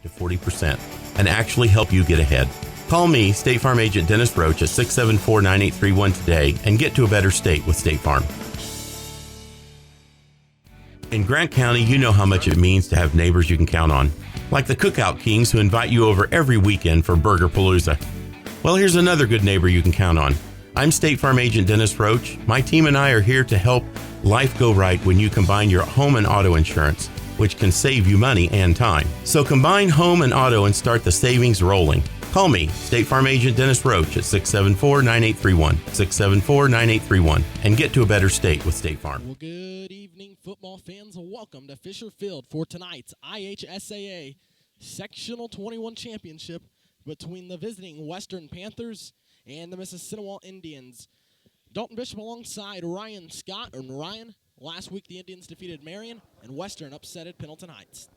to 40% and actually help you get ahead. Call me, State Farm Agent Dennis Roach, at 674-9831 today and get to a better state with State Farm. In Grant County, you know how much it means to have neighbors you can count on, like the Cookout Kings who invite you over every weekend for Burger Palooza. Well, here's another good neighbor you can count on. I'm State Farm Agent Dennis Roach. My team and I are here to help life go right when you combine your home and auto insurance, which can save you money and time. So combine home and auto and start the savings rolling. Call me, State Farm Agent Dennis Roach, at 674-9831, 674-9831, and get to a better state with State Farm. Well, good evening, football fans. Welcome to Fisher Field for tonight's IHSAA Sectional 21 Championship between the visiting Western Panthers and the Mississinewa Indians. Dalton Bishop alongside Ryan Scott. And Ryan, last week the Indians defeated Marion, and Western upsetted Pendleton Heights.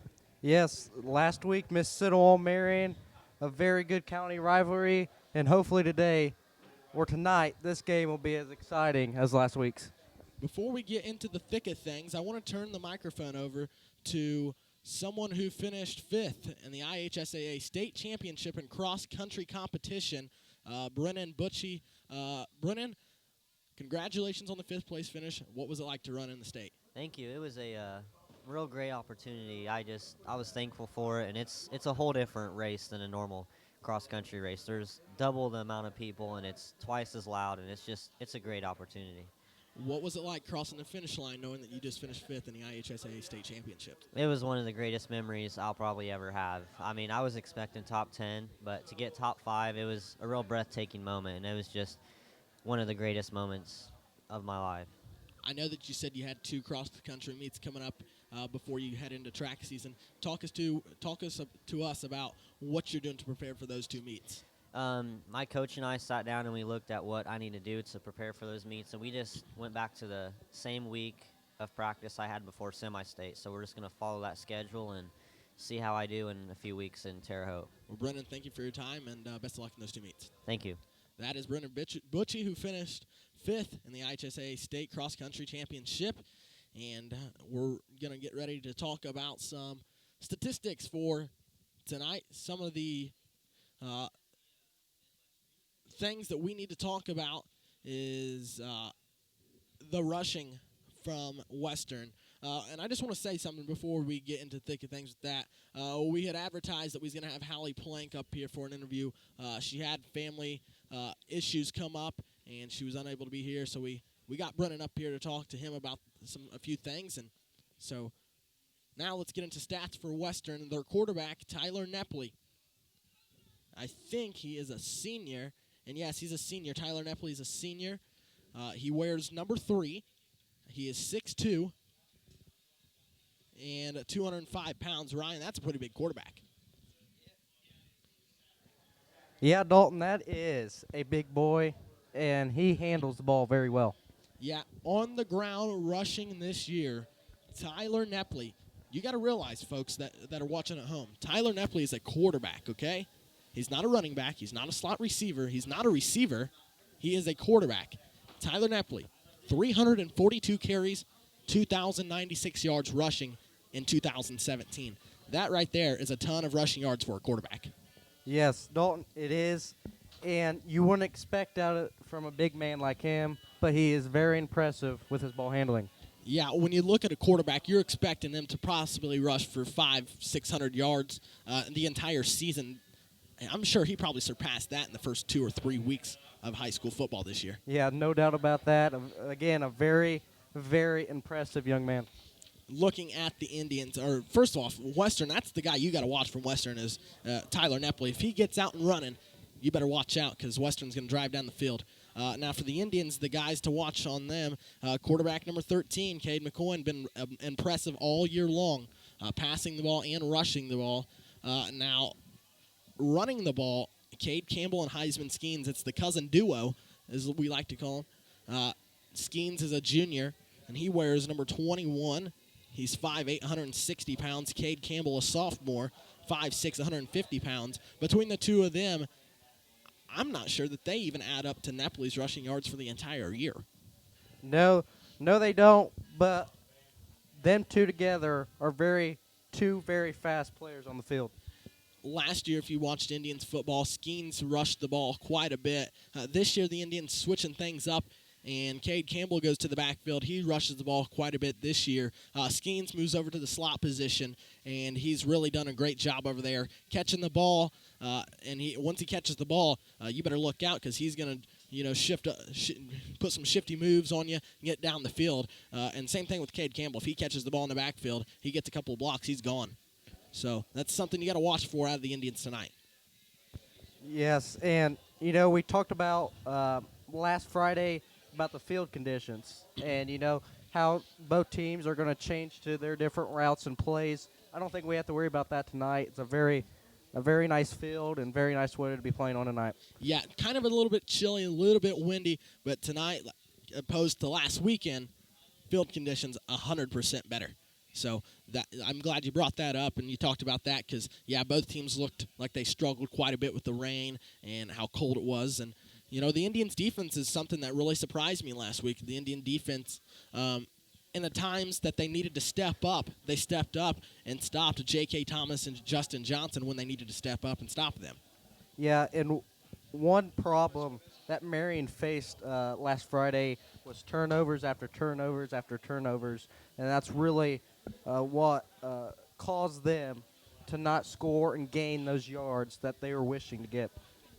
Yes, last week Mississinewa Marion, a very good county rivalry, and hopefully today or tonight this game will be as exciting as last week's. Before we get into the thick of things, I want to turn the microphone over to someone who finished 5th in the IHSAA State Championship in cross-country competition, Brennan Butchie. Brennan, congratulations on the 5th place finish. What was it like to run in the state? Thank you. It was a real great opportunity. I was thankful for it, and it's a whole different race than a normal cross-country race. There's double the amount of people, and it's twice as loud, and it's a great opportunity. What was it like crossing the finish line knowing that you just finished 5th in the IHSAA State Championship? It was one of the greatest memories I'll probably ever have. I mean, I was expecting top 10, but to get top 5, it was a real breathtaking moment, and it was just one of the greatest moments of my life. I know that you said you had 2 cross-country meets coming up before you head into track season. Talk to us about what you're doing to prepare for those 2 meets. My coach and I sat down and we looked at what I need to do to prepare for those meets, and we just went back to the same week of practice I had before semi-state. So we're just going to follow that schedule and see how I do in a few weeks in Terre Haute. Well, Brennan, thank you for your time, and best of luck in those 2 meets. Thank you. That is Brennan Butchie, who finished 5th in the IHSAA State Cross Country Championship. And we're going to get ready to talk about some statistics for tonight. Some of the things that we need to talk about is the rushing from Western. And I just want to say something before we get into the thick of things with that. We had advertised that we was going to have Hallie Plank up here for an interview. She had family issues come up, and she was unable to be here, so we got Brennan up here to talk to him about a few things. And so now let's get into stats for Western. Their quarterback, Tyler Nepley. I think he is a senior. And yes, he's a senior. Tyler Nepley is a senior. He wears number 3. He is 6'2", and 205 pounds. Ryan, that's a pretty big quarterback. Yeah, Dalton, that is a big boy, and he handles the ball very well. Yeah, on the ground rushing this year, Tyler Nepley. You got to realize, folks, that are watching at home, Tyler Nepley is a quarterback, okay? He's not a running back. He's not a slot receiver. He's not a receiver. He is a quarterback. Tyler Nepley, 342 carries, 2,096 yards rushing in 2017. That right there is a ton of rushing yards for a quarterback. Yes, Dalton, it is. And you wouldn't expect that from a big man like him, but he is very impressive with his ball handling. Yeah, when you look at a quarterback, you're expecting them to possibly rush for 500-600 yards the entire season. And I'm sure he probably surpassed that in the first 2 or 3 weeks of high school football this year. Yeah, no doubt about that. Again, a very, very impressive young man. Looking at the Indians, or first off, Western, that's the guy you got to watch from Western is Tyler Nepley. If he gets out and running, you better watch out because Western's going to drive down the field. Now, for the Indians, the guys to watch on them, quarterback number 13, Cade McCoy, been impressive all year long, passing the ball and rushing the ball. Now, running the ball, Cade Campbell and Heisman Skeens, it's the cousin duo, as we like to call him. Skeens is a junior, and he wears number 21. He's 5'8", 160 pounds. Cade Campbell, a sophomore, 5'6", 150 pounds. Between the two of them, I'm not sure that they even add up to Nepley's rushing yards for the entire year. No, they don't, but them two together are two very fast players on the field. last year, if you watched Indians football, Skeens rushed the ball quite a bit. This year, the Indians switching things up, and Cade Campbell goes to the backfield. He rushes the ball quite a bit this year. Skeens moves over to the slot position, and he's really done a great job over there catching the ball. And once he catches the ball, you better look out because he's going to put some shifty moves on you, get down the field. And same thing with Cade Campbell. If he catches the ball in the backfield, he gets a couple of blocks, he's gone. So that's something you got to watch for out of the Indians tonight. Yes, and, we talked about last Friday about the field conditions and, how both teams are going to change to their different routes and plays. I don't think we have to worry about that tonight. It's a very nice field and very nice weather to be playing on tonight. Yeah, kind of a little bit chilly, a little bit windy, but tonight, opposed to last weekend, field conditions 100% better. So I'm glad you brought that up and you talked about that because, both teams looked like they struggled quite a bit with the rain and how cold it was. And, the Indians' defense is something that really surprised me last week. The Indian defense, in the times that they needed to step up, they stepped up and stopped J.K. Thomas and Justin Johnson when they needed to step up and stop them. Yeah, and one problem that Marion faced last Friday was turnovers after turnovers after turnovers, and that's really what caused them to not score and gain those yards that they were wishing to get.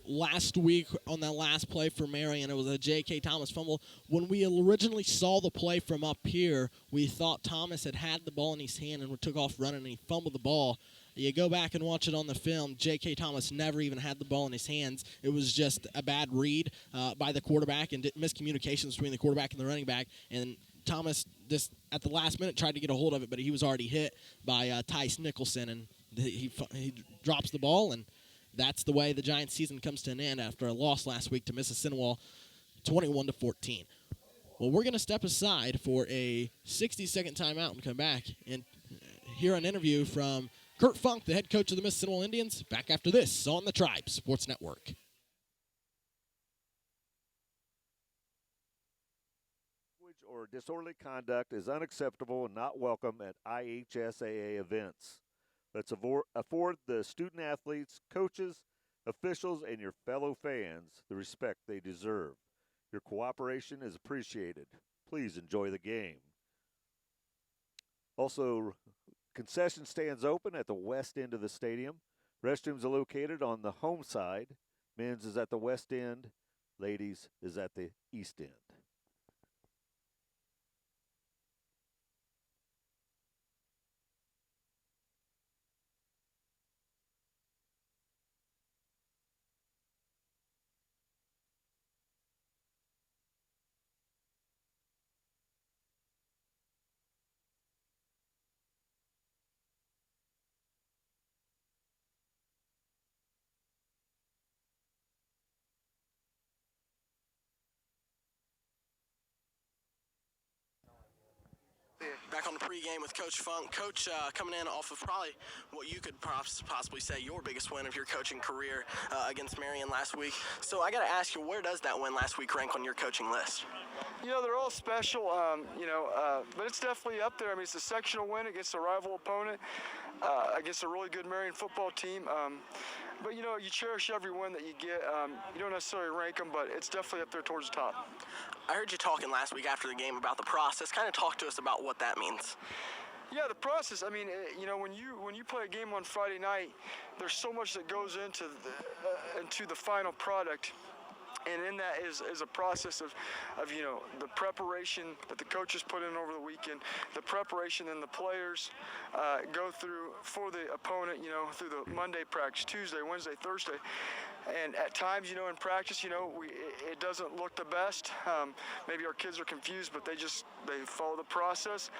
Last week on that last play for Marion, it was a J.K. Thomas fumble. When we originally saw the play from up here, we thought Thomas had the ball in his hand and took off running, and he fumbled the ball. You go back and watch it on the film, J.K. Thomas never even had the ball in his hands. It was just a bad read by the quarterback and miscommunications between the quarterback and the running back. And Thomas, just at the last minute, tried to get a hold of it, but he was already hit by Tice Nicholson, and he drops the ball, and that's the way the Giants' season comes to an end after a loss last week to Mississinewa, 21-14. Well, we're going to step aside for a 60-second timeout and come back and hear an interview from Curt Funk, the head coach of the Mississinewa Indians, back after this on the Tribe Sports Network. Or disorderly conduct is unacceptable and not welcome at IHSAA events. Let's afford the student athletes, coaches, officials, and your fellow fans the respect they deserve. Your cooperation is appreciated. Please enjoy the game. Also, concession stands open at the west end of the stadium. Restrooms are located on the home side. Men's is at the west end. Ladies is at the east end. Back on the pregame with Coach Funk. Coach, coming in off of probably what you could possibly say your biggest win of your coaching career against Marion last week. So I got to ask you, where does that win last week rank on your coaching list? They're all special, but it's definitely up there. I mean, it's a sectional win against a rival opponent, against a really good Marion football team. But, you cherish every win that you get. You don't necessarily rank them, but it's definitely up there towards the top. I heard you talking last week after the game about the process. Kind of talk to us about what that means. Yeah, the process. I mean, when you play a game on Friday night, there's so much that goes into the final product. And in that is a process of the preparation that the coaches put in over the weekend, the preparation and the players go through for the opponent, through the Monday practice, Tuesday, Wednesday, Thursday. And at times, in practice, it doesn't look the best. Maybe our kids are confused, but they follow the process.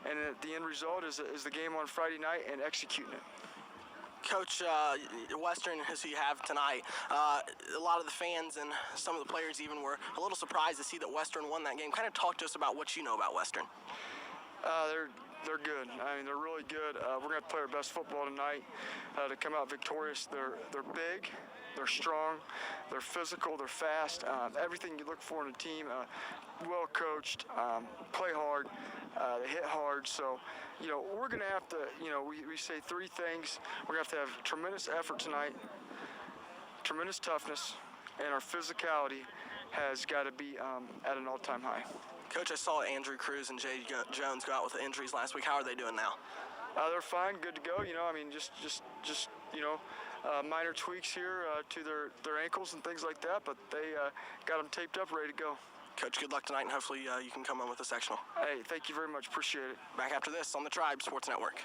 And the end result is the game on Friday night and executing it. Coach, Western, as you have tonight, a lot of the fans and some of the players even were a little surprised to see that Western won that game. Kind of talk to us about what you know about Western. They're good. I mean, they're really good. We're going to play our best football tonight to come out victorious. They're big. They're strong, they're physical, they're fast. Everything you look for in a team. Well coached, play hard, they hit hard. So, we're going to have to, we say three things. We're going to have tremendous effort tonight, tremendous toughness, and our physicality has got to be at an all-time high. Coach, I saw Andrew Cruz and Jay Jones go out with the injuries last week. How are they doing now? They're fine, good to go. Just minor tweaks here to their ankles and things like that, but they got them taped up, ready to go. Coach, good luck tonight, and hopefully you can come on with a sectional. Hey, thank you very much. Appreciate it. Back after this on the Tribe Sports Network.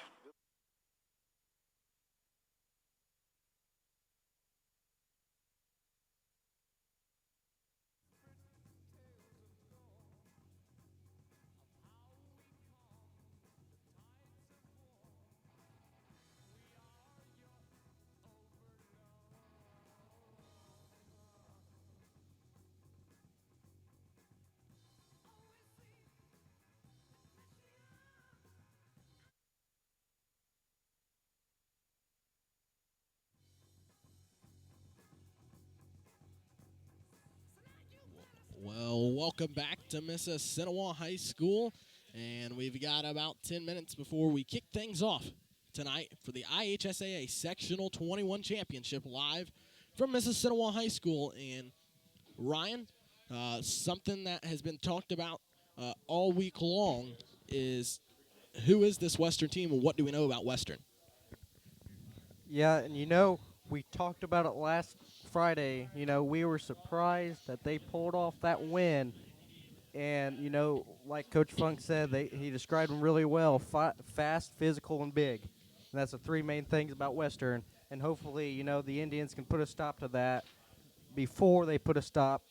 Well, welcome back to Mississinewa High School, and we've got about 10 minutes before we kick things off tonight for the IHSAA Sectional 21 Championship live from Mississinewa High School. And Ryan, something that has been talked about all week long is who is this Western team and what do we know about Western? Yeah, and we talked about it last Friday. We were surprised that they pulled off that win. And, like Coach Funk said, he described them really well, fast, physical, and big. And that's the three main things about Western. And hopefully, the Indians can put a stop to that before they put a stop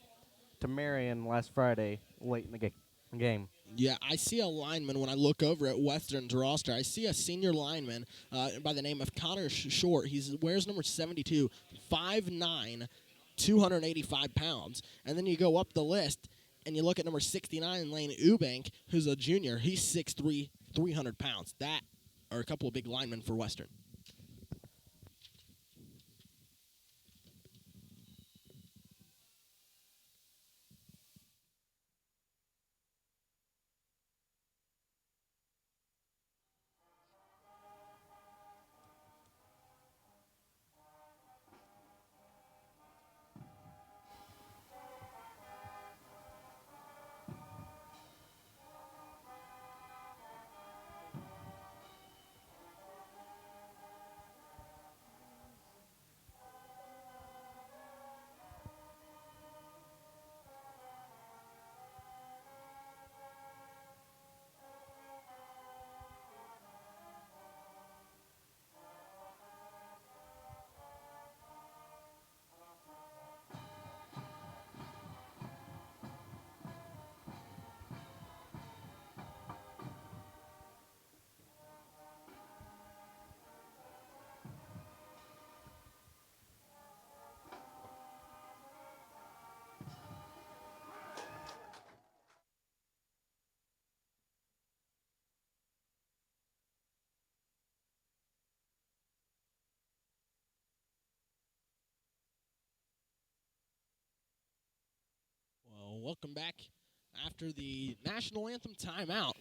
to Marion last Friday late in the game. Yeah, I see a lineman when I look over at Western's roster. I see a senior lineman by the name of Connor Short. He wears number 72, 5'9", 285 pounds. And then you go up the list, and you look at number 69, Lane Eubank, who's a junior. He's 6'3", 300 pounds. That are a couple of big linemen for Western. Welcome back after the national anthem timeout.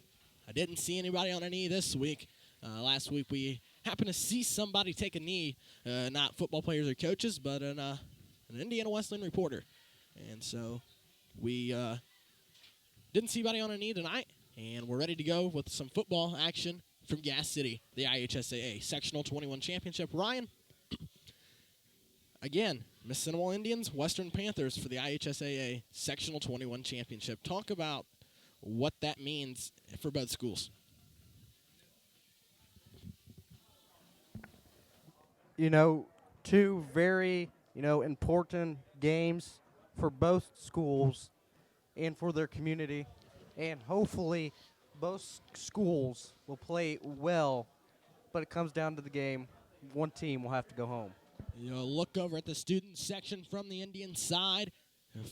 I didn't see anybody on a knee this week. Last week we happened to see somebody take a knee, not football players or coaches, but an Indiana Wesleyan reporter. And so we didn't see anybody on a knee tonight, and we're ready to go with some football action from Gas City, the IHSAA Sectional 21 Championship. Ryan, again, Mississinewa Indians, Western Panthers for the IHSAA Sectional 21 Championship. Talk about what that means for both schools. Two very, important games for both schools and for their community. And hopefully both schools will play well, but it comes down to the game. One team will have to go home. Look over at the student section from the Indian side.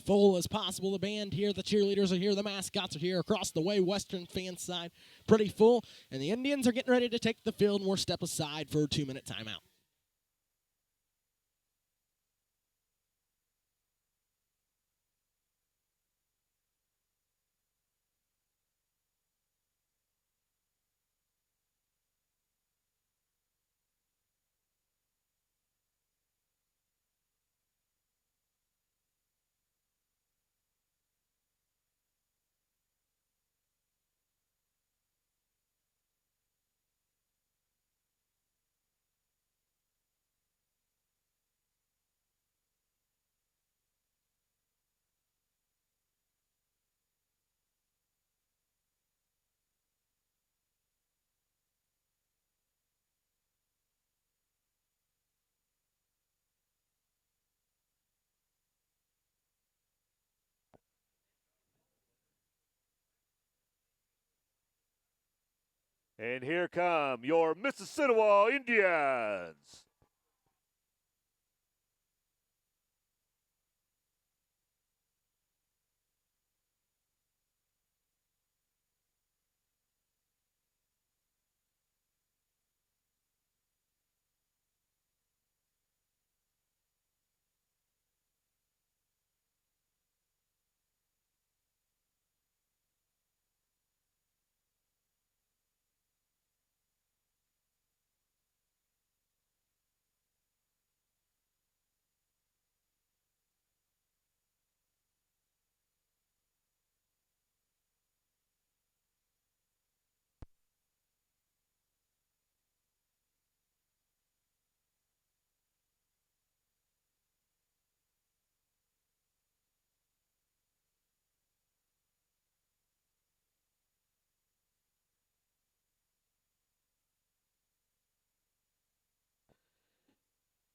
Full as possible, the band here, the cheerleaders are here, the mascots are here. Across the way, Western fan side, pretty full. And the Indians are getting ready to take the field, and we'll step aside for a 2-minute timeout. And here come your Mississinewa Indians.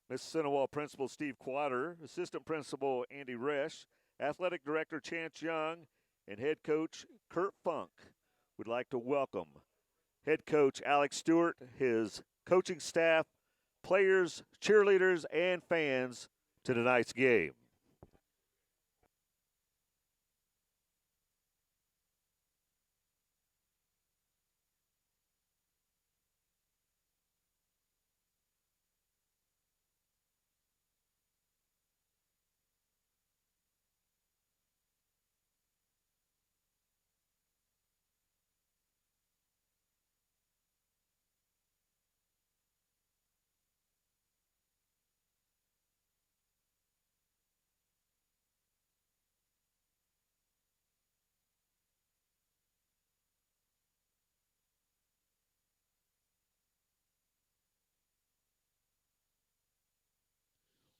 Mississinewa Principal Steve Quatter, Assistant Principal Andy Resch, Athletic Director Chance Young, and Head Coach Curt Funk would like to welcome Head Coach Alex Stewart, his coaching staff, players, cheerleaders, and fans to tonight's game.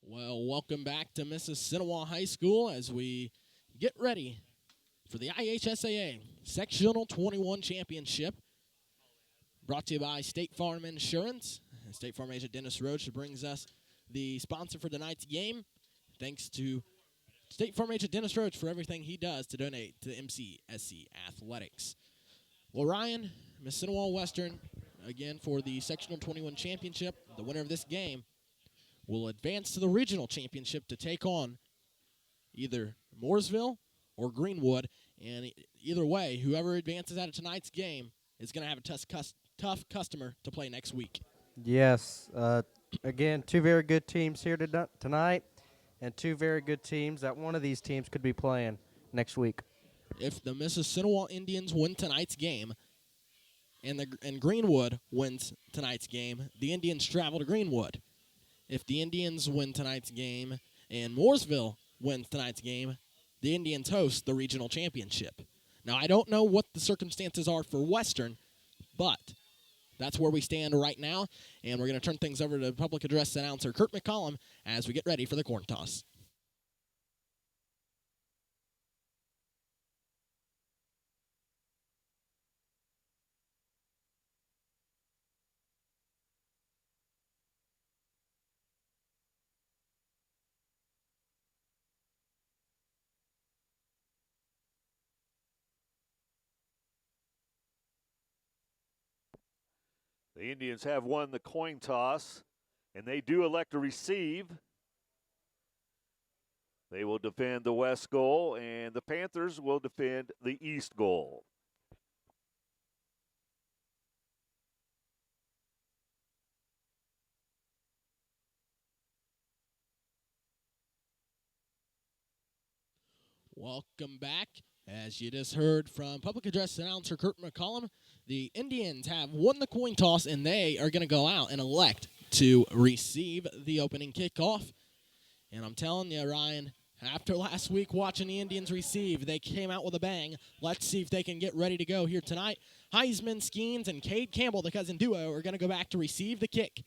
Well, welcome back to Mississinewa High School as we get ready for the IHSAA Sectional 21 Championship. Brought to you by State Farm Insurance. State Farm agent Dennis Roach brings us the sponsor for tonight's game. Thanks to State Farm agent Dennis Roach for everything he does to donate to MCSC Athletics. Well, Ryan, Mississinewa Western, again for the Sectional 21 Championship. The winner of this game will advance to the regional championship to take on either Mooresville or Greenwood. And either way, whoever advances out of tonight's game is going to have a tough customer to play next week. Yes. Again, two very good teams here tonight, and two very good teams that one of these teams could be playing next week. If the Mississinewa Indians win tonight's game and Greenwood wins tonight's game, the Indians travel to Greenwood. If the Indians win tonight's game and Mooresville wins tonight's game, the Indians host the regional championship. Now, I don't know what the circumstances are for Western, but that's where we stand right now, and we're going to turn things over to public address announcer Curt McCollum as we get ready for the coin toss. The Indians have won the coin toss, and they do elect to receive. They will defend the west goal, and the Panthers will defend the east goal. Welcome back. As you just heard from public address announcer Curt McCollum, the Indians have won the coin toss, and they are going to go out and elect to receive the opening kickoff. And I'm telling you, Ryan, after last week watching the Indians receive, they came out with a bang. Let's see if they can get ready to go here tonight. Heisman Skeens and Cade Campbell, the cousin duo, are going to go back to receive the kick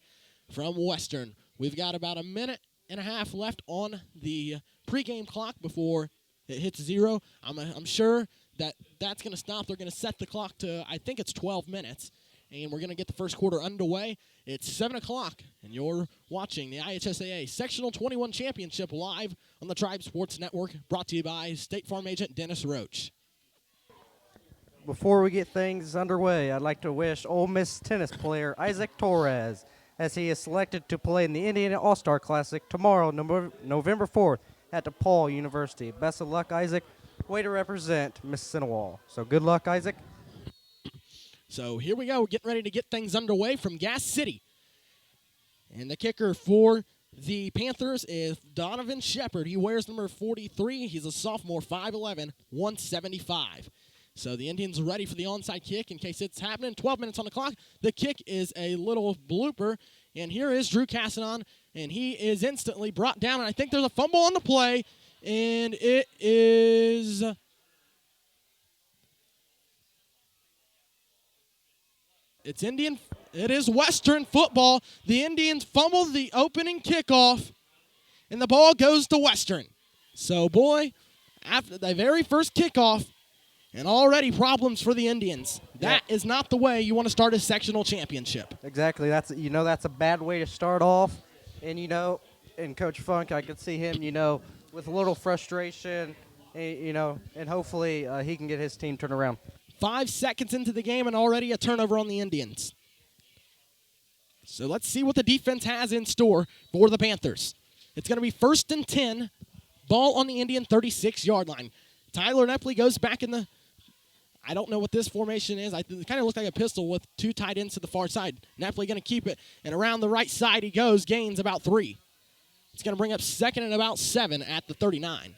from Western. We've got about a minute and a half left on the pregame clock before it hits zero. I'm sure that's going to stop. They're going to set the clock to, I think it's 12 minutes, and we're going to get the first quarter underway. It's 7 o'clock, and you're watching the IHSAA Sectional 21 Championship live on the Tribe Sports Network, brought to you by State Farm agent Dennis Roach. before we get things underway, I'd like to wish Ole Miss tennis player Isaac Torres, as he is selected to play in the Indiana All-Star Classic tomorrow, November 4th, at DePaul University. Best of luck, Isaac. Way to represent Mississinewa. So good luck, Isaac. So here we go. We're getting ready to get things underway from Gas City. And the kicker for the Panthers is Donovan Shepard. He wears number 43. He's a sophomore, 5'11", 175. So the Indians are ready for the onside kick in case it's happening. 12 minutes on the clock. The kick is a little blooper. And here is Drew Cassanon, and he is instantly brought down. And I think there's a fumble on the play, and it is... It is Western football. The Indians fumbled the opening kickoff, and the ball goes to Western. So, boy, after the very first kickoff, and already problems for the Indians. That is not the way you want to start a sectional championship. Exactly. That's a bad way to start off. And, and Coach Funk, I could see him, with a little frustration, and hopefully he can get his team turned around. 5 seconds into the game and already a turnover on the Indians. So let's see what the defense has in store for the Panthers. It's going to be 1st and 10, ball on the Indian 36-yard line. Tyler Nepley goes back in the, I don't know what this formation is. It kind of looks like a pistol with 2 tight ends to the far side. Nepley going to keep it, and around the right side he goes, gains about 3. It's going to bring up 2nd and about 7 at the 39.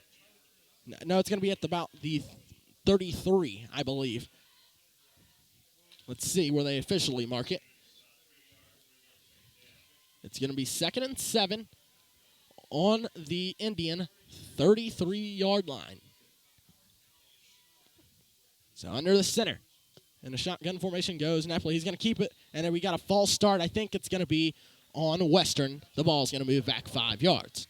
No, it's going to be at about the 33, I believe. Let's see where they officially mark it. It's going to be 2nd and 7 on the Indian 33-yard line. So under the center. And the shotgun formation goes. Napoli, he's going to keep it. And then we got a false start. I think it's going to be on Western. The ball's going to move back 5 yards.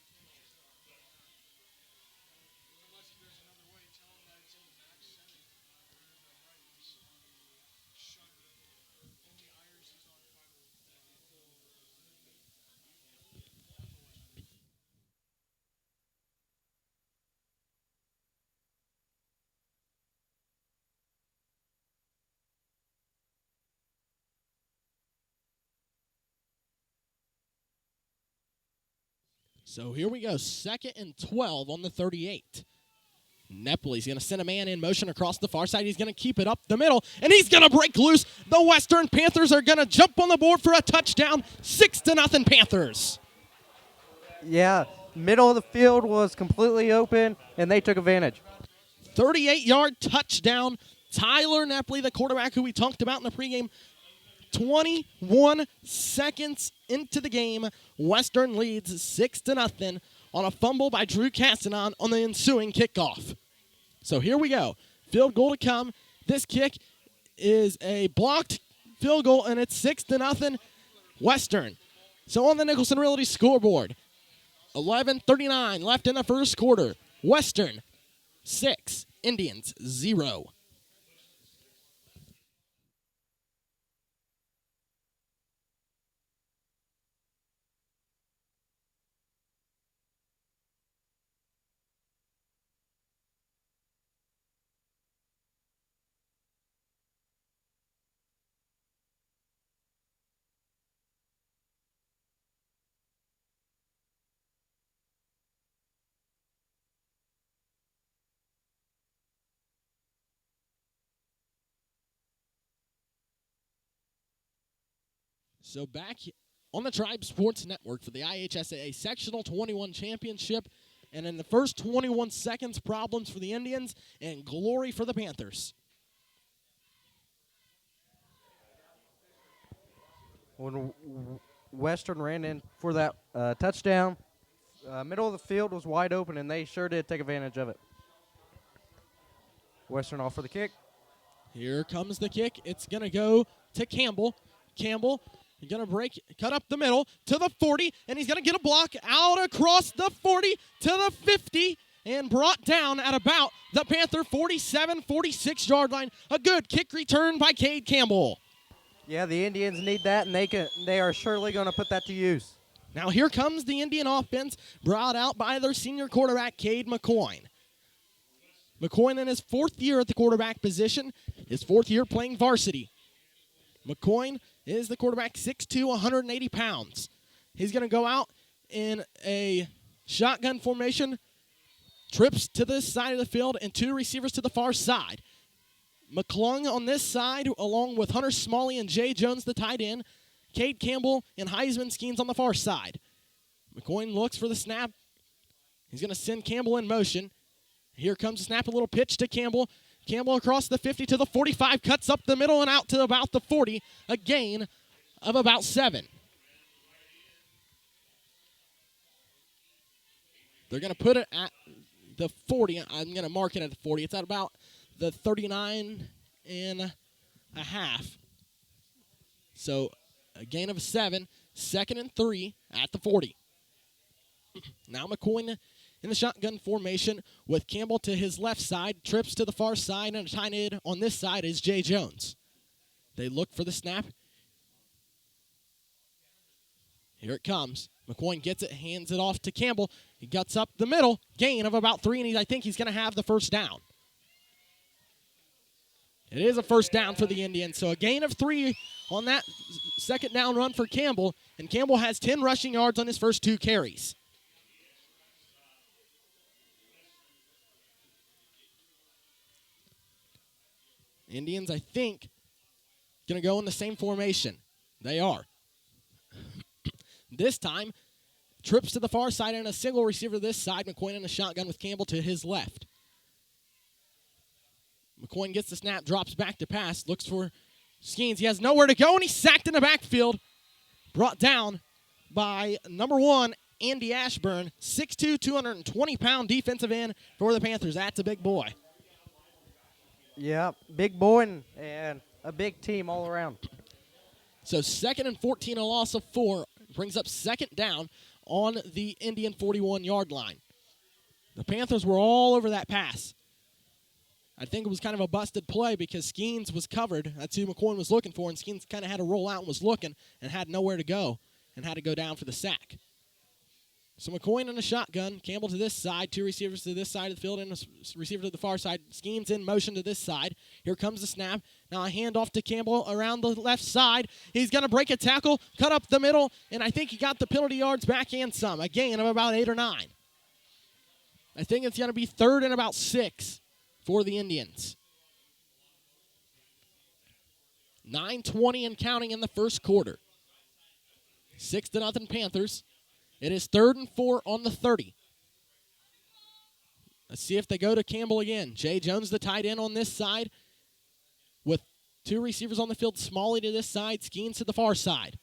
So here we go, 2nd and 12 on the 38. Nepley's going to send a man in motion across the far side. He's going to keep it up the middle, and he's going to break loose. The Western Panthers are going to jump on the board for a touchdown, 6-0 Panthers. Yeah, middle of the field was completely open, and they took advantage. 38-yard touchdown. Tyler Nepley, the quarterback who we talked about in the pregame, 21 seconds into the game, Western leads 6-0 on a fumble by Drew Cassanon on the ensuing kickoff. So here we go. Field goal to come. This kick is a blocked field goal, and it's 6-0 Western. So on the Nicholson Realty scoreboard, 11:39 left in the first quarter. Western 6, Indians 0. So back on the Tribe Sports Network for the IHSAA Sectional 21 Championship. And in the first 21 seconds, problems for the Indians and glory for the Panthers. When Western ran in for that touchdown, middle of the field was wide open, and they sure did take advantage of it. Western off for the kick. Here comes the kick. It's going to go to Campbell. Campbell, he's going to cut up the middle to the 40, and he's going to get a block out across the 40 to the 50, and brought down at about the Panther 47, 46-yard line. A good kick return by Cade Campbell. Yeah, the Indians need that, and they are surely going to put that to use. Now here comes the Indian offense, brought out by their senior quarterback, Cade McCoyne. McCoy in his 4th year at the quarterback position, his 4th year playing varsity. McCoy is the quarterback, 6'2", 180 pounds. He's going to go out in a shotgun formation, trips to this side of the field, and 2 receivers to the far side. McClung on this side, along with Hunter Smalley and Jay Jones, the tight end. Cade Campbell and Heisman Skeens on the far side. McCoy looks for the snap. He's going to send Campbell in motion. Here comes the snap, a little pitch to Campbell. Campbell across the 50 to the 45, cuts up the middle and out to about the 40, a gain of about 7. They're going to put it at the 40. I'm going to mark it at the 40. It's at about the 39 and a half. So a gain of 7, 2nd and 3 at the 40. Now McCoy in the shotgun formation with Campbell to his left side, trips to the far side, and a tight end on this side is Jay Jones. They look for the snap. Here it comes. McCoy gets it, hands it off to Campbell. He guts up the middle, gain of about 3, and I think he's going to have the first down. It is a first down for the Indians, so a gain of 3 on that second down run for Campbell, and Campbell has 10 rushing yards on his first 2 carries. Indians, I think, going to go in the same formation. They are. This time, trips to the far side and a single receiver this side. McCoy in a shotgun with Campbell to his left. McCoy gets the snap, drops back to pass, looks for Skeens. He has nowhere to go, and he's sacked in the backfield. Brought down by number 1, Andy Ashburn, 6'2", 220-pound defensive end for the Panthers. That's a big boy. Yeah, big boy and a big team all around. So 2nd and 14, a loss of 4, brings up 2nd down on the Indian 41-yard line. The Panthers were all over that pass. I think it was kind of a busted play because Skeens was covered. That's who McCoy was looking for, and Skeens kind of had to roll out and was looking and had nowhere to go and had to go down for the sack. So McCoy in a shotgun, Campbell to this side, 2 receivers to this side of the field, and a receiver to the far side. Skeens in motion to this side. Here comes the snap. Now a handoff to Campbell around the left side. He's going to break a tackle, cut up the middle, and I think he got the penalty yards back and some. A gain of about 8 or 9. I think it's going to be 3rd and about 6 for the Indians. 9:20 and counting in the first quarter. 6-0 Panthers. It is 3rd and 4 on the 30. Let's see if they go to Campbell again. Jay Jones, the tight end on this side, with 2 receivers on the field. Smalley to this side, Skeens to the far side.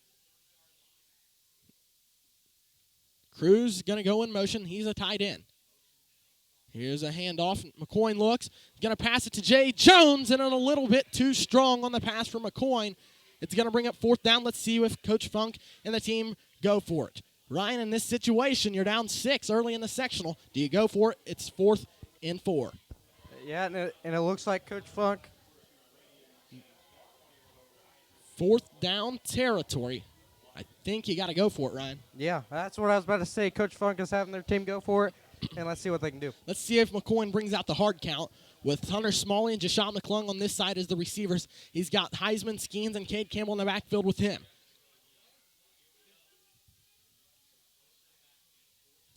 Cruz going to go in motion. He's a tight end. Here's a handoff. McCoy looks. Going to pass it to Jay Jones, and a little bit too strong on the pass for McCoy. It's going to bring up 4th down. Let's see if Coach Funk and the team go for it. Ryan, in this situation, you're down 6 early in the sectional. Do you go for it? It's 4th and 4. Yeah, and it looks like Coach Funk. 4th down territory. I think you got to go for it, Ryan. Yeah, that's what I was about to say. Coach Funk is having their team go for it, and let's see what they can do. Let's see if McCoy brings out the hard count with Hunter Smalley and Jashawn McClung on this side as the receivers. He's got Heisman, Skeens, and Cade Campbell in the backfield with him.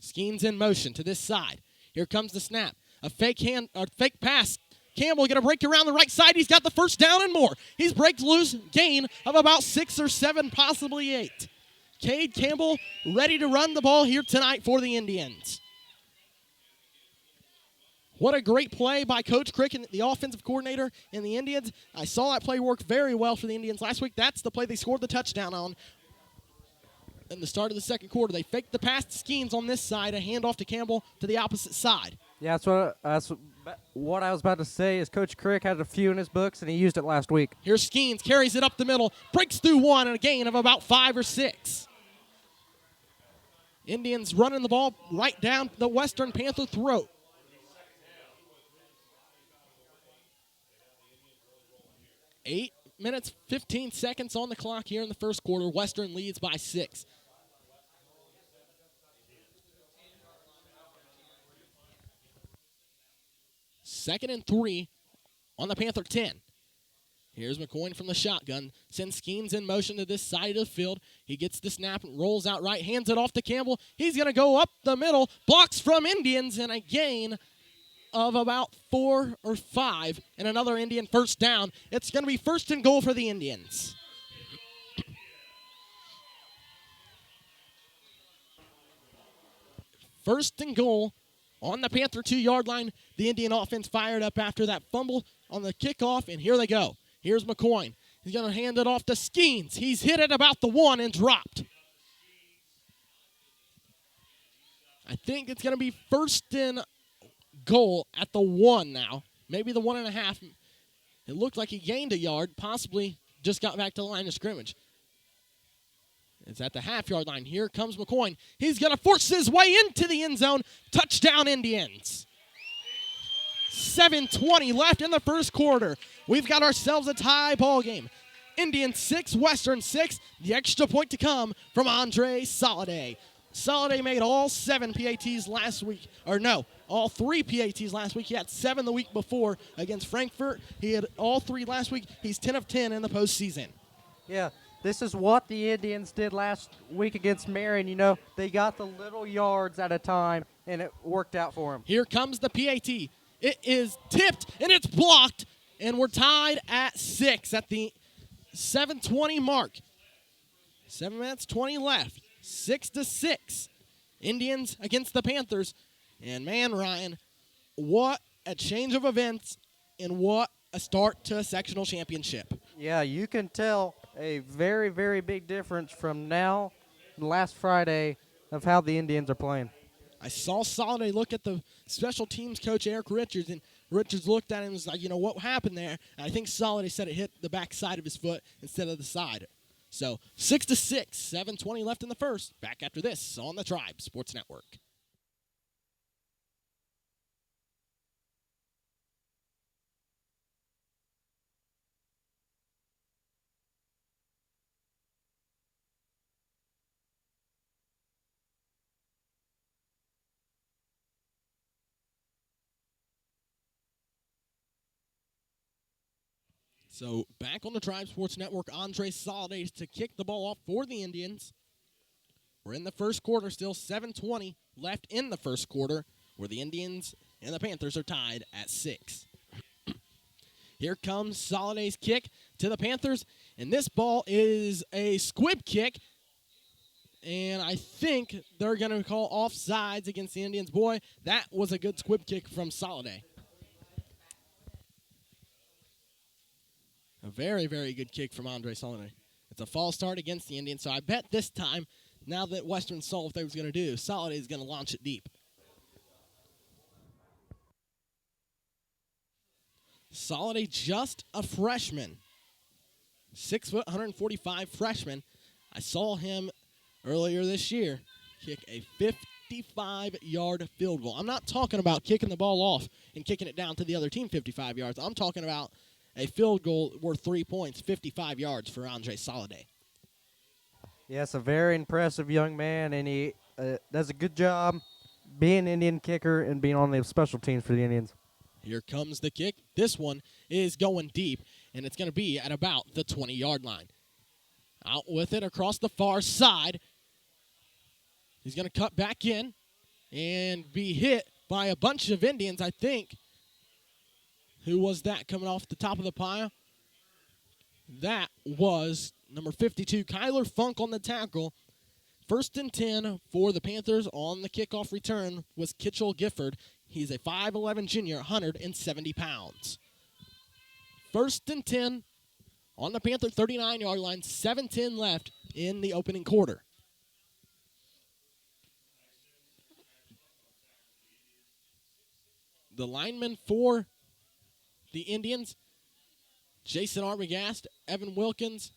Skeens in motion to this side. Here comes the snap. A fake pass. Campbell going to break around the right side. He's got the first down and more. He's breaks loose, gain of about 6 or 7, possibly 8. Cade Campbell ready to run the ball here tonight for the Indians. What a great play by Coach Crick, the offensive coordinator in the Indians. I saw that play work very well for the Indians last week. That's the play they scored the touchdown on. In the start of the second quarter, they faked the pass to Skeens on this side, a handoff to Campbell to the opposite side. Yeah, that's what I was about to say is Coach Crick had a few in his books, and he used it last week. Here's Skeens, carries it up the middle, breaks through 1, and a gain of about 5 or 6. Indians running the ball right down the Western Panther throat. Eight minutes, 15 seconds on the clock here in the first quarter. Western leads by 6. 2nd and 3 on the Panther 10. Here's McCoy from the shotgun. Sends Skeens in motion to this side of the field. He gets the snap and rolls out right. Hands it off to Campbell. He's going to go up the middle. Blocks from Indians and a gain of about 4 or 5. And another Indian first down. It's going to be 1st and goal for the Indians. First and goal on the Panther 2-yard line. The Indian offense fired up after that fumble on the kickoff, and here they go. Here's McCoy. He's going to hand it off to Skeens. He's hit it about the 1 and dropped. I think it's going to be 1st and goal at the 1 now. Maybe the 1.5. It looked like he gained a yard, possibly just got back to the line of scrimmage. It's at the half-yard line. Here comes McCoy. He's going to force his way into the end zone. Touchdown, Indians. 7:20 left in the first quarter. We've got ourselves a tie ball game. Indians 6, Western 6. The extra point to come from Andre Soliday. Soliday made all 7 PATs last week. Or no, all 3 PATs last week. He had 7 the week before against Frankfurt. He had all 3 last week. He's 10 of 10 in the postseason. Yeah, this is what the Indians did last week against Marion. You know, they got the little yards at a time, and it worked out for them. Here comes the PAT. It is tipped, and it's blocked, and we're tied at 6 at the 7:20 mark. 7 minutes, 20 left. 6-6. Indians against the Panthers. And, man, Ryan, what a change of events and what a start to a sectional championship. Yeah, you can tell a very, very big difference from now and last Friday of how the Indians are playing. I saw Soliday look at the special teams coach, Eric Richards, and Richards looked at him and was like, you know, what happened there? And I think Soliday said it hit the back side of his foot instead of the side. So 6-6, 7:20 left in the first. Back after this on the Tribe Sports Network. So back on the Tribe Sports Network, Andre Soliday to kick the ball off for the Indians. We're in the first quarter, still 7:20 left in the first quarter, where the Indians and the Panthers are tied at 6. Here comes Soliday's kick to the Panthers, and this ball is a squib kick, and I think they're going to call offsides against the Indians. Boy, that was a good squib kick from Soliday. A very, very good kick from Andre Soliday. It's a false start against the Indians, so I bet this time, now that Western saw what they was going to do, Soliday is going to launch it deep. Soliday, just a freshman. 6 foot, 145 freshman. I saw him earlier this year kick a 55-yard field goal. I'm not talking about kicking the ball off and kicking it down to the other team 55 yards. I'm talking about a field goal worth 3 points, 55 yards for Andre Soliday. Yes, a very impressive young man, and he does a good job being an Indian kicker and being on the special teams for the Indians. Here comes the kick. This one is going deep, and it's going to be at about the 20-yard line. Out with it across the far side. He's going to cut back in and be hit by a bunch of Indians, I think. Who was that coming off the top of the pile? That was number 52, Curt Funk on the tackle. 1st and 10 for the Panthers on the kickoff return was Kitchell Gifford. He's a 5'11 junior, 170 pounds. 1st and 10 on the Panther 39-yard line, 7:10 left in the opening quarter. The lineman for the Indians, Jason Arbogast, Evan Wilkins.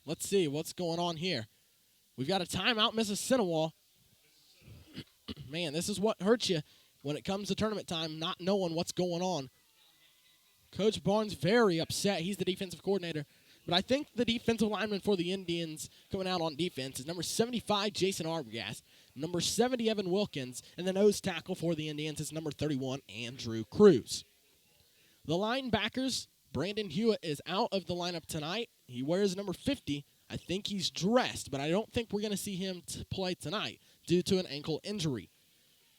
Let's see what's going on here. We've got a timeout, Mississinewa. Man, this is what hurts you when it comes to tournament time, not knowing what's going on. Coach Barnes very upset. He's the defensive coordinator. But I think the defensive lineman for the Indians coming out on defense is number 75, Jason Arbogast. number 70, Evan Wilkins, and the nose tackle for the Indians is number 31, Andrew Cruz. The linebackers, Brandon Hewitt is out of the lineup tonight. He wears number 50. I think he's dressed, but I don't think we're going to see him play tonight due to an ankle injury.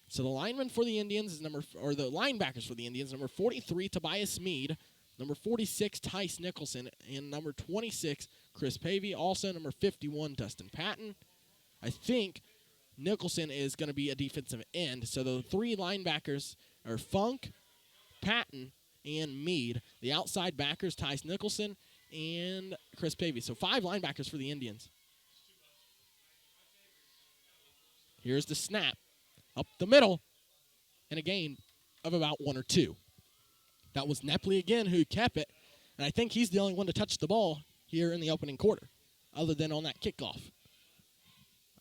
So the lineman for the Indians is the linebackers for the Indians, number 43, Tobias Mead, number 46, Tice Nicholson, and number 26, Chris Pavey. Also number 51, Dustin Patton. I think Nicholson is going to be a defensive end. So the three linebackers are Funk, Patton, and Mead. The outside backers, Tice Nicholson and Chris Pavey. So 5 linebackers for the Indians. Here's the snap. Up the middle, and a gain of about 1 or 2. That was Nepley again who kept it, and I think he's the only one to touch the ball here in the opening quarter, other than on that kickoff.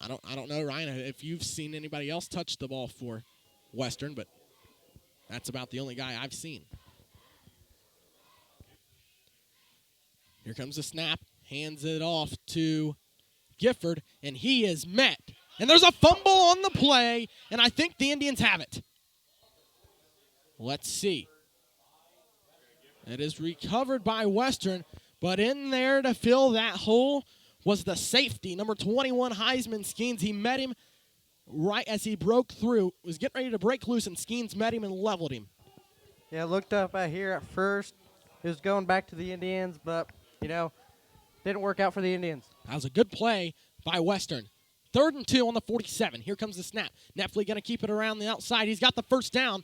I don't know, Ryan, if you've seen anybody else touch the ball for Western, but that's about the only guy I've seen. Here comes the snap, hands it off to Gifford, and he is met. And there's a fumble on the play, and I think the Indians have it. Let's see. It is recovered by Western, but in there to fill that hole was the safety, number 21, Heisman Skeens. He met him right as he broke through, was getting ready to break loose, and Skeens met him and leveled him. Yeah, looked up out here at first. It was going back to the Indians, but, didn't work out for the Indians. That was a good play by Western. 3rd and 2 on the 47. Here comes the snap. Nepley going to keep it around the outside. He's got the first down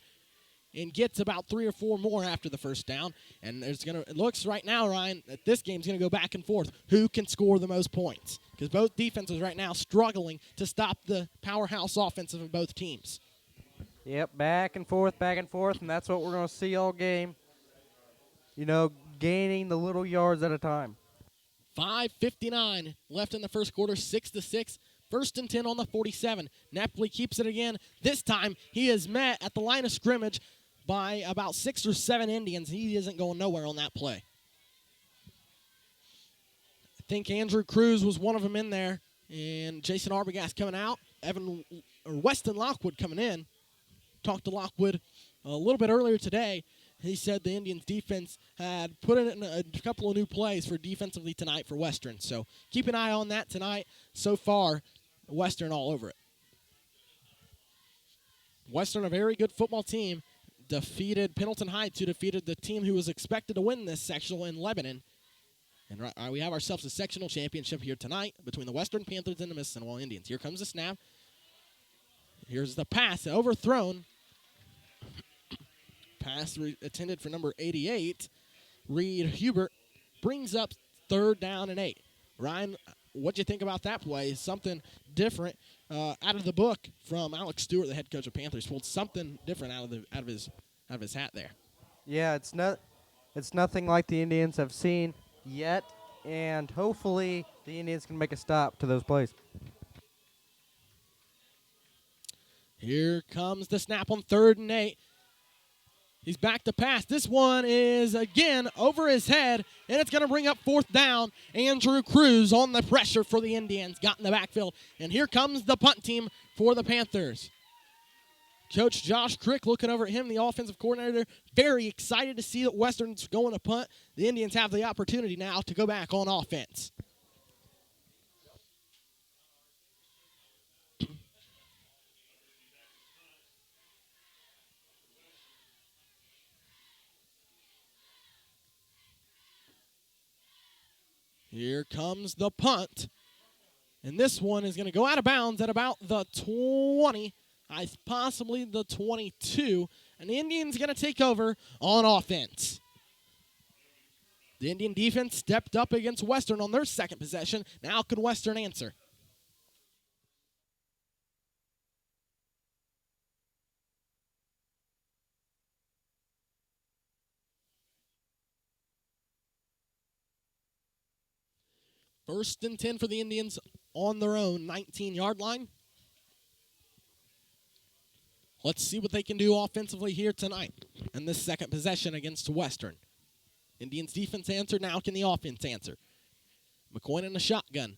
and gets about 3 or 4 more after the first down. And it looks right now, Ryan, that this game's going to go back and forth. Who can score the most points? Because both defenses right now struggling to stop the powerhouse offensive of both teams. Yep, back and forth, and that's what we're going to see all game. Gaining the little yards at a time. 5:59 left in the first quarter, 6-6. 1st and 10 on the 47. Nepley keeps it again. This time, he is met at the line of scrimmage by about 6 or 7 Indians. He isn't going nowhere on that play. I think Andrew Cruz was one of them in there, and Jason Arbogast coming out. Weston Lockwood coming in. Talked to Lockwood a little bit earlier today. He said the Indians' defense had put in a couple of new plays for defensively tonight for Western. So keep an eye on that tonight. So far, Western all over it. Western, a very good football team, defeated Pendleton Heights, who defeated the team who was expected to win this sectional in Lebanon. And we have ourselves a sectional championship here tonight between the Western Panthers and the Mississinewa Indians. Here comes the snap. Here's the pass, overthrown. Pass attended for number 88. Reed Hubert brings up 3rd down and 8. Ryan, what'd you think about that play? Something different out of the book from Alex Stewart, the head coach of Panthers. Pulled something different out of his hat there. Yeah, it's nothing like the Indians have seen yet, and hopefully the Indians can make a stop to those plays. Here comes the snap on 3rd and 8. He's back to pass. This one is, again, over his head, and it's going to bring up 4th down. Andrew Cruz on the pressure for the Indians. Got in the backfield, and here comes the punt team for the Panthers. Coach Josh Crick looking over at him, the offensive coordinator, very excited to see that Western's going to punt. The Indians have the opportunity now to go back on offense. Here comes the punt. And this one is going to go out of bounds at about the 20, possibly the 22. And the Indians going to take over on offense. The Indian defense stepped up against Western on their second possession. Now can Western answer? First and 10 for the Indians on their own 19-yard line. Let's see what they can do offensively here tonight in this second possession against Western. Indians defense answer, now can the offense answer? McCoy in the shotgun.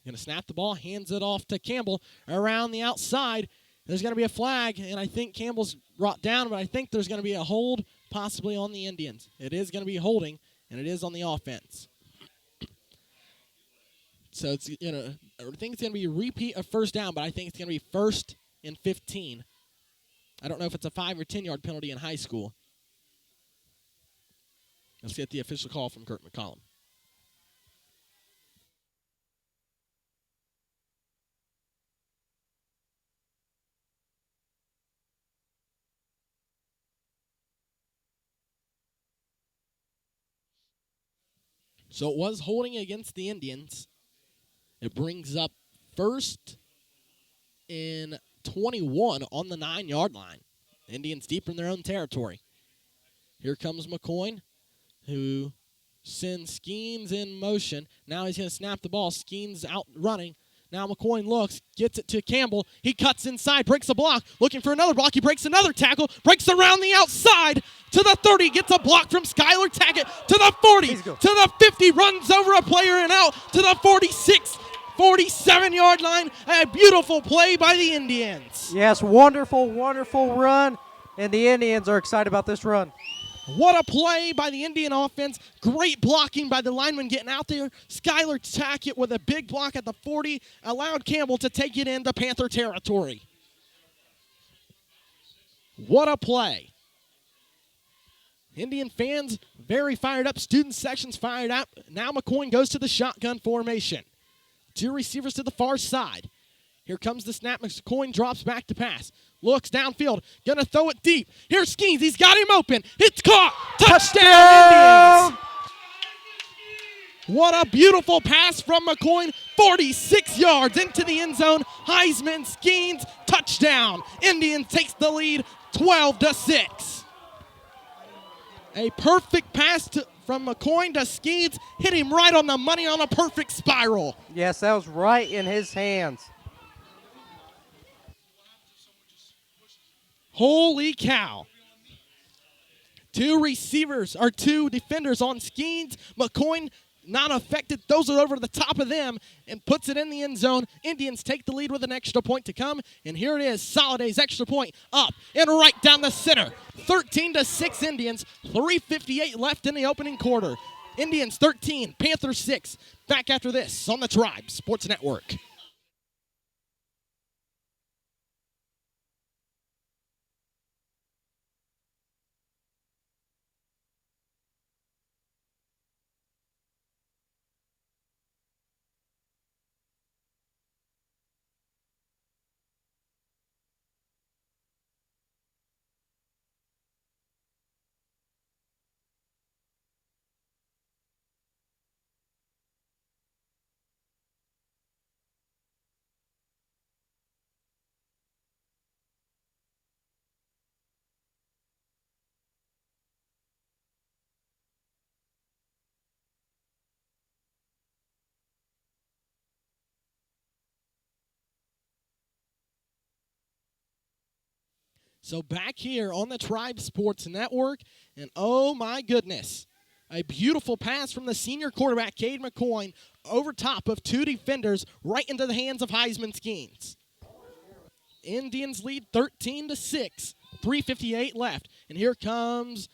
Going to snap the ball, hands it off to Campbell around the outside. There's going to be a flag, and I think Campbell's brought down, but I think there's going to be a hold possibly on the Indians. It is going to be holding, and it is on the offense. So it's I think it's going to be a repeat of first down, but I think it's going to be 1st and 15. I don't know if it's a 5 or 10 yard penalty in high school. Let's get the official call from Kurt McCollum. So it was holding against the Indians. It brings up 1st and 21 on the 9 yard line. Indians deep in their own territory. Here comes McCoy, who sends Skeens in motion. Now he's going to snap the ball. Skeens out running. Now McCoy looks, gets it to Campbell. He cuts inside, breaks a block, looking for another block. He breaks another tackle, breaks around the outside to the 30, gets a block from Skylar Tackett to the 40, to the 50, runs over a player and out to the 46, 47-yard line. A beautiful play by the Indians. Yes, wonderful, wonderful run, and the Indians are excited about this run. What a play by the Indian offense. Great blocking by the lineman getting out there. Skylar Tackett with a big block at the 40 allowed Campbell to take it into Panther territory. What a play. Indian fans very fired up. Student sections fired up. Now McCoy goes to the shotgun formation. 2 receivers to the far side. Here comes the snap. McCoy drops back to pass. Looks downfield. Gonna throw it deep. Here's Skeens. He's got him open. It's caught. Touchdown, Indians. What a beautiful pass from McCoy. 46 yards into the end zone. Heisman, Skeens, touchdown. Indians takes the lead 12-6. A perfect pass from McCoy to Skeens. Hit him right on the money on a perfect spiral. Yes, that was right in his hands. Holy cow. 2 defenders on Skeens. McCoy not affected, throws it over the top of them and puts it in the end zone. Indians take the lead with an extra point to come, and here it is. Soliday's extra point up and right down the center. 13-6 Indians, 3:58 left in the opening quarter. Indians 13, Panthers 6. Back after this on the Tribe Sports Network. So back here on the Tribe Sports Network, and oh my goodness, a beautiful pass from the senior quarterback, Cade McCoy, over top of 2 defenders, right into the hands of Heisman Skeens. Indians lead 13-6, 3:58 left. And here comes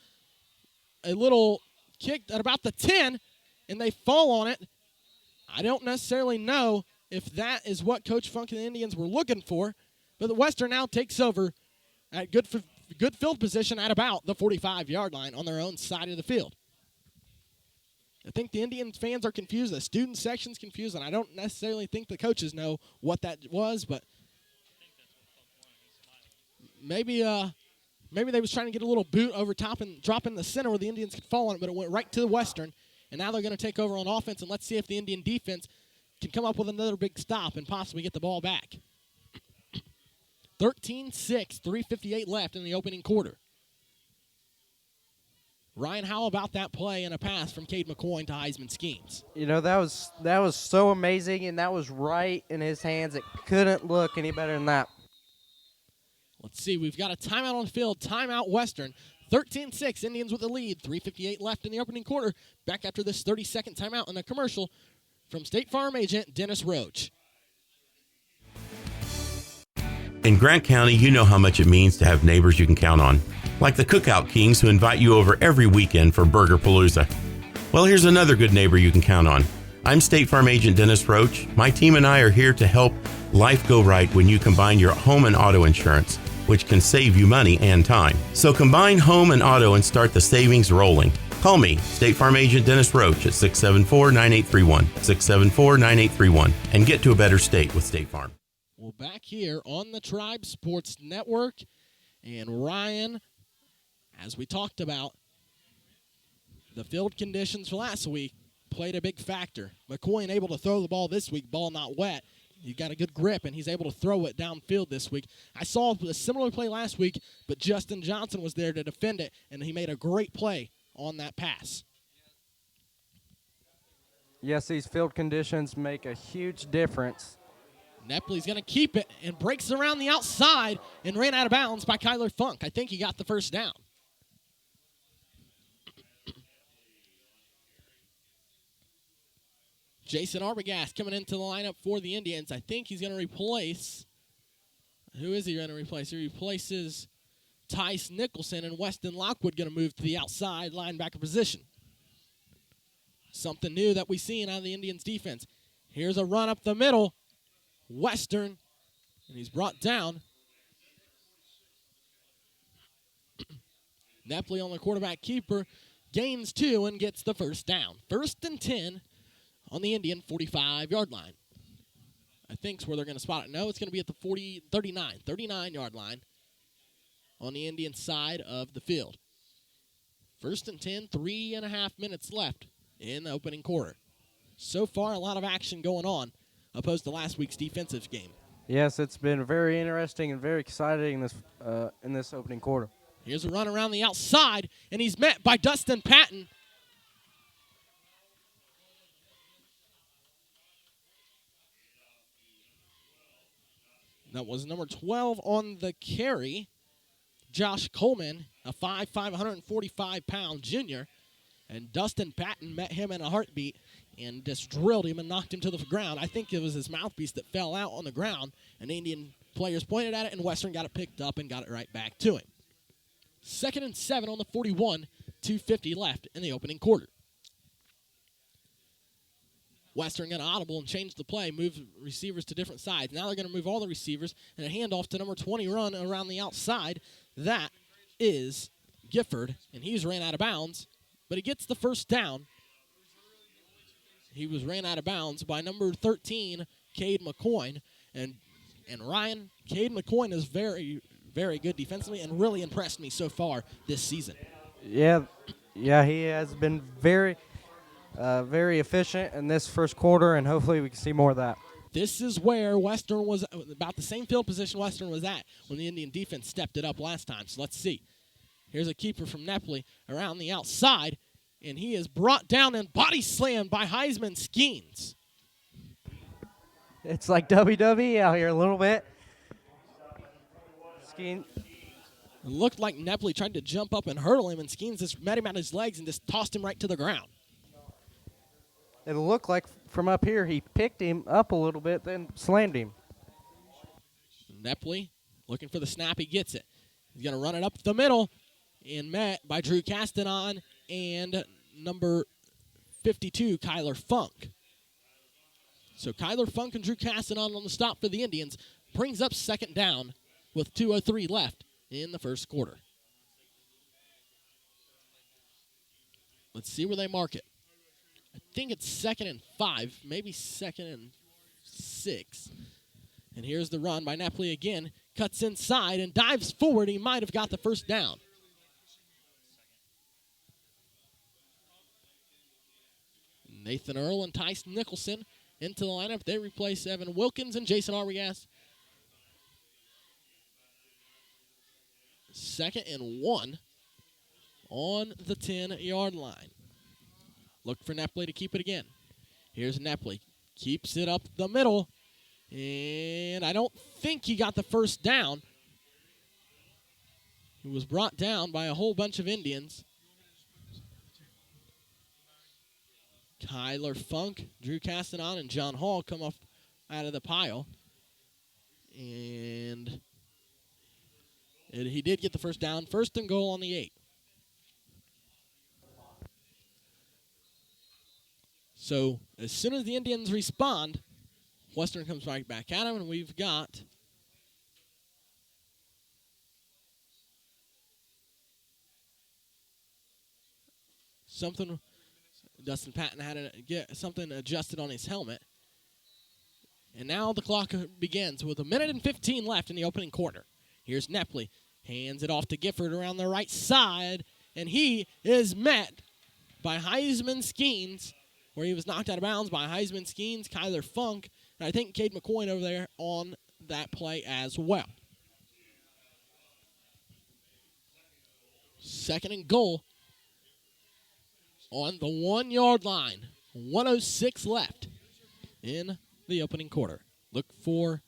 a little kick at about the 10, and they fall on it. I don't necessarily know if that is what Coach Funk and the Indians were looking for, but the Western now takes over at good field position at about the 45-yard line on their own side of the field. I think the Indian fans are confused. The student section's confused, and I don't necessarily think the coaches know what that was, but maybe they was trying to get a little boot over top and drop in the center where the Indians could fall on it, but it went right to the Western, and now they're going to take over on offense, and let's see if the Indian defense can come up with another big stop and possibly get the ball back. 13-6, 3:58 left in the opening quarter. Ryan, how about that play and a pass from Cade McCoy to Heisman Skeens? You know, that was so amazing, and that was right in his hands. It couldn't look any better than that. Let's see. We've got a timeout on the field. Timeout Western. 13-6, Indians with the lead. 3:58 left in the opening quarter. Back after this 30-second timeout and a commercial from State Farm agent Dennis Roach. In Grant County, you know how much it means to have neighbors you can count on, like the Cookout Kings who invite you over every weekend for Burger Palooza. Well, here's another good neighbor you can count on. I'm State Farm agent Dennis Roach. My team and I are here to help life go right when you combine your home and auto insurance, which can save you money and time. So combine home and auto and start the savings rolling. Call me, State Farm agent Dennis Roach at 674-9831, 674-9831, and get to a better state with State Farm. Well, back here on the Tribe Sports Network, and Ryan, as we talked about, the field conditions for last week played a big factor. McCoy able to throw the ball this week, ball not wet. He got a good grip, and he's able to throw it downfield this week. I saw a similar play last week, but Justin Johnson was there to defend it, and he made a great play on that pass. Yes, these field conditions make a huge difference. Nepley's going to keep it and breaks around the outside and ran out of bounds by Curt Funk. I think he got the first down. Jason Arbogast coming into the lineup for the Indians. I think he's going to replace. Who is he going to replace? He replaces Tice Nicholson, and Weston Lockwood going to move to the outside linebacker position. Something new that we've seen out of the Indians defense. Here's a run up the middle. Western, and he's brought down. Nepley on the quarterback keeper, gains 2 and gets the first down. 1st and 10 on the Indian 45-yard line. I think is where they're going to spot it. No, it's going to be at the 39-yard line on the Indian side of the field. 1st and 10, 3.5 minutes left in the opening quarter. So far, a lot of action going on, opposed to last week's defensive game. Yes, it's been very interesting and very exciting in this opening quarter. Here's a run around the outside, and he's met by Dustin Patton. That was number 12 on the carry, Josh Coleman, a 5'5", 145-pound junior. And Dustin Patton met him in a heartbeat and just drilled him and knocked him to the ground. I think it was his mouthpiece that fell out on the ground, and Indian players pointed at it, and Western got it picked up and got it right back to him. 2nd and 7 on the 41, 2:50 left in the opening quarter. Western got an audible and changed the play, moved receivers to different sides. Now they're going to move all the receivers, and a handoff to number 20 run around the outside. That is Gifford, and he's ran out of bounds, but he gets the first down. He was ran out of bounds by number 13, Cade McCoy. And Ryan, Cade McCoy is very, very good defensively and really impressed me so far this season. Yeah, he has been very efficient in this first quarter, and hopefully we can see more of that. This is where Western was about the same field position Western was at when the Indian defense stepped it up last time. So let's see. Here's a keeper from Nepley around the outside, and he is brought down and body slammed by Heisman Skeens. It's like WWE out here a little bit. Skeens. It looked like Nepley tried to jump up and hurdle him, and Skeens just met him at his legs and just tossed him right to the ground. It looked like from up here he picked him up a little bit, then slammed him. Nepley looking for the snap. He gets it. He's going to run it up the middle and met by Drew Castanon and number 52, Curt Funk. So Curt Funk and Drew Castanon on the stop for the Indians brings up 2nd down with 2:03 left in the first quarter. Let's see where they mark it. I think it's 2nd and 5, maybe 2nd and 6. And here's the run by Nepley again. Cuts inside and dives forward. He might have got the first down. Nathan Earl and Tice Nicholson into the lineup. They replace Evan Wilkins and Jason Arbogast. 2nd and 1 on the 10-yard line. Look for Nepley to keep it again. Here's Nepley. Keeps it up the middle. And I don't think he got the first down. He was brought down by a whole bunch of Indians. Kyler Funk, Drew Castanon, and John Hall come up out of the pile. And he did get the first down. First and goal on the 8. So as soon as the Indians respond, Western comes right back at him, and we've got something. Dustin Patton had to get something adjusted on his helmet. And now the clock begins with 1:15 left in the opening quarter. Here's Nepley. Hands it off to Gifford around the right side. And he is met by Heisman Skeens, where he was knocked out of bounds by Heisman Skeens, Kyler Funk, and I think Cade McCoy over there on that play as well. Second and goal on the 1-yard line. 1:06 left in the opening quarter. Look for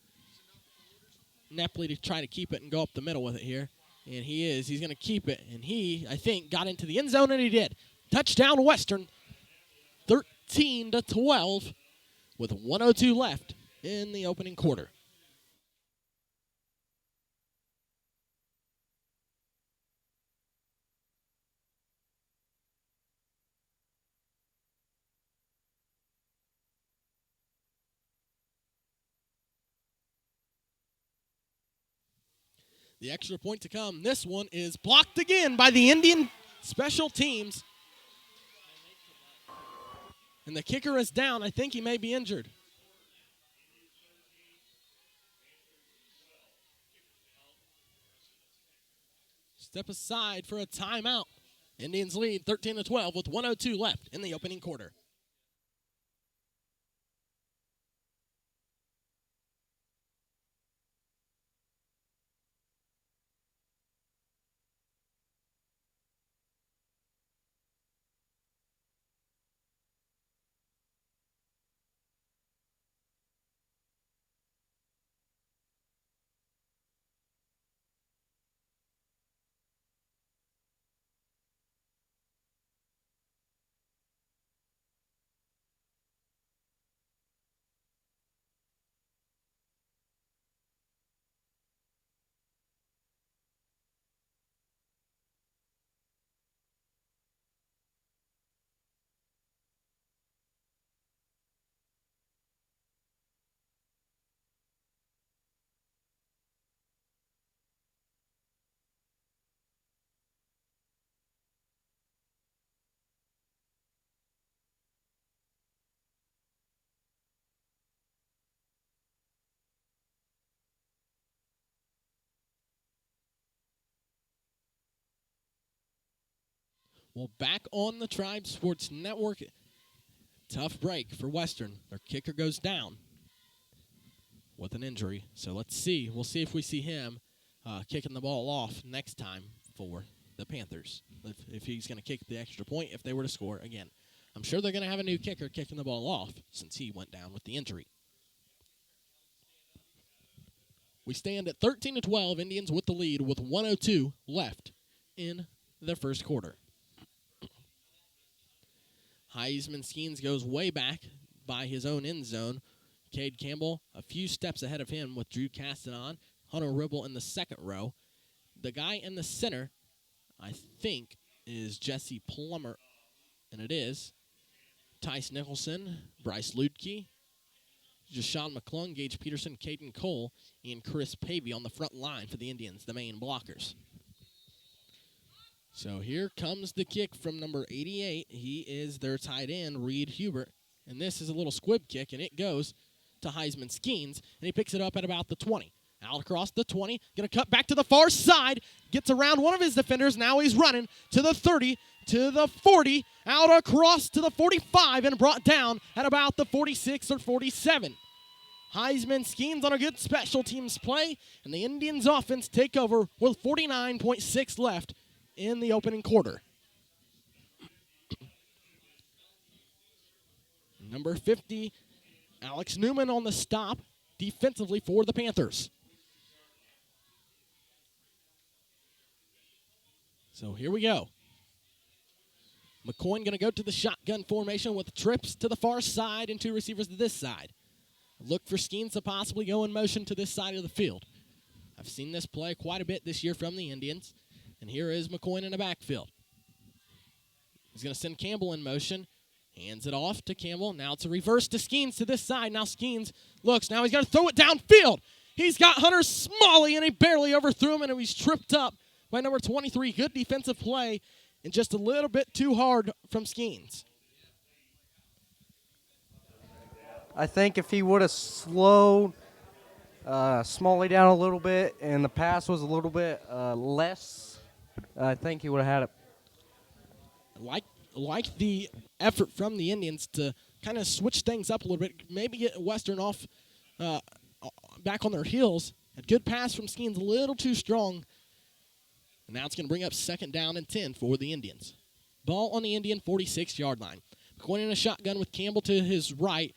Nepley to try to keep it and go up the middle with it here. And he is. He's going to keep it. And he, I think, got into the end zone, and he did. Touchdown Western, 13-12 with 1:02 left in the opening quarter. The extra point to come. This one is blocked again by the Indian special teams. And the kicker is down. I think he may be injured. Step aside for a timeout. Indians lead 13-12 with 1:02 left in the opening quarter. Well, back on the Tribe Sports Network. Tough break for Western. Their kicker goes down with an injury. So let's see. We'll see if we see him kicking the ball off next time for the Panthers. If he's going to kick the extra point, if they were to score again. I'm sure they're going to have a new kicker kicking the ball off since he went down with the injury. We stand at 13-12, Indians with the lead with 1:02 left in the first quarter. Heisman Skeens goes way back by his own end zone. Cade Campbell a few steps ahead of him with Drew Castanon. Hunter Ribble in the second row. The guy in the center, I think, is Jesse Plummer, and it is. Tice Nicholson, Bryce Ludke, Jashawn McClung, Gage Peterson, Caden Cole, and Chris Pavey on the front line for the Indians, the main blockers. So here comes the kick from number 88. He is their tight end, Reed Hubert. And this is a little squib kick, and it goes to Heisman Skeens, and he picks it up at about the 20. Out across the 20, going to cut back to the far side, gets around one of his defenders. Now he's running to the 30, to the 40, out across to the 45, and brought down at about the 46 or 47. Heisman Skeens on a good special teams play, and the Indians offense take over with 49.6 left in the opening quarter. Number 50, Alex Newman on the stop defensively for the Panthers. So here we go. McCoy going to go to the shotgun formation with trips to the far side and 2 receivers to this side. Look for Skeens to possibly go in motion to this side of the field. I've seen this play quite a bit this year from the Indians. And here is McCoy in the backfield. He's going to send Campbell in motion. Hands it off to Campbell. Now it's a reverse to Skeens to this side. Now Skeens looks. Now he's going to throw it downfield. He's got Hunter Smalley, and he barely overthrew him, and he's tripped up by number 23. Good defensive play, and just a little bit too hard from Skeens. I think if he would have slowed Smalley down a little bit and the pass was a little bit less, I think he would have had it. Like the effort from the Indians to kind of switch things up a little bit, maybe get Western off back on their heels. A good pass from Skeens, a little too strong. And now it's going to bring up 2nd down and 10 for the Indians. Ball on the Indian 46-yard line. McCoy in a shotgun with Campbell to his right.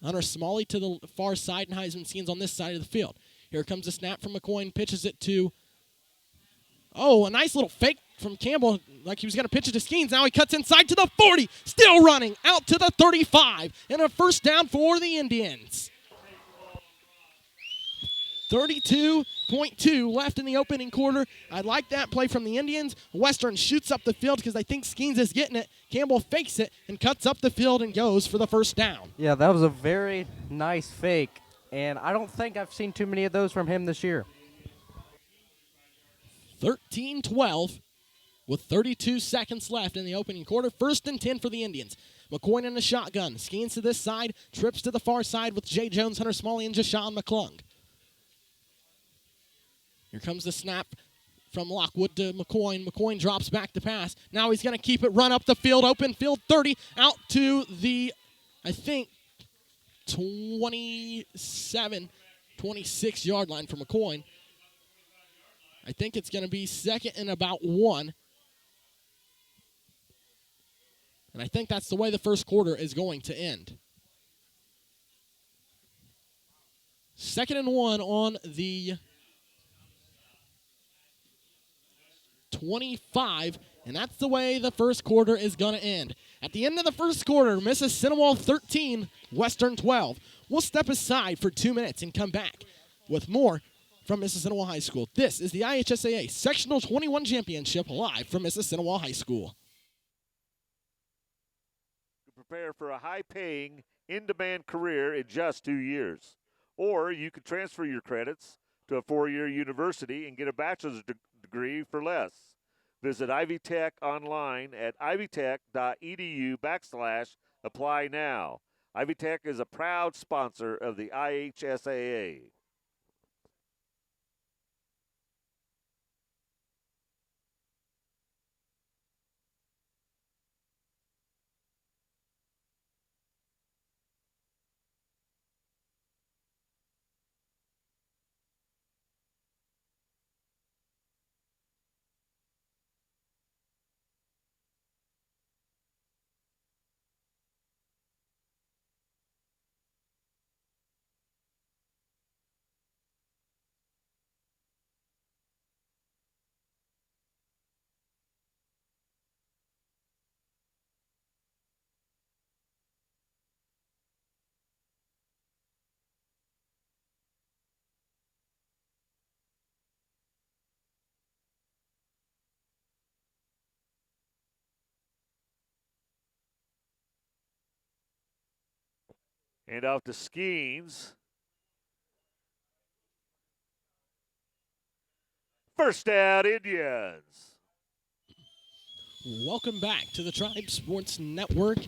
Hunter Smalley to the far side, and Heisman Skeens on this side of the field. Here comes the snap from McCoy, pitches it to, a nice little fake from Campbell, like he was going to pitch it to Skeens. Now he cuts inside to the 40, still running, out to the 35, and a 1st down for the Indians. 32.2 left in the opening quarter. I like that play from the Indians. Western shoots up the field because I think Skeens is getting it. Campbell fakes it and cuts up the field and goes for the 1st down. Yeah, that was a very nice fake, and I don't think I've seen too many of those from him this year. 13-12 with 32 seconds left in the opening quarter. 1st and 10 for the Indians. McCoy in the shotgun. Skeens to this side, trips to the far side with Jay Jones, Hunter Smalley, and Jashawn McClung. Here comes the snap from Lockwood to McCoy. McCoy drops back to pass. Now he's going to keep it, run up the field, open field 30, out to the, 27, 26-yard line for McCoy. I think it's going to be 2nd and about 1. And I think that's the way the 1st quarter is going to end. 2nd and 1 on the 25, and that's the way the 1st quarter is going to end. At the end of the 1st quarter, Mississinewa 13, Western 12. We'll step aside for 2 minutes and come back with more from Mississinewa High School. This is the IHSAA Sectional 21 Championship live from Mississinewa High School. Prepare for a high-paying, in-demand career in just 2 years. Or you could transfer your credits to a 4-year university and get a bachelor's degree for less. Visit Ivy Tech online at ivytech.edu/apply now. Ivy Tech is a proud sponsor of the IHSAA. And off to Skeens. 1st down, Indians. Welcome back to the Tribe Sports Network.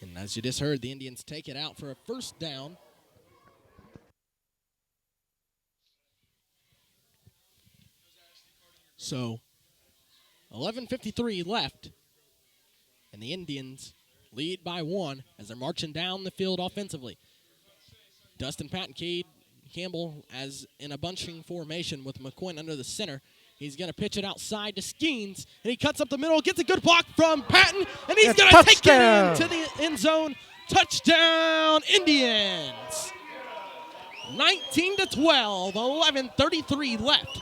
And as you just heard, the Indians take it out for a 1st down. So, 11:53 left. And the Indians lead by 1 as they're marching down the field offensively. Dustin Patton Campbell as in a bunching formation with McCoy under the center. He's going to pitch it outside to Skeens, and he cuts up the middle, gets a good block from Patton, and he's going to take it into the end zone. Touchdown, Indians! 19-12, 11:33 left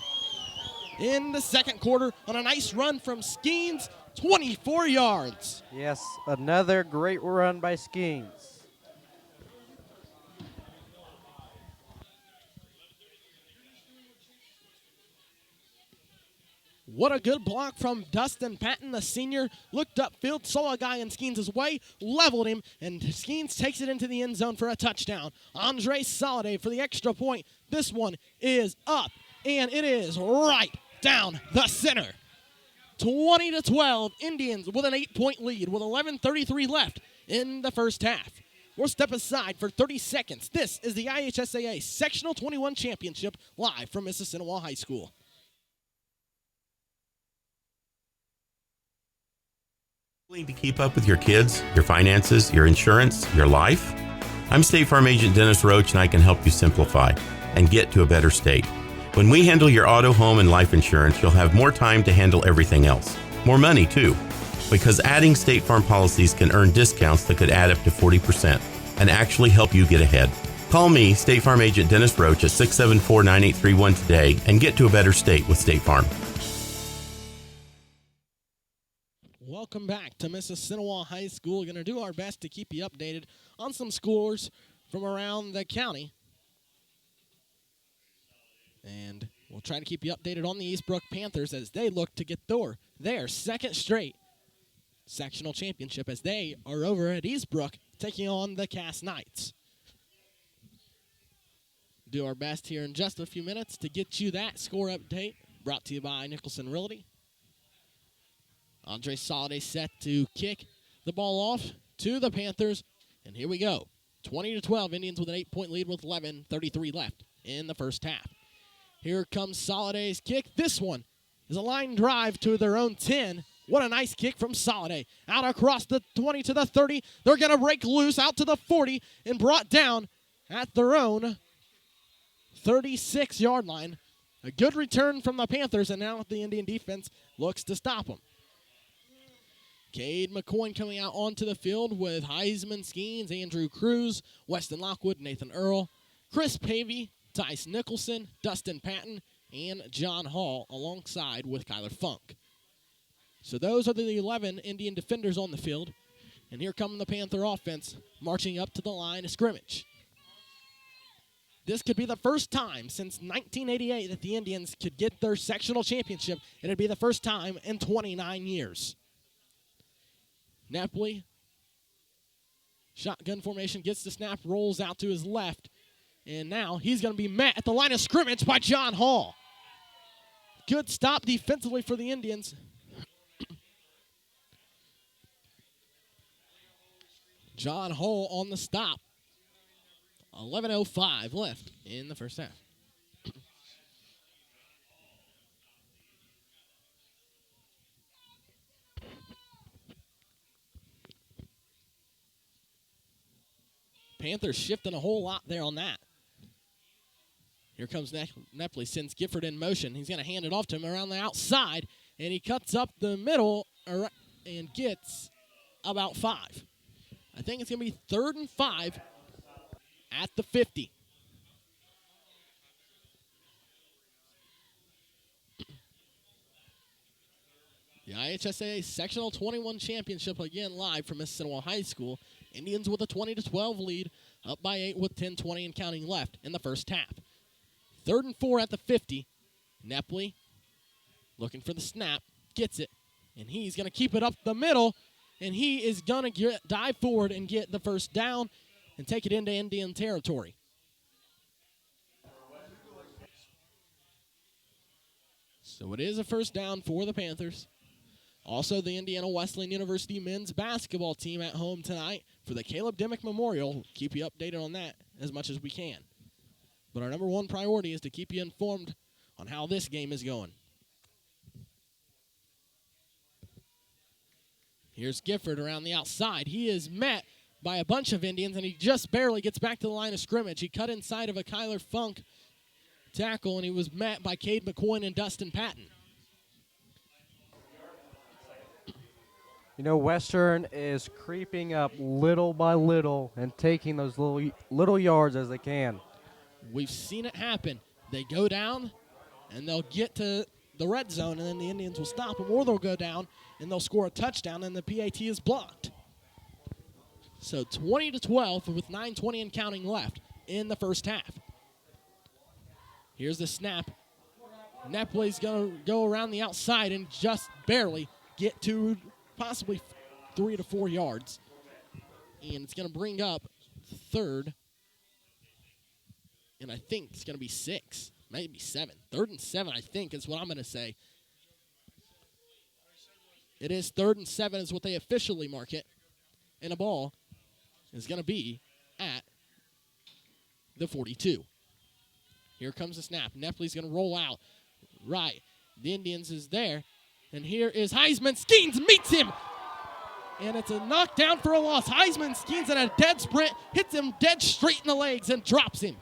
in the 2nd quarter on a nice run from Skeens. 24 yards. Yes, another great run by Skeens. What a good block from Dustin Patton, the senior. Looked upfield, saw a guy in Skeens' way, leveled him, and Skeens takes it into the end zone for a touchdown. Andre Soliday for the extra point. This one is up, and it is right down the center. 20-12, Indians with an 8-point lead with 11:33 left in the first half. We'll step aside for 30 seconds. This is the IHSAA Sectional 21 Championship live from Mississinewa High School. To keep up with your kids, your finances, your insurance, your life? I'm State Farm Agent Dennis Roach, and I can help you simplify and get to a better state. When we handle your auto, home, and life insurance, you'll have more time to handle everything else. More money, too. Because adding State Farm policies can earn discounts that could add up to 40% and actually help you get ahead. Call me, State Farm Agent Dennis Roach, at 674-9831 today and get to a better state with State Farm. Welcome back to Mississinewa High School. We're going to do our best to keep you updated on some scores from around the county. And we'll try to keep you updated on the Eastbrook Panthers as they look to get their second straight sectional championship as they are over at Eastbrook taking on the Cass Knights. Do our best here in just a few minutes to get you that score update brought to you by Nicholson Realty. Andre Soliday set to kick the ball off to the Panthers. And here we go. 20-12, Indians with an 8-point lead with 11:33 left in the first half. Here comes Soliday's kick. This one is a line drive to their own 10. What a nice kick from Soliday. Out across the 20 to the 30. They're going to break loose out to the 40 and brought down at their own 36-yard line. A good return from the Panthers, and now the Indian defense looks to stop them. Cade McCoy coming out onto the field with Heisman Skeens, Andrew Cruz, Weston Lockwood, Nathan Earl, Chris Pavey, Tice Nicholson, Dustin Patton, and John Hall alongside with Kyler Funk. So those are the 11 Indian defenders on the field. And here come the Panther offense marching up to the line of scrimmage. This could be the first time since 1988 that the Indians could get their sectional championship. It'd be the first time in 29 years. Nepley, shotgun formation, gets the snap, rolls out to his left, and now he's going to be met at the line of scrimmage by John Hall. Good stop defensively for the Indians. John Hall on the stop. 11:05 left in the first half. Panthers shifting a whole lot there on that. Here comes Nepley, sends Gifford in motion. He's going to hand it off to him around the outside, and he cuts up the middle and gets about 5. I think it's going to be 3rd and 5 at the 50. The IHSAA Sectional 21 Championship again live from Mississinewa High School. Indians with a 20-12 lead, up by 8 with 10:20 and counting left in the first half. 3rd and 4 at the 50. Nepley looking for the snap, gets it, and he's going to keep it up the middle, and he is going to dive forward and get the first down and take it into Indian territory. So it is a first down for the Panthers. Also, the Indiana Wesleyan University men's basketball team at home tonight for the Caleb Dimmick Memorial. We'll keep you updated on that as much as we can. But our number one priority is to keep you informed on how this game is going. Here's Gifford around the outside. He is met by a bunch of Indians, and he just barely gets back to the line of scrimmage. He cut inside of a Kyler Funk tackle, and he was met by Cade McCoy and Dustin Patton. You know, Western is creeping up little by little and taking those little yards as they can. We've seen it happen. They go down, and they'll get to the red zone, and then the Indians will stop them, or they'll go down and they'll score a touchdown, and the PAT is blocked. So 20-12 with 9:20 and counting left in the first half. Here's the snap. Nepli's going to go around the outside and just barely get to possibly 3 to 4 yards. And it's going to bring up third. And I think it's going to be 6, maybe 7. 3rd and 7, I think, is what I'm going to say. It is 3rd and 7 is what they officially mark it. And a ball is going to be at the 42. Here comes the snap. Nepli's going to roll out. Right. The Indians is there. And here is Heisman. Skeens meets him. And it's a knockdown for a loss. Heisman Skeens in a dead sprint, hits him dead straight in the legs and drops him.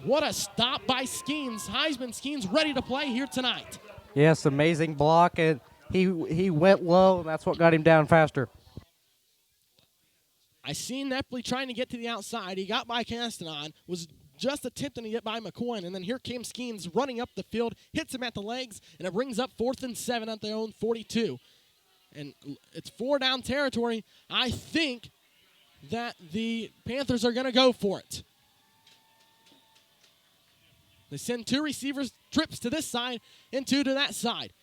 What a stop by Skeens. Heisman Skeens ready to play here tonight. Yes, amazing block, and he went low, and that's what got him down faster. I seen Nepli trying to get to the outside. He got by Castanon, was just attempting to get by McCoy, and then here came Skeens running up the field, hits him at the legs, and it brings up 4th and 7 at their own 42. And it's 4 down territory. I think that the Panthers are going to go for it. They send 2 receivers trips to this side and 2 to that side.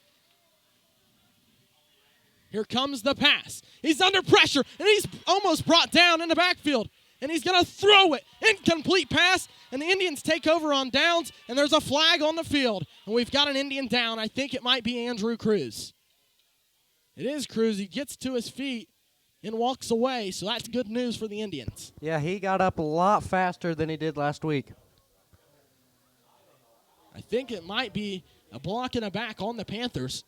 Here comes the pass. He's under pressure, and he's almost brought down in the backfield. And he's going to throw it. Incomplete pass, and the Indians take over on downs, and there's a flag on the field. And we've got an Indian down. I think it might be Andrew Cruz. It is Cruz. He gets to his feet and walks away, so that's good news for the Indians. Yeah, he got up a lot faster than he did last week. I think it might be a block and a back on the Panthers.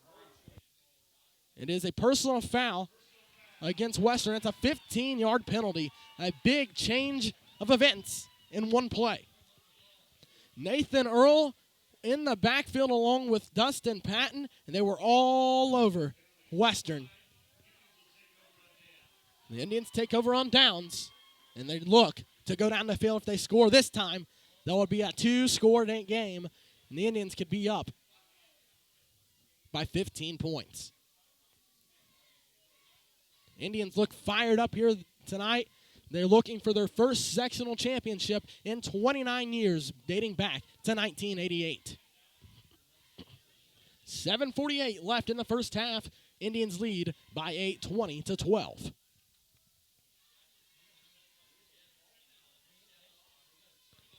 It is a personal foul against Western. It's a 15-yard penalty. A big change of events in one play. Nathan Earl in the backfield along with Dustin Patton, and they were all over Western. The Indians take over on downs, and they look to go down the field. If they score this time, that would be a 2-score game, and the Indians could be up by 15 points. Indians look fired up here tonight. They're looking for their first sectional championship in 29 years, dating back to 1988. 7:48 left in the first half. Indians lead by 8, 20-12.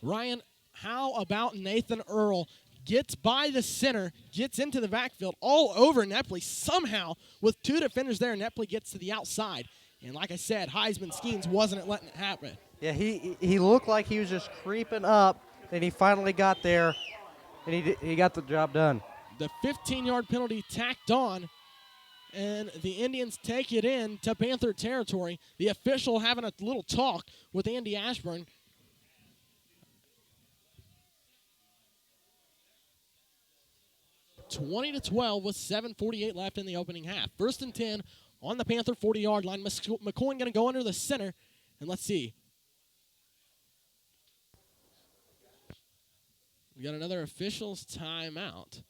Ryan, how about Nathan Earl? Gets by the center, gets into the backfield, all over Nepli. Somehow, with 2 defenders there, Nepli gets to the outside. And like I said, Heisman Skeens wasn't letting it happen. Yeah, he looked like he was just creeping up, and he finally got there, and he got the job done. The 15-yard penalty tacked on, and the Indians take it in to Panther territory. The official having a little talk with Andy Ashburn. (20-12) with 7:48 left in the opening half. 1st and 10 on the Panther 40-yard line. McCoy going to go under the center, and let's see. We got another official's timeout.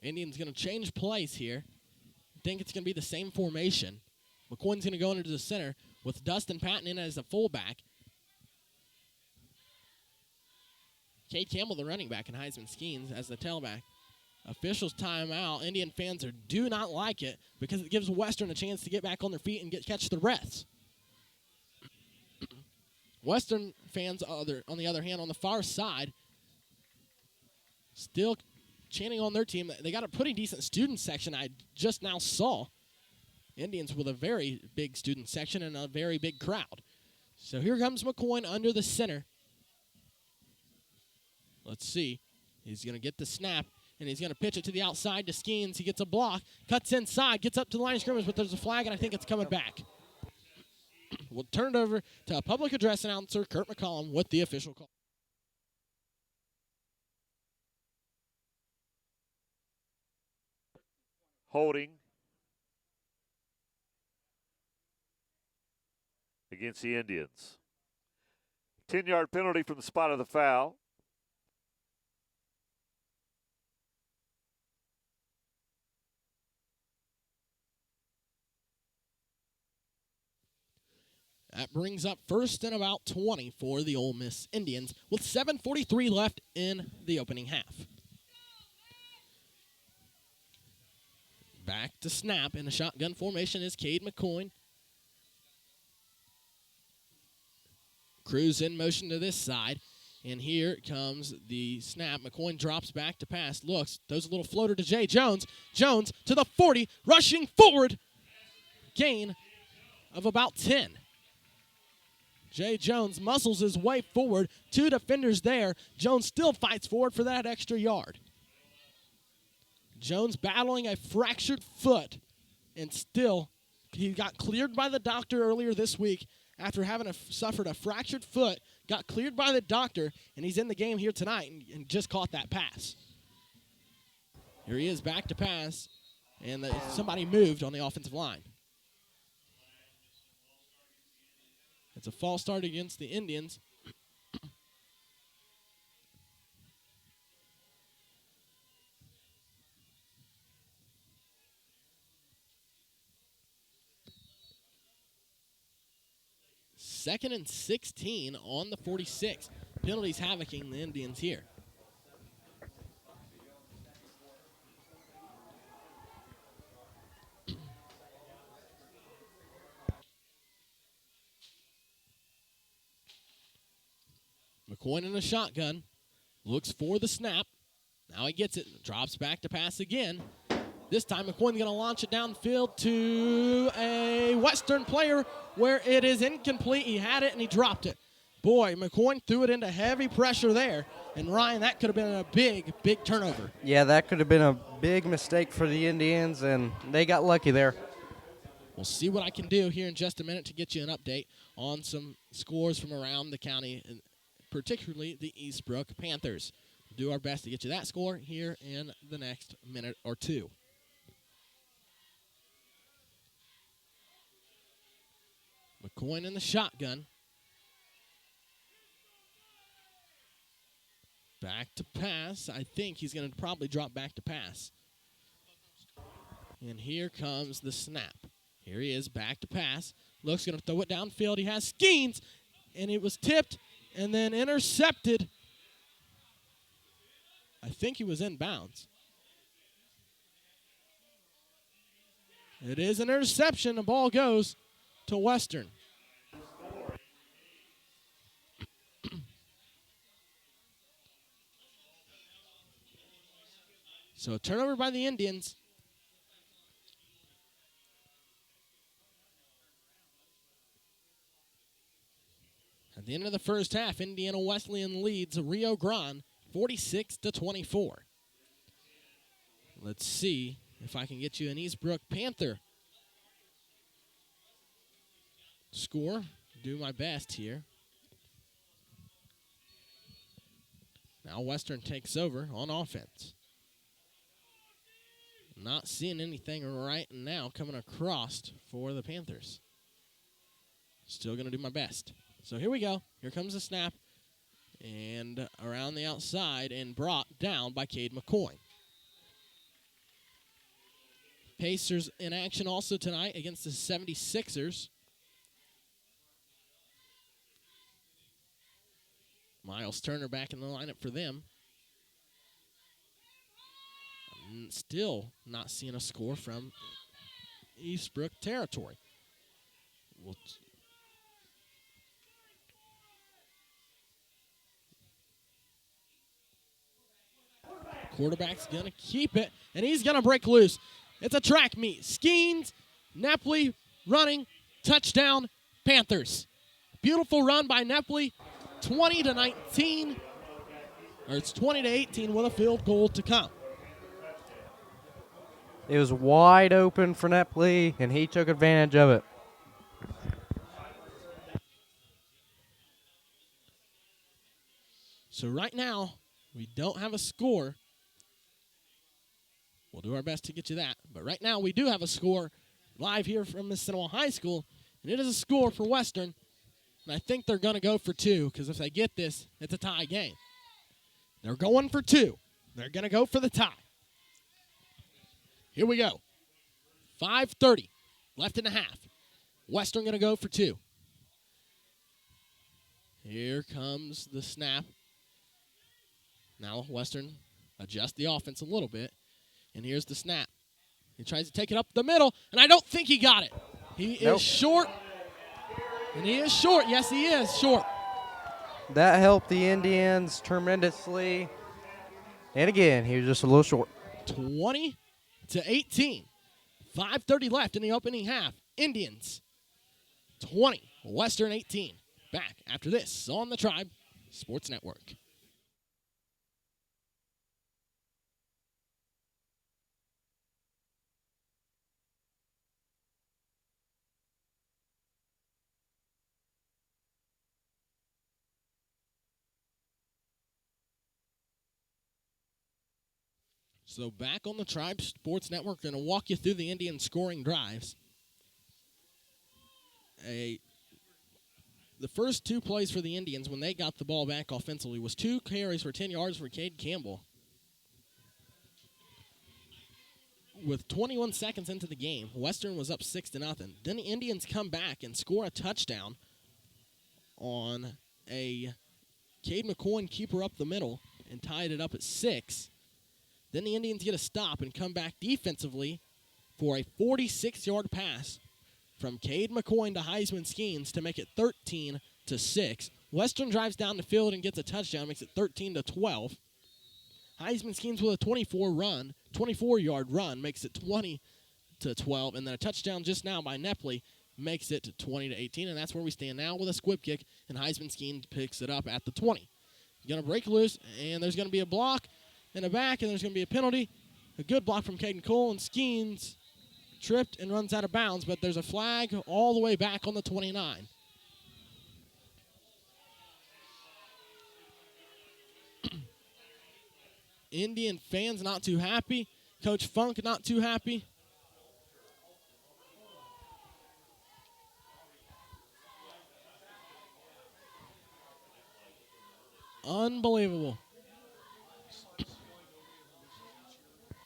Indians going to change plays here. I think it's going to be the same formation. McCoy's going to go into the center with Dustin Patton in as a fullback. Cade Campbell, the running back, and Heisman Skeens as the tailback. Officials timeout. Indian fans do not like it because it gives Western a chance to get back on their feet and catch the refs. Western fans, on the other hand, on the far side, still chanting on their team. They got a pretty decent student section I just now saw. Indians with a very big student section and a very big crowd. So here comes McCoy under the center. Let's see. He's going to get the snap, and he's going to pitch it to the outside to Skeens. He gets a block, cuts inside, gets up to the line of scrimmage, but there's a flag, and I think it's coming back. We'll turn it over to a public address announcer, Kurt McCollum, with the official call. Holding. against the Indians. 10-yard penalty from the spot of the foul. That brings up first and about 20 for the Ole Miss Indians with 7:43 left in the opening half. Back to snap in a shotgun formation is Cade McCoy. Cruz in motion to this side. And here comes the snap. McCoy drops back to pass. Looks, throws a little floater to Jay Jones. Jones to the 40, rushing forward. Gain of about 10. Jay Jones muscles his way forward. 2 defenders there. Jones still fights forward for that extra yard. Jones battling a fractured foot, and still, he got cleared by the doctor earlier this week after having suffered a fractured foot, got cleared by the doctor, and he's in the game here tonight and just caught that pass. Here he is back to pass, and somebody moved on the offensive line. It's a false start against the Indians. Second and 16 on the 46. Penalties havocing the Indians here. McCoy in a shotgun. Looks for the snap. Now he gets it. Drops back to pass again. This time McCoy's going to launch it downfield to a Western player where it is incomplete. He had it and he dropped it. Boy, McCoy threw it into heavy pressure there. And Ryan, that could have been a big, big turnover. Yeah, that could have been a big mistake for the Indians, and they got lucky there. We'll see what I can do here in just a minute to get you an update on some scores from around the county, and particularly the Eastbrook Panthers. We'll do our best to get you that score here in the next minute or two. McCoy in the shotgun. Back to pass. I think he's going to probably drop back to pass. And here comes the snap. Here he is, back to pass. Looks going to throw it downfield. He has Skeens, and it was tipped and then intercepted. I think he was in bounds. It is an interception. The ball goes to Western. So a turnover by the Indians. At the end of the first half, Indiana Wesleyan leads Rio Grande 46-24. Let's see if I can get you an Eastbrook Panther score. Do my best here. Now Western takes over on offense. Not seeing anything right now coming across for the Panthers. Still going to do my best. So here we go. Here comes the snap. And around the outside and brought down by Cade McCoy. Pacers in action also tonight against the 76ers. Miles Turner back in the lineup for them. Still not seeing a score from Eastbrook territory. Quarterback's going to keep it, and he's going to break loose. It's a track meet. Skeens, Nepley running, touchdown, Panthers. Beautiful run by Nepley, 20-19, or it's 20-18 with a field goal to come. It was wide open for Nepley, and he took advantage of it. So right now, we don't have a score. We'll do our best to get you that. But right now, we do have a score live here from Mississinewa High School, and it is a score for Western, And I think they're going to go for 2 because if they get this, it's a tie game. They're going for 2. They're going to go for the tie. Here we go. 5:30 left in the half. Western going to go for 2. Here comes the snap. Now Western adjusts the offense a little bit. And here's the snap. He tries to take it up the middle, and I don't think he got it. He is short. And he is short. Yes, he is short. That helped the Indians tremendously. And again, he was just a little short. 20-18. 5:30 left in the opening half. Indians 20, Western 18. Back after this on the Tribe Sports Network. So back on the Tribe Sports Network, going to walk you through the Indian scoring drives. The first 2 plays for the Indians when they got the ball back offensively was 2 carries for 10 yards for Cade Campbell. With 21 seconds into the game, Western was up 6-0. Then the Indians come back and score a touchdown on a Cade McCoy keeper up the middle and tied it up at 6. Then the Indians get a stop and come back defensively for a 46-yard pass from Cade McCoy to Heisman Skeens to make it 13-6. Western drives down the field and gets a touchdown, makes it 13-12. Heisman Skeens with a 24-yard run, makes it 20-12, and then a touchdown just now by Nepley makes it 20-18, and that's where we stand now with a squib kick, and Heisman Skeens picks it up at the 20. Going to break loose, and there's going to be a block in the back, and there's going to be a penalty. A good block from Caden Cole, and Skeens tripped and runs out of bounds, but there's a flag all the way back on the 29. Indian fans not too happy. Coach Funk not too happy. Unbelievable.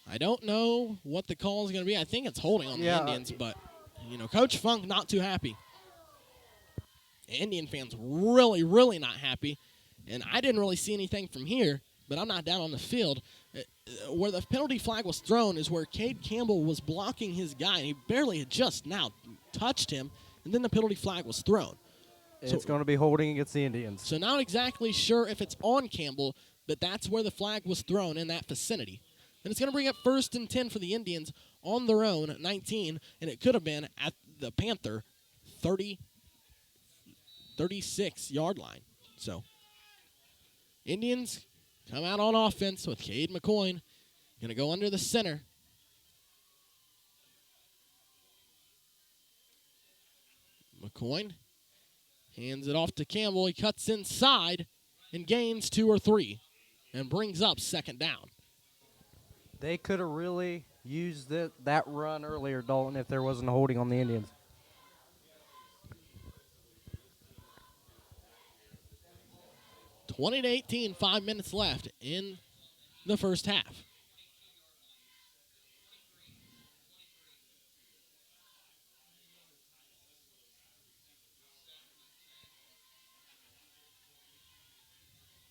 I don't know what the call is going to be. I think it's holding on the Indians, but, Coach Funk not too happy. Indian fans really, really not happy. And I didn't really see anything from here, but I'm not down on the field. Where the penalty flag was thrown is where Cade Campbell was blocking his guy, and he barely had just now touched him, and then the penalty flag was thrown. It's going to be holding against the Indians. So not exactly sure if it's on Campbell, but that's where the flag was thrown in that vicinity. And it's going to bring up 1st and 10 for the Indians on their own at 19, and it could have been at the Panther 36-yard line. So Indians come out on offense with Cade McCoy. Going to go under the center. McCoy hands it off to Campbell. He cuts inside and gains 2 or 3 and brings up 2nd down. They could have really used that run earlier, Dalton, if there wasn't a holding on the Indians. (20-18), 5 minutes left in the first half.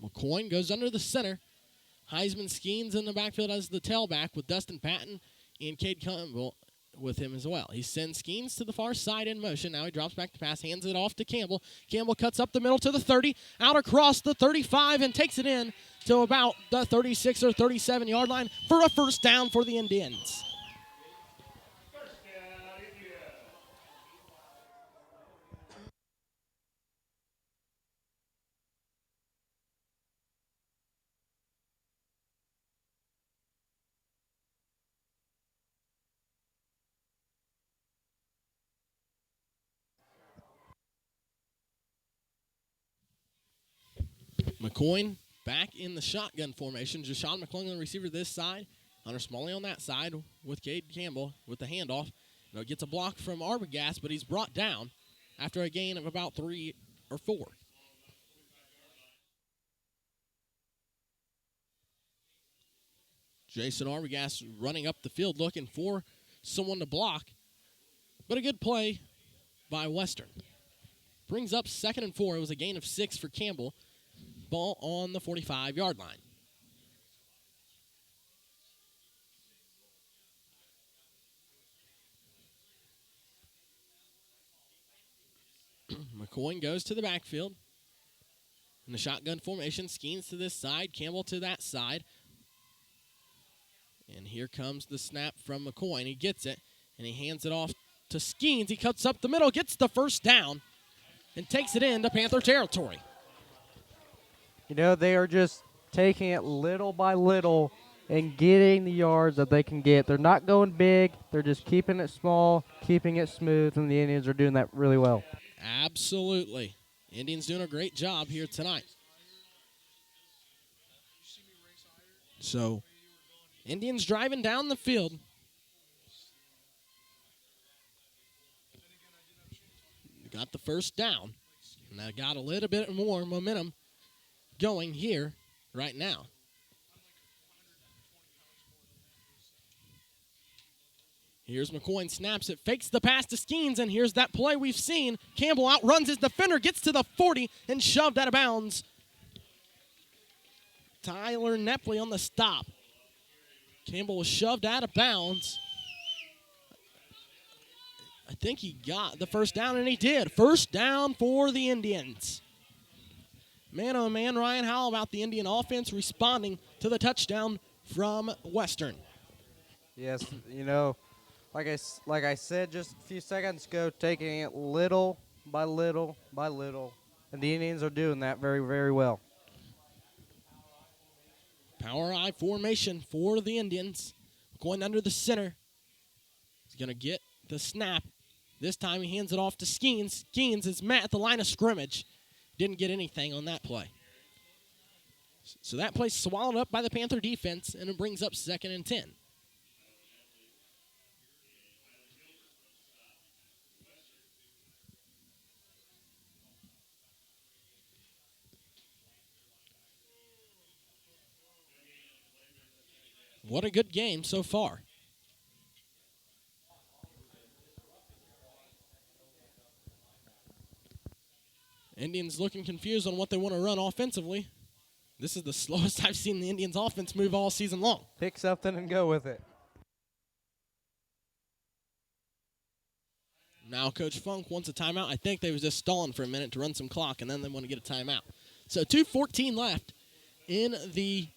McCoy goes under the center. Heisman Skeens in the backfield as the tailback with Dustin Patton and Cade Campbell with him as well. He sends Skeens to the far side in motion. Now he drops back to pass, hands it off to Campbell. Campbell cuts up the middle to the 30, out across the 35, and takes it in to about the 36 or 37-yard line for a 1st down for the Indians. McCoy back in the shotgun formation. Jashawn McClung, the receiver this side. Hunter Smalley on that side with Cade Campbell with the handoff. Gets a block from Arbogast, but he's brought down after a gain of about 3 or 4. Jason Arbogast running up the field looking for someone to block. But a good play by Western. Brings up 2nd and 4. It was a gain of 6 for Campbell. Ball on the 45-yard line. McCoy goes to the backfield. In the shotgun formation, Skeens to this side, Campbell to that side. And here comes the snap from McCoy, and he gets it, and he hands it off to Skeens. He cuts up the middle, gets the first down, and takes it into Panther territory. You know, they are just taking it little by little and getting the yards that they can get. They're not going big. They're just keeping it small, keeping it smooth, and the Indians are doing that really well. Absolutely. Indians doing a great job here tonight. So, Indians driving down the field. Got the first down. And they got a little bit more momentum going here right now. Here's McCoy, snaps it, fakes the pass to Skeens, and here's that play we've seen. Campbell outruns his defender, gets to the 40, and shoved out of bounds. Tyler Nepley on the stop. Campbell was shoved out of bounds. I think he got the first down, and he did. First down for the Indians. Man, oh man, Ryan, how about the Indian offense responding to the touchdown from Western? Yes, you know, like I said just a few seconds ago, taking it little by little by little, and the Indians are doing that very, very well. Power I formation for the Indians. Going under the center. He's going to get the snap. This time he hands it off to Skeens. Skeens is met at the line of scrimmage. Didn't get anything on that play. So that play swallowed up by the Panther defense, and it brings up 2nd and 10. What a good game so far. Indians looking confused on what they want to run offensively. This is the slowest I've seen the Indians offense move all season long. Pick something and go with it. Now Coach Funk wants a timeout. I think they was just stalling for a minute to run some clock, and then they want to get a timeout. So 2:14 left in the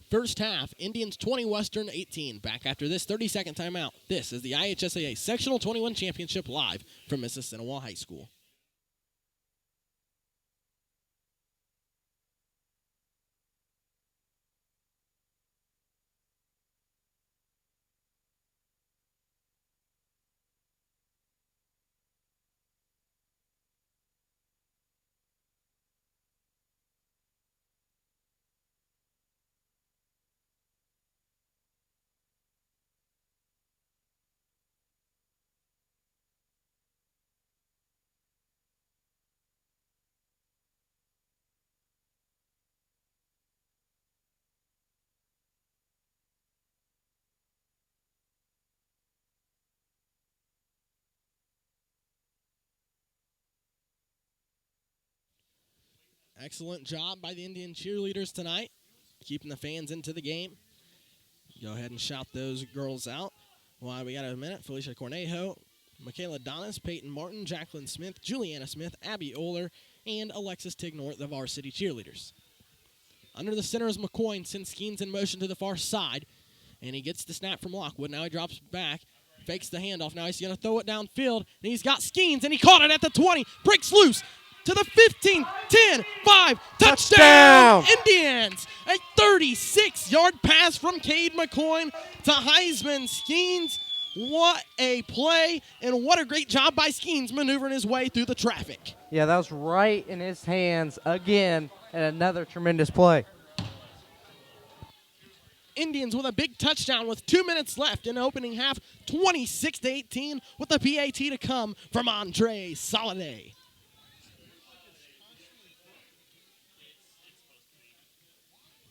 first half. Indians 20, Western 18. Back after this 30-second timeout. This is the IHSAA Sectional 21 Championship live from Mississinewa High School. Excellent job by the Indian cheerleaders tonight, keeping the fans into the game. Go ahead and shout those girls out. Well, we got a minute. Felicia Cornejo, Michaela Donis, Peyton Martin, Jacqueline Smith, Juliana Smith, Abby Oler, and Alexis Tignort, the varsity cheerleaders. Under the center is McCoy, sends Skeens in motion to the far side, and he gets the snap from Lockwood. Now he drops back, fakes the handoff. Now he's going to throw it downfield, and he's got Skeens, and he caught it at the 20, breaks loose. To the 15, 10, 5, touchdown! Indians! A 36-yard pass from Cade McCoy to Heisman Skeens. What a play, and what a great job by Skeens maneuvering his way through the traffic. Yeah, that was right in his hands again, and another tremendous play. Indians with a big touchdown with 2 minutes left in the opening half, 26-18, with the PAT to come from Andre Soliday.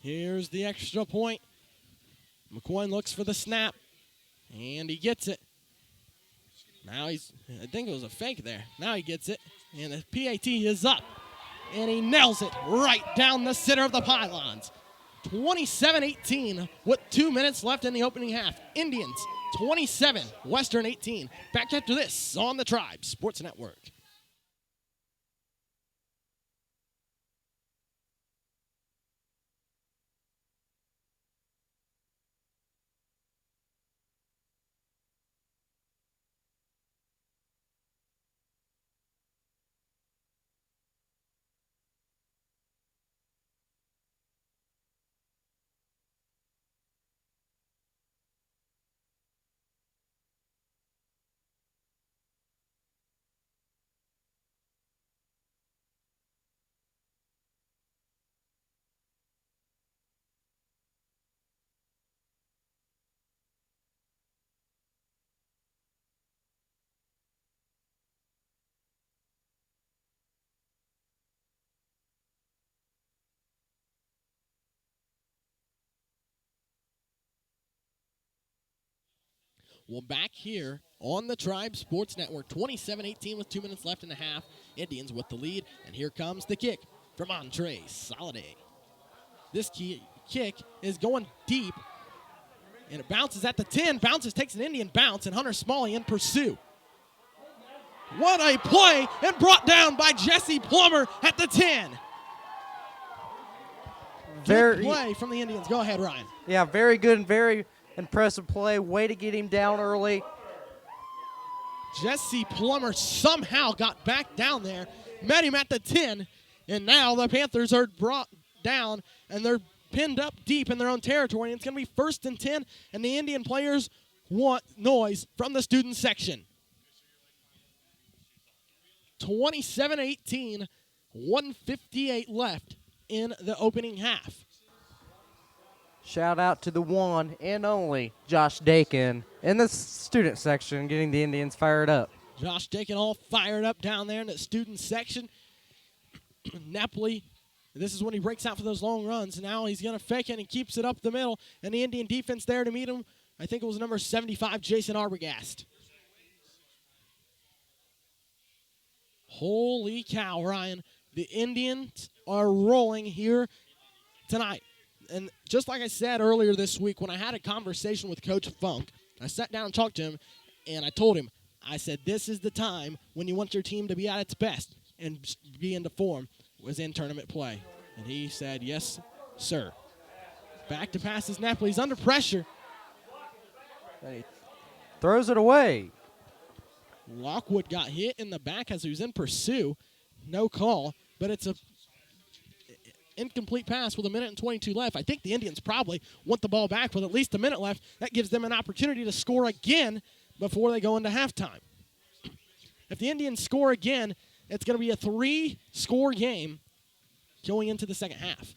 Here's the extra point. McCoy looks for the snap, and he gets it. Now I think it was a fake there. Now he gets it, and the PAT is up, and he nails it right down the center of the pylons. 27-18 with 2 minutes left in the opening half. Indians 27, Western 18. Back after this on the Tribe Sports Network. Well, back here on the Tribe Sports Network, 27-18 with 2 minutes left in the half. Indians with the lead, and here comes the kick from Andre Soliday. This kick is going deep, and it bounces at the 10. Bounces, takes an Indian bounce, and Hunter Smalley in pursuit. What a play, and brought down by Jesse Plummer at the 10. Good play from the Indians. Go ahead, Ryan. Yeah, very good and very impressive play. Way to get him down early. Jesse Plummer somehow got back down there, met him at the 10, and now the Panthers are brought down, and they're pinned up deep in their own territory, and it's going to be 1st and 10, and the Indian players want noise from the student section. 27-18, 1:58 left in the opening half. Shout out to the one and only Josh Dakin in the student section, getting the Indians fired up. Josh Dakin all fired up down there in the student section. Napoli, this is when he breaks out for those long runs. Now he's going to fake it and keeps it up the middle. And the Indian defense there to meet him. I think it was number 75, Jason Arbogast. Holy cow, Ryan. The Indians are rolling here tonight. And just like I said earlier this week, when I had a conversation with Coach Funk, I sat down and talked to him, and I told him, I said, this is the time when you want your team to be at its best and be into form, was in tournament play. And he said, yes, sir. Back to passes Napoli. He's under pressure. And he throws it away. Lockwood got hit in the back as he was in pursuit. No call, but it's a incomplete pass with 1:22 left. I think the Indians probably want the ball back with at least a minute left. That gives them an opportunity to score again before they go into halftime. If the Indians score again, it's going to be a 3-score game going into the second half.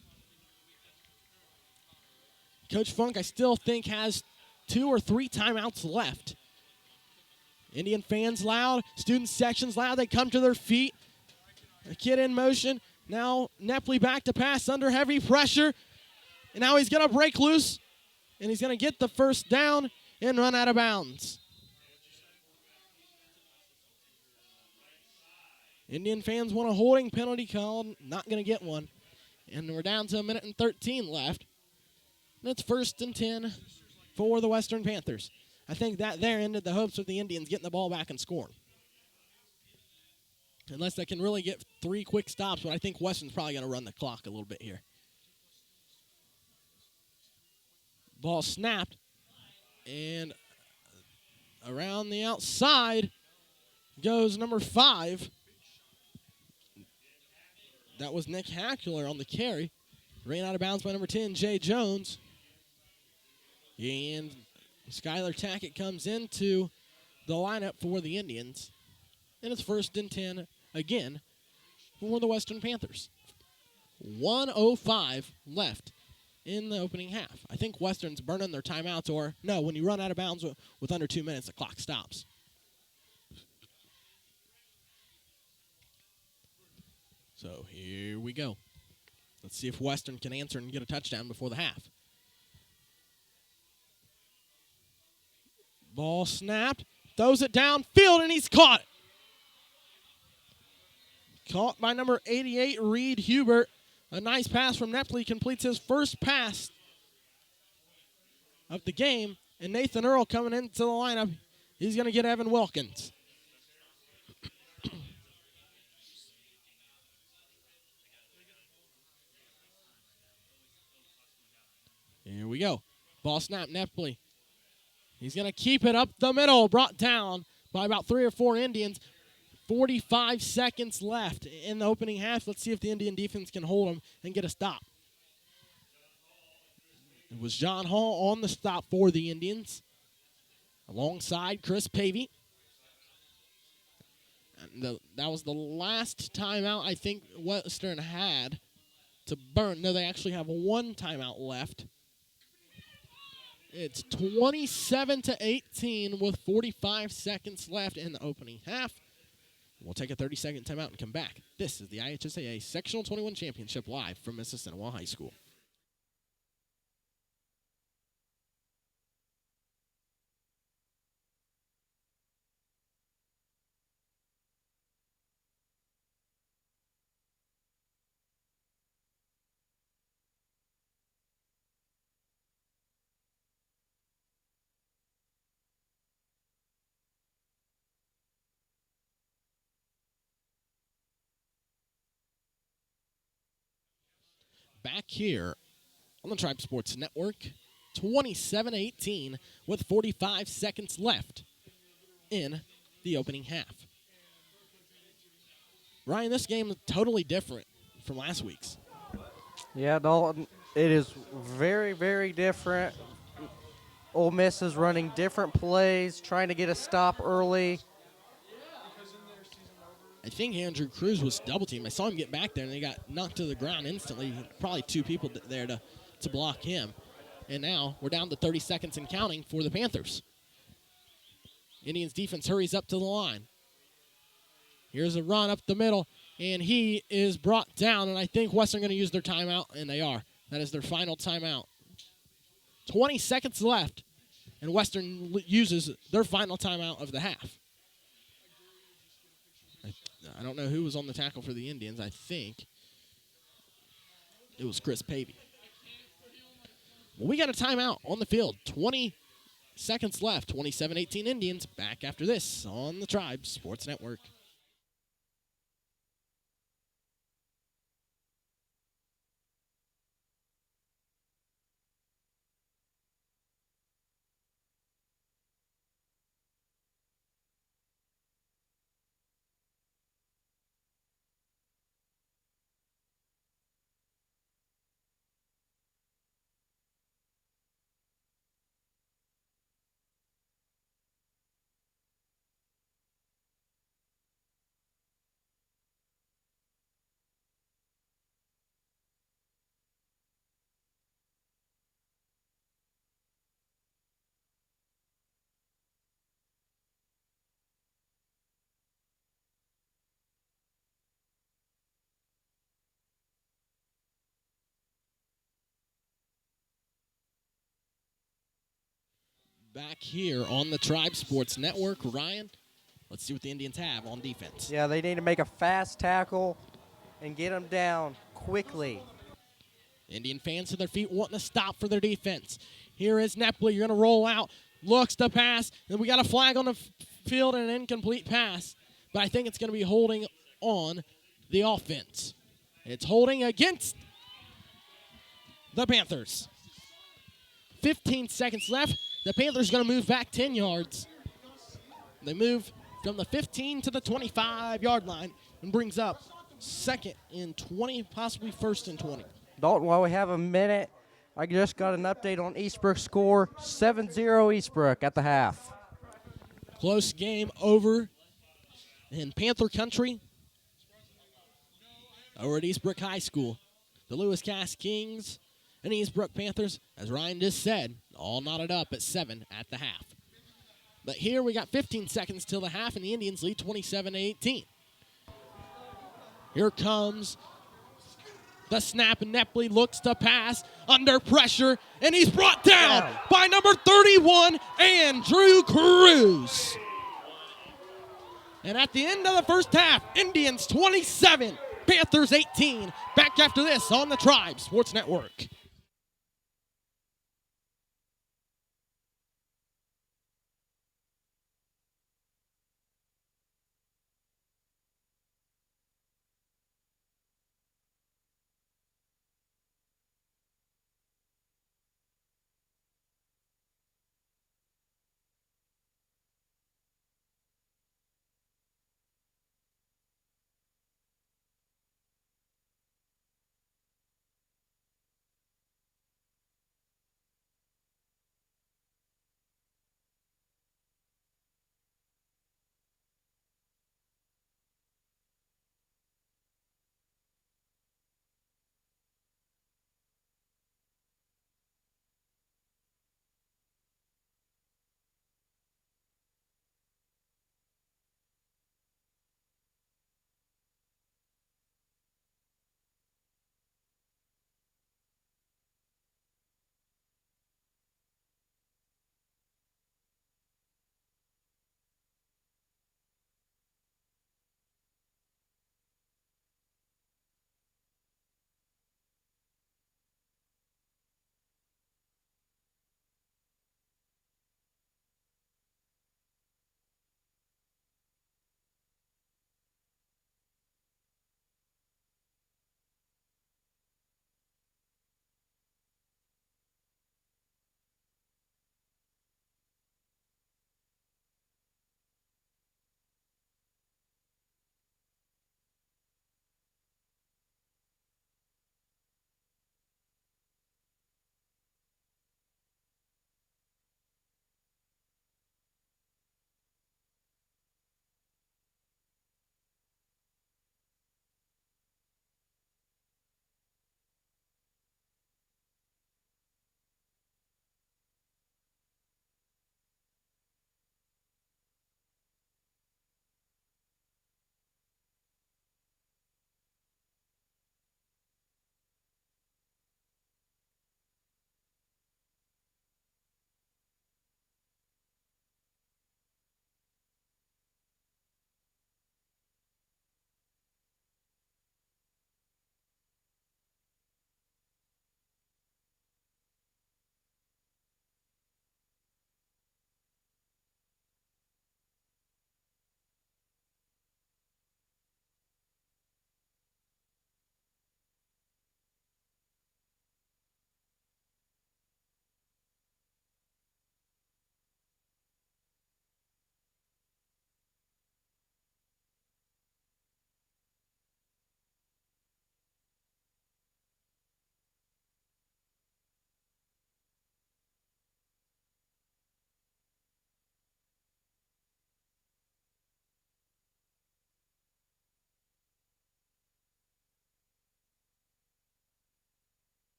Coach Funk, I still think, has 2 or 3 timeouts left. Indian fans loud, student sections loud. They come to their feet. A kid in motion. Now Napoli back to pass under heavy pressure. And now he's going to break loose. And he's going to get the first down and run out of bounds. Indian fans want a holding penalty called. Not going to get one. And we're down to 1:13 left. That's 1st and 10 for the Western Panthers. I think that there ended the hopes of the Indians getting the ball back and scoring. Unless they can really get 3 quick stops, but I think Western's probably going to run the clock a little bit here. Ball snapped, and around the outside goes number 5. That was Nick Hackler on the carry. Ran out of bounds by number 10, Jay Jones. And Skylar Tackett comes into the lineup for the Indians. And it's 1st and 10 again for the Western Panthers. 1:05 left in the opening half. I think Western's burning their timeouts, or no, when you run out of bounds with under 2 minutes, the clock stops. So here we go. Let's see if Western can answer and get a touchdown before the half. Ball snapped, throws it downfield, and he's caught it. Caught by number 88, Reed Hubert. A nice pass from Nepley completes his first pass of the game. And Nathan Earl coming into the lineup. He's going to get Evan Wilkins. Here we go. Ball snap, Nepley. He's going to keep it up the middle. Brought down by about 3 or 4 Indians. 45 seconds left in the opening half. Let's see if the Indian defense can hold them and get a stop. It was John Hall on the stop for the Indians, alongside Chris Pavey. And that was the last timeout I think Western had to burn. No, they actually have 1 timeout left. It's 27-18 with 45 seconds left in the opening half. We'll take a 30-second timeout and come back. This is the IHSAA Sectional 21 Championship live from Mississinewa High School. Back here on the Tribe Sports Network, 27-18 with 45 seconds left in the opening half. Ryan, this game is totally different from last week's. Yeah, Dalton, it is very, very different. Ole Miss is running different plays, trying to get a stop early. I think Andrew Cruz was double-teamed. I saw him get back there, and they got knocked to the ground instantly. Probably 2 people there to block him. And now we're down to 30 seconds and counting for the Panthers. Indians defense hurries up to the line. Here's a run up the middle, and he is brought down, and I think Western going to use their timeout, and they are. That is their final timeout. 20 seconds left, and Western uses their final timeout of the half. I don't know who was on the tackle for the Indians. I think it was Chris Pavey. Well, we got a timeout on the field. 20 seconds left. 27-18 Indians. Back after this on the Tribe Sports Network. Back here on the Tribe Sports Network. Ryan, let's see what the Indians have on defense. Yeah, they need to make a fast tackle and get them down quickly. Indian fans to their feet wanting to stop for their defense. Here is Nepley. You're going to roll out. Looks to pass. And we got a flag on the field and an incomplete pass. But I think it's going to be holding on the offense. It's holding against the Panthers. 15 seconds left. The Panthers going to move back 10 yards. They move from the 15 to the 25-yard line and brings up 2nd and 20, possibly 1st and 20. Dalton, while we have a minute, I just got an update on Eastbrook's score. 7-0 Eastbrook at the half. Close game over in Panther Country over at Eastbrook High School. The Lewis Cass Kings and Eastbrook Panthers, as Ryan just said, all knotted up at 7 at the half. But here we got 15 seconds till the half, and the Indians lead 27-18. Here comes The snap, and Nepley looks to pass under pressure, and he's brought down by number 31, Andrew Cruz. And at the end of the first half, Indians 27, Panthers 18. Back after this on the Tribe Sports Network.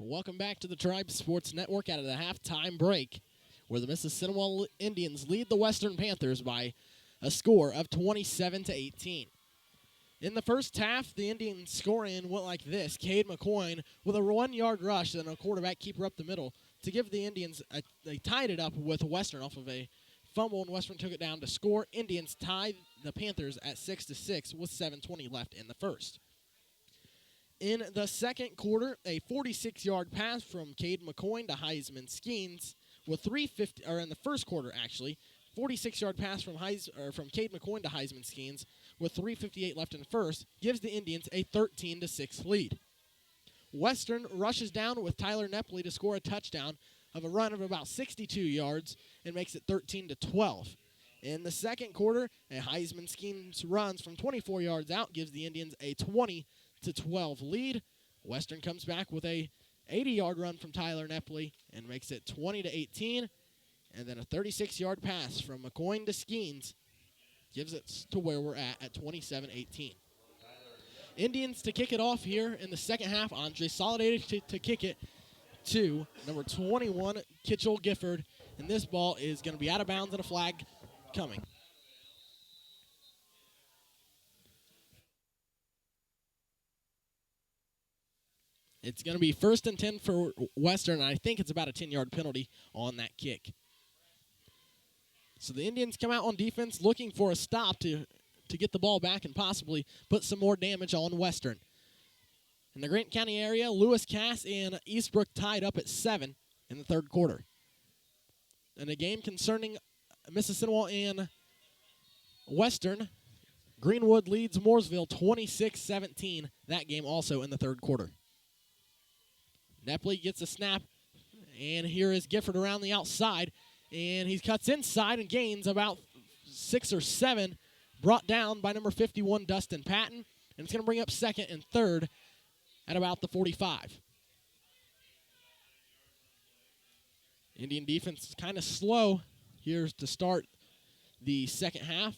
Welcome back to the Tribe Sports Network out of the halftime break, where the Mississinewa Indians lead the Western Panthers by a score of 27-18. In the first half, the Indians scoring went like this. Cade McCoy with a 1-yard rush and a quarterback keeper up the middle to give the Indians they tied it up with Western off of a fumble, and Western took it down to score. Indians tied the Panthers at 6-6 with 7:20 left in the first. In the second quarter, a 46-yard pass from Cade McCoy to Heisman Skeens with 3:50, or in the first quarter actually, 46-yard pass from Cade McCoy to Heisman Skeens with 3:58 left in the first gives the Indians a 13-6 lead. Western rushes down with Tyler Nepley to score a touchdown of a run of about 62 yards and makes it 13-12. In the second quarter, a Heisman Skeens runs from 24 yards out gives the Indians a 20-12 lead. Western comes back with a 80-yard run from Tyler Nepley and makes it 20-18. And then a 36-yard pass from McCoy to Skeens gives it to where we're at 27-18. Indians to kick it off here in the second half. Andre Solidated to kick it to number 21, Kitchell Gifford. And this ball is going to be out of bounds and a flag coming. It's going to be 1st and 10 for Western, and I think it's about a 10-yard penalty on that kick. So the Indians come out on defense looking for a stop to get the ball back and possibly put some more damage on Western. In the Grant County area, Lewis Cass and Eastbrook tied up at 7 in the third quarter. In a game concerning Mississinewa and Western, Greenwood leads Mooresville 26-17. That game also in the third quarter. Nepley gets a snap, and here is Gifford around the outside, and he cuts inside and gains about 6 or 7, brought down by number 51, Dustin Patton, and it's going to bring up second and third at about the 45. Indian defense is kind of slow here to start the second half,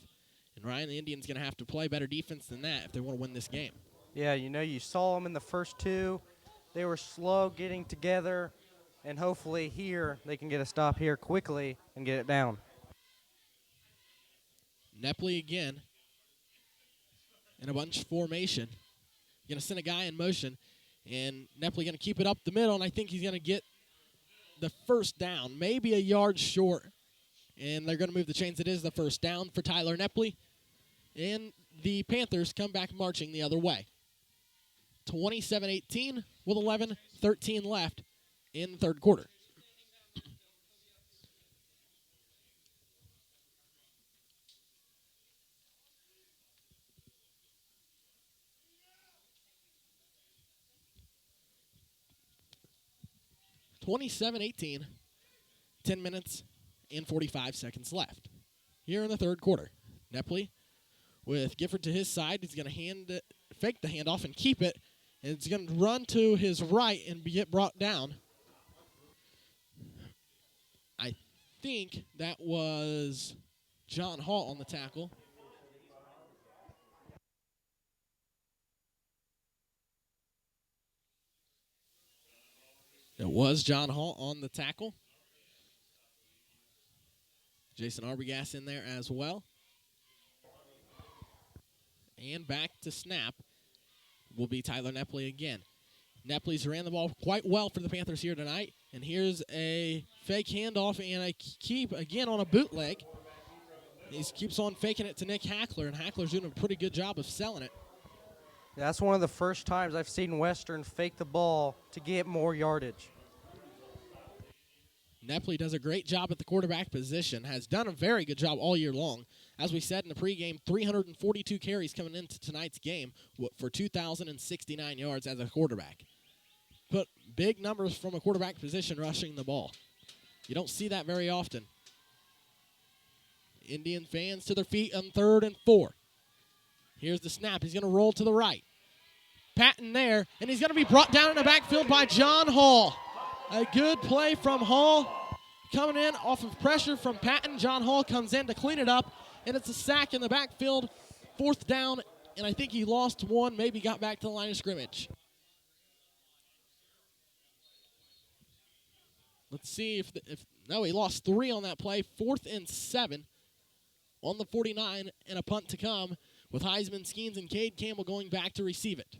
and Ryan, the Indians going to have to play better defense than that if they want to win this game. Yeah, you saw them in the first two. They were slow getting together, and hopefully here they can get a stop here quickly and get it down. Nepley again in a bunch formation. Going to send a guy in motion, and Nepley going to keep it up the middle, and I think he's going to get the first down, maybe a yard short, and they're going to move the chains. It is the first down for Tyler Nepley, and the Panthers come back marching the other way. 27-18 with 11:13 left in the third quarter. (27-18), 10 minutes and 45 seconds left here in the third quarter. Nepley with Gifford to his side. He's going to fake the handoff and keep it. And it's going to run to his right and get brought down. I think that was John Hall on the tackle. It was John Hall on the tackle. Jason Arbogast in there as well. And back to snap will be Tyler Nepley again. Nepley's ran the ball quite well for the Panthers here tonight. And here's a fake handoff and a keep again on a bootleg. He keeps on faking it to Nick Hackler, and Hackler's doing a pretty good job of selling it. That's one of the first times I've seen Western fake the ball to get more yardage. Nepley does a great job at the quarterback position, has done a very good job all year long. As we said in the pregame, 342 carries coming into tonight's game for 2,069 yards as a quarterback. Put big numbers from a quarterback position rushing the ball. You don't see that very often. Indian fans to their feet on 3rd and 4. Here's the snap. He's going to roll to the right. Patton there, and he's going to be brought down in the backfield by John Hall. A good play from Hall. Coming in off of pressure from Patton. John Hall comes in to clean it up, and it's a sack in the backfield. 4th down, and I think he lost one, maybe got back to the line of scrimmage. Let's see if no, he lost 3 on that play. 4th and 7 on the 49, and a punt to come with Heisman Skeens and Cade Campbell going back to receive it.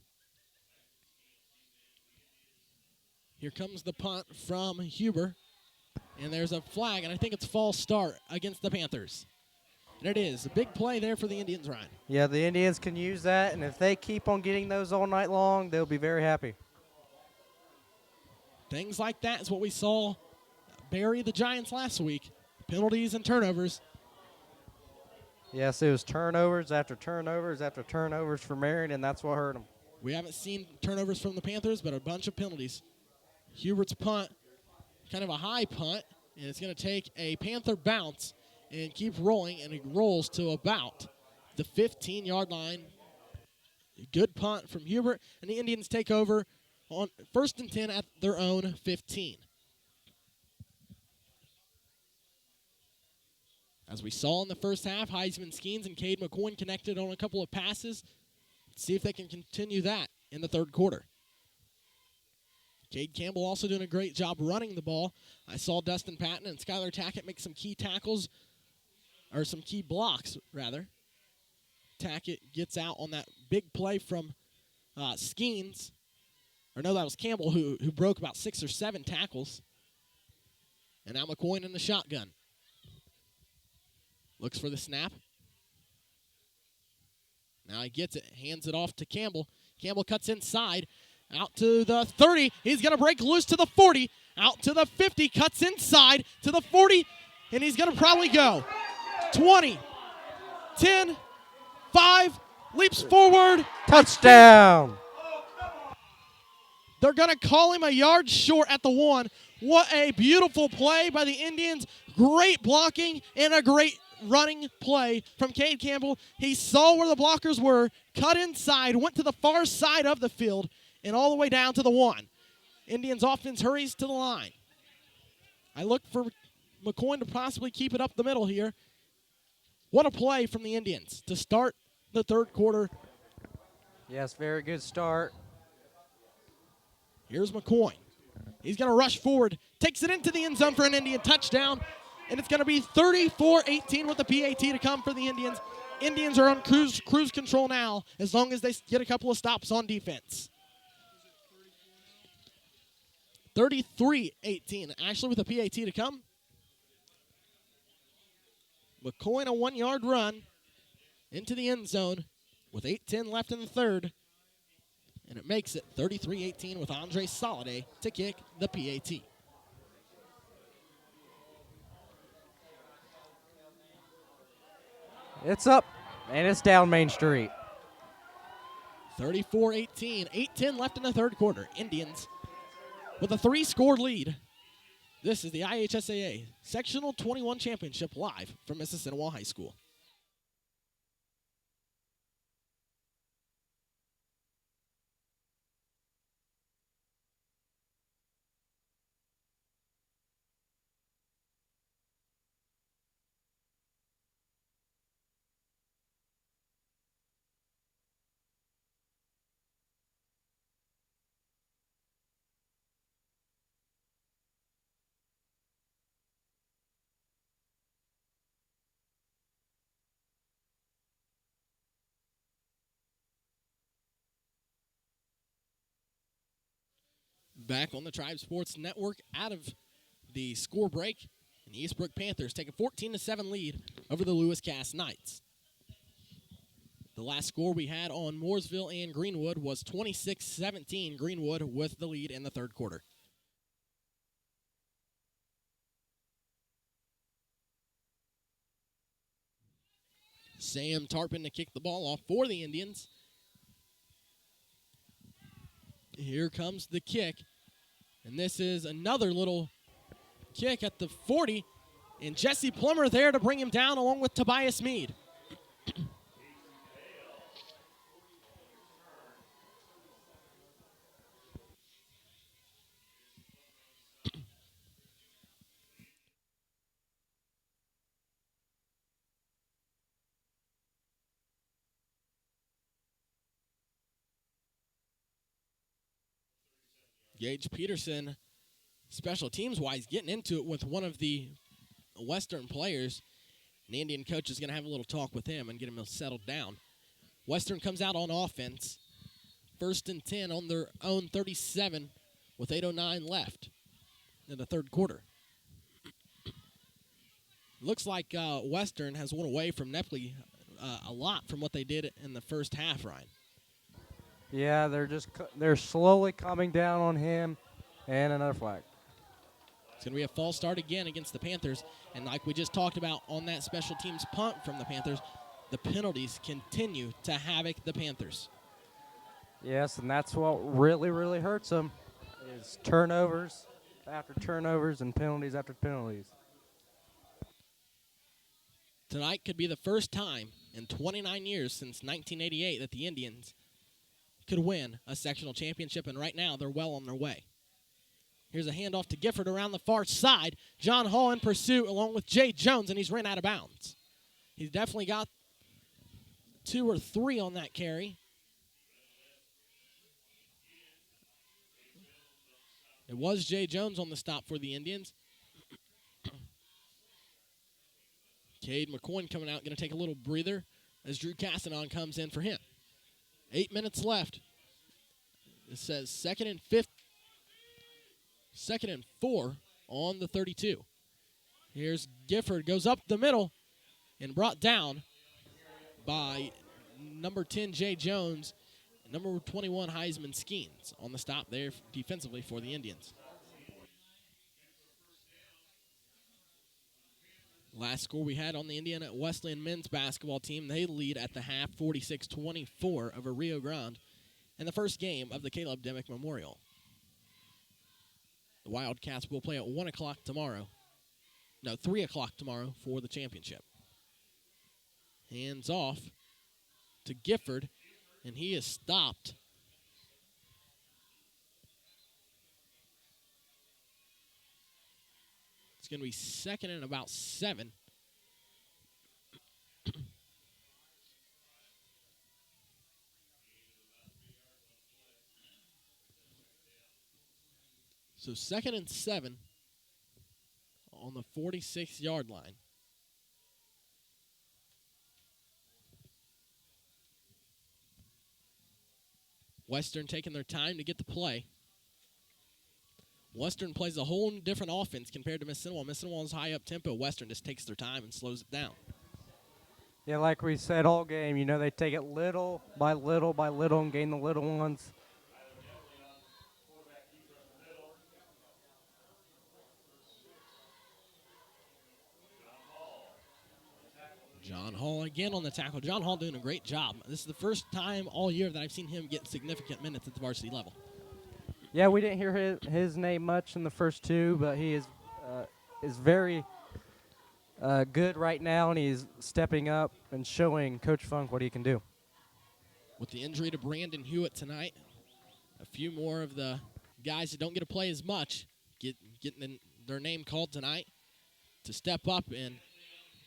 Here comes the punt from Huber, and there's a flag, and I think it's false start against the Panthers. And it is. A big play there for the Indians, Ryan. Yeah, the Indians can use that, and if they keep on getting those all night long, they'll be very happy. Things like that is what we saw bury the Giants last week. Penalties and turnovers. Yes, it was turnovers after turnovers after turnovers for Marion, and that's what hurt them. We haven't seen turnovers from the Panthers, but a bunch of penalties. Hubert's punt, kind of a high punt, and it's going to take a Panther bounce and keep rolling, and it rolls to about the 15-yard line. Good punt from Hubert, and the Indians take over on 1st and 10 at their own 15. As we saw in the first half, Heisman Skeens and Cade McCoy connected on a couple of passes. Let's see if they can continue that in the third quarter. Cade Campbell also doing a great job running the ball. I saw Dustin Patton and Skylar Tackett make some key tackles, or some key blocks, rather. Tackett gets out on that big play from Skeens. Or no, that was Campbell who broke about 6 or 7 tackles. And now McCoy in the shotgun. Looks for the snap. Now he gets it, hands it off to Campbell. Campbell cuts inside. Out to the 30. He's going to break loose to the 40. Out to the 50. Cuts inside to the 40. And he's going to probably go. 20. 10. 5. Leaps forward. Touchdown. They're going to call him a yard short at the 1. What a beautiful play by the Indians. Great blocking and a great running play from Cade Campbell. He saw where the blockers were, cut inside, went to the far side of the field, and all the way down to the 1. Indians offense hurries to the line. I look for McCoy to possibly keep it up the middle here. What a play from the Indians to start the third quarter. Yes, very good start. Here's McCoy. He's going to rush forward, takes it into the end zone for an Indian touchdown, and it's going to be 34-18 with the PAT to come for the Indians. Indians are on cruise control now as long as they get a couple of stops on defense. 33-18, actually with a PAT to come. McCoy in a 1-yard run into the end zone with 8:10 left in the third. And it makes it 33-18 with Andre Soliday to kick the PAT. It's up, and it's down Main Street. 34-18, 8:10 left in the third quarter. Indians with a 3-score lead. This is the IHSAA Sectional 21 Championship live from Mississinewa High School. Back on the Tribe Sports Network out of the score break, and the Eastbrook Panthers take a 14-7 lead over the Lewis Cass Knights. The last score we had on Mooresville and Greenwood was 26-17. Greenwood with the lead in the third quarter. Sam Tarpon to kick the ball off for the Indians. Here comes the kick. And this is another little kick at the 40. And Jesse Plummer there to bring him down along with Tobias Mead. Gage Peterson special teams-wise, getting into it with one of the Western players. The Indian coach is going to have a little talk with him and get him settled down. Western comes out on offense. 1st and 10 on their own 37 with 8:09 left in the third quarter. Looks like Western has won away from Nepley a lot from what they did in the first half, Ryan. Yeah, they're slowly coming down on him, and another flag. It's going to be a false start again against the Panthers, and like we just talked about on that special teams punt from the Panthers, the penalties continue to havoc the Panthers. Yes, and that's what really, really hurts them, is turnovers after turnovers and penalties after penalties. Tonight could be the first time in 29 years since 1988 that the Indians could win a sectional championship, and right now they're well on their way. Here's a handoff to Gifford around the far side. John Hall in pursuit along with Jay Jones, and he's ran out of bounds. He's definitely got 2 or 3 on that carry. It was Jay Jones on the stop for the Indians. Cade McCoy coming out, going to take a little breather as Drew Castanon comes in for him. 8 minutes left. It says 2nd and 4 on the 32. Here's Gifford, goes up the middle and brought down by number 10, Jay Jones, and number 21, Heisman Skeens on the stop there defensively for the Indians. Last score we had on the Indiana Wesleyan men's basketball team, they lead at the half 46-24 over Rio Grande in the first game of the Caleb Demick Memorial. The Wildcats will play at 1 o'clock tomorrow. No, 3 o'clock tomorrow for the championship. Hands off to Gifford, and he is stopped. It's going to be 2nd and about 7. So 2nd and 7 on the 46-yard line. Western taking their time to get the play. Western plays a whole different offense compared to Mississinewa. Mississinewa's high up tempo. Western just takes their time and slows it down. Yeah, like we said all game, you know, they take it little by little by little and gain the little ones. John Hall again on the tackle. John Hall doing a great job. This is the first time all year that I've seen him get significant minutes at the varsity level. Yeah, we didn't hear his name much in the first 2, but he is very good right now, and he's stepping up and showing Coach Funk what he can do. With the injury to Brandon Hewitt tonight, a few more of the guys that don't get to play as much getting their name called tonight to step up, and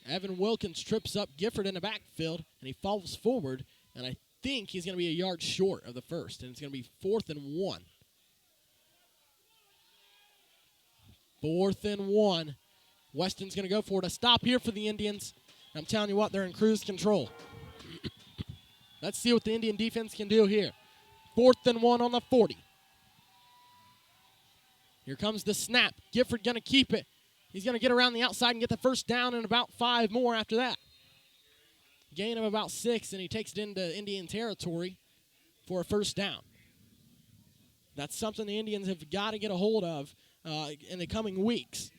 Evan Wilkins trips up Gifford in the backfield, and he falls forward, and I think he's going to be a yard short of the first, and it's going to be 4th and 1. 4th and 1. Weston's going to go for it. A stop here for the Indians. I'm telling you what, they're in cruise control. Let's see what the Indian defense can do here. 4th and 1 on the 40. Here comes the snap. Gifford going to keep it. He's going to get around the outside and get the first down and about 5 more after that. Gain of about 6, and he takes it into Indian territory for a first down. That's something the Indians have got to get a hold of in the coming weeks.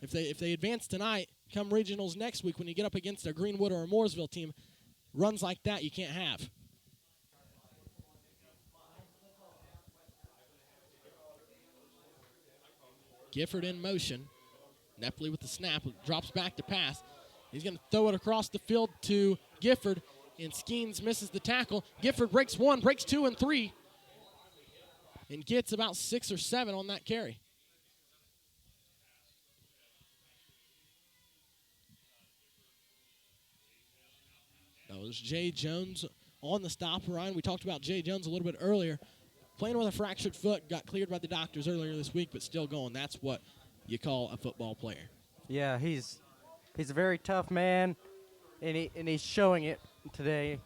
If they advance tonight, come regionals next week, when you get up against a Greenwood or a Mooresville team, runs like that you can't have. Gifford in motion. Nepley with the snap, drops back to pass. He's going to throw it across the field to Gifford, and Skeens misses the tackle. Gifford breaks 1, breaks 2 and 3, and gets about 6 or 7 on that carry. That was Jay Jones on the stop, Ryan. We talked about Jay Jones a little bit earlier. playing with a fractured foot, got cleared by the doctors earlier this week, but still going. That's what you call a football player. Yeah, he's a very tough man, and he's showing it today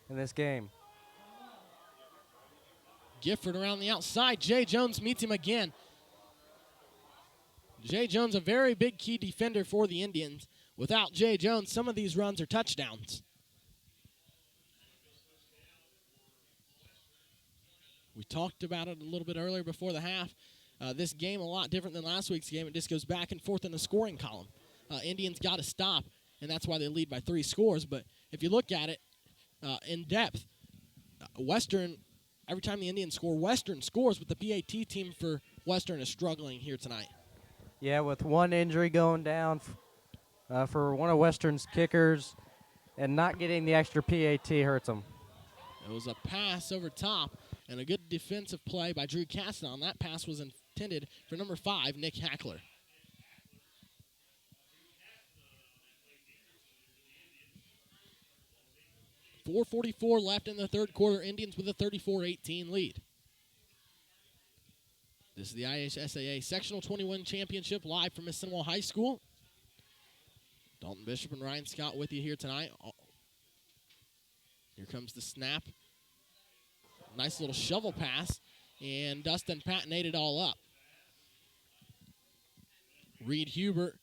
in this game. Gifford around the outside. Jay Jones meets him again. Jay Jones, a very big key defender for the Indians. Without Jay Jones, some of these runs are touchdowns. We talked about it a little bit earlier before the half. This game a lot different than last week's game. It just goes back and forth in the scoring column. Indians got to stop, and that's why they lead by 3 scores. But if you look at it in depth, Western, every time the Indians score, Western scores, but the PAT team for Western is struggling here tonight. Yeah, with one injury going down for one of Western's kickers, and not getting the extra PAT hurts them. It was a pass over top, and a good defensive play by Drew Caston. That pass was intended for number 5, Nick Hackler. .444 left in the third quarter. Indians with a 34-18 lead. This is the IHSAA Sectional 21 Championship live from Mississinewa High School. Dalton Bishop and Ryan Scott with you here tonight. Here comes the snap. Nice little shovel pass, and Dustin Patton ate it all up. Reed Hubert.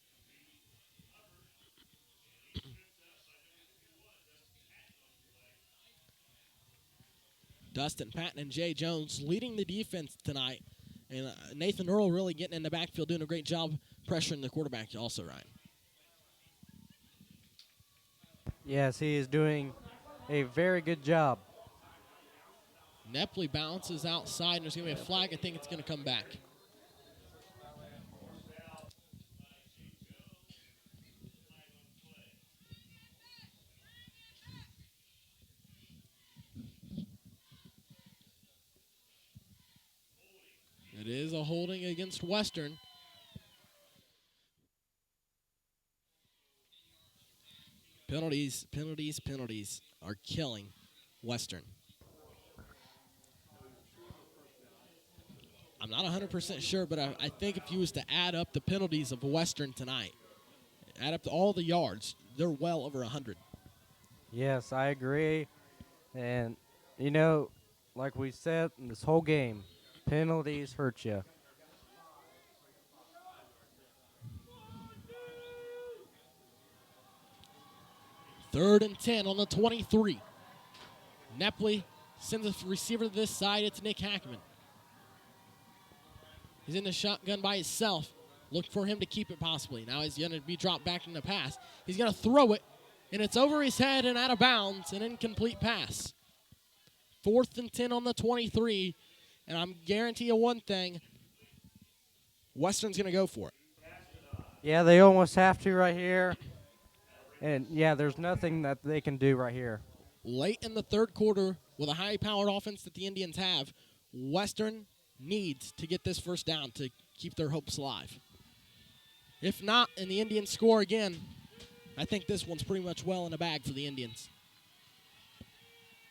Dustin Patton and Jay Jones leading the defense tonight. And Nathan Earl really getting in the backfield, doing a great job pressuring the quarterback also, Ryan. Yes, he is doing a very good job. Nepley bounces outside, and there's going to be a flag. I think it's going to come back. It is a holding against Western. Penalties are killing Western. I'm not 100% sure, but I think if you was to add up the penalties of Western tonight, add up to all the yards, they're well over 100. Yes, I agree. And, you know, like we said in this whole game, penalties hurt you. Third and 10 on the 23. Nepley sends a receiver to this side. It's Nick Hackman. He's in the shotgun by himself. Look for him to keep it possibly. Now he's going to be dropped back in the pass. He's going to throw it, and it's over his head and out of bounds, an incomplete pass. 4th and 10 on the 23, and I'm guarantee you one thing, Western's going to go for it. Yeah, they almost have to right here. And, yeah, there's nothing that they can do right here. Late in the third quarter, with a high-powered offense that the Indians have, Western needs to get this first down to keep their hopes alive. If not, and the Indians score again, I think this one's pretty much well in the bag for the Indians.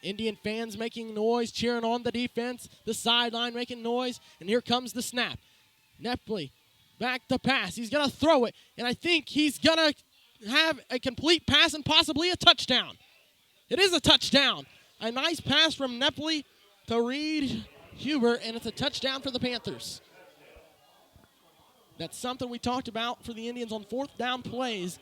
Indian fans making noise, cheering on the defense, the sideline making noise, and here comes the snap. Nepley back to pass. He's going to throw it, and I think he's going to have a complete pass and possibly a touchdown. It is a touchdown. A nice pass from Nepley to Reed Hubert, and it's a touchdown for the Panthers. That's something we talked about for the Indians on 4th down plays.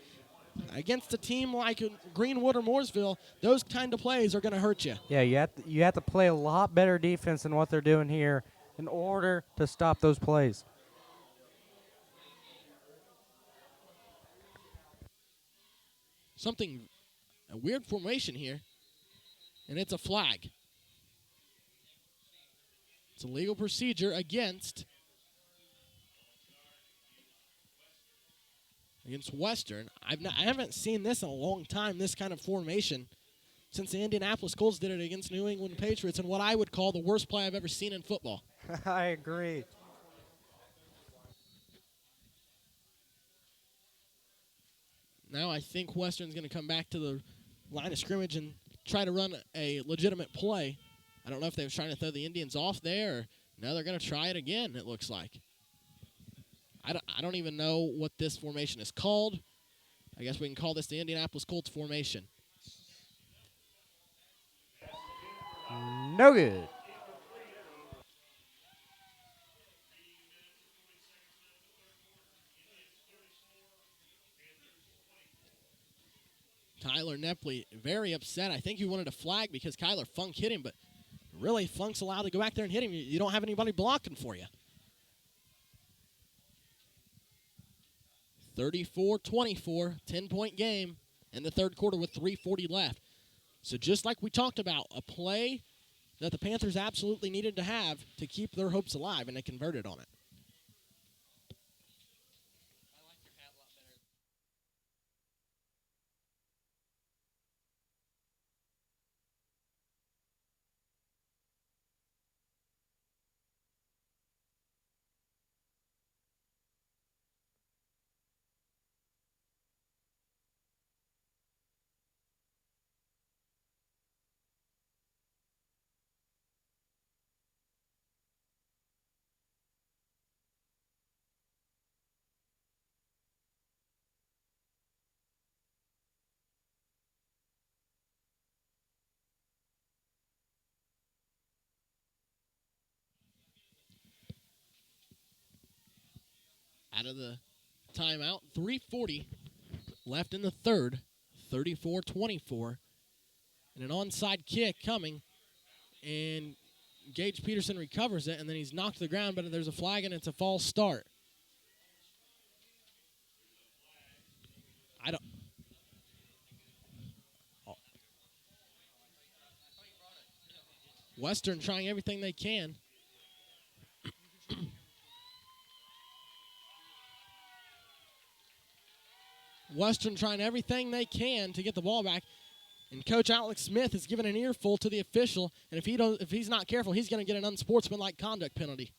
Against a team like Greenwood or Mooresville, those kind of plays are going to hurt you. Yeah, you have to play a lot better defense than what they're doing here in order to stop those plays. A weird formation here, and it's a flag. It's a legal procedure against Western. I haven't seen this in a long time, this kind of formation, since the Indianapolis Colts did it against New England Patriots, and what I would call the worst play I've ever seen in football. I agree. Now I think Western's going to come back to the line of scrimmage and try to run a legitimate play. I don't know if they were trying to throw the Indians off there, or no, they're going to try it again, it looks like. I don't even know what this formation is called. I guess we can call this the Indianapolis Colts formation. No good. Tyler Nepley very upset. I think he wanted a flag because Kyler Funk hit him, but really Funk's allowed to go back there and hit him. You don't have anybody blocking for you. 34-24, 10-point game in the third quarter with 3:40 left. So just like we talked about, a play that the Panthers absolutely needed to have to keep their hopes alive, and they converted on it. Out of the timeout, 3:40 left in the third, 34-24. And an onside kick coming, and Gage Peterson recovers it, and then he's knocked to the ground, but there's a flag, and it's a false start. Western trying everything they can. Western trying everything they can to get the ball back. And Coach Alex Smith has given an earful to the official, and if he's not careful, he's going to get an unsportsmanlike conduct penalty.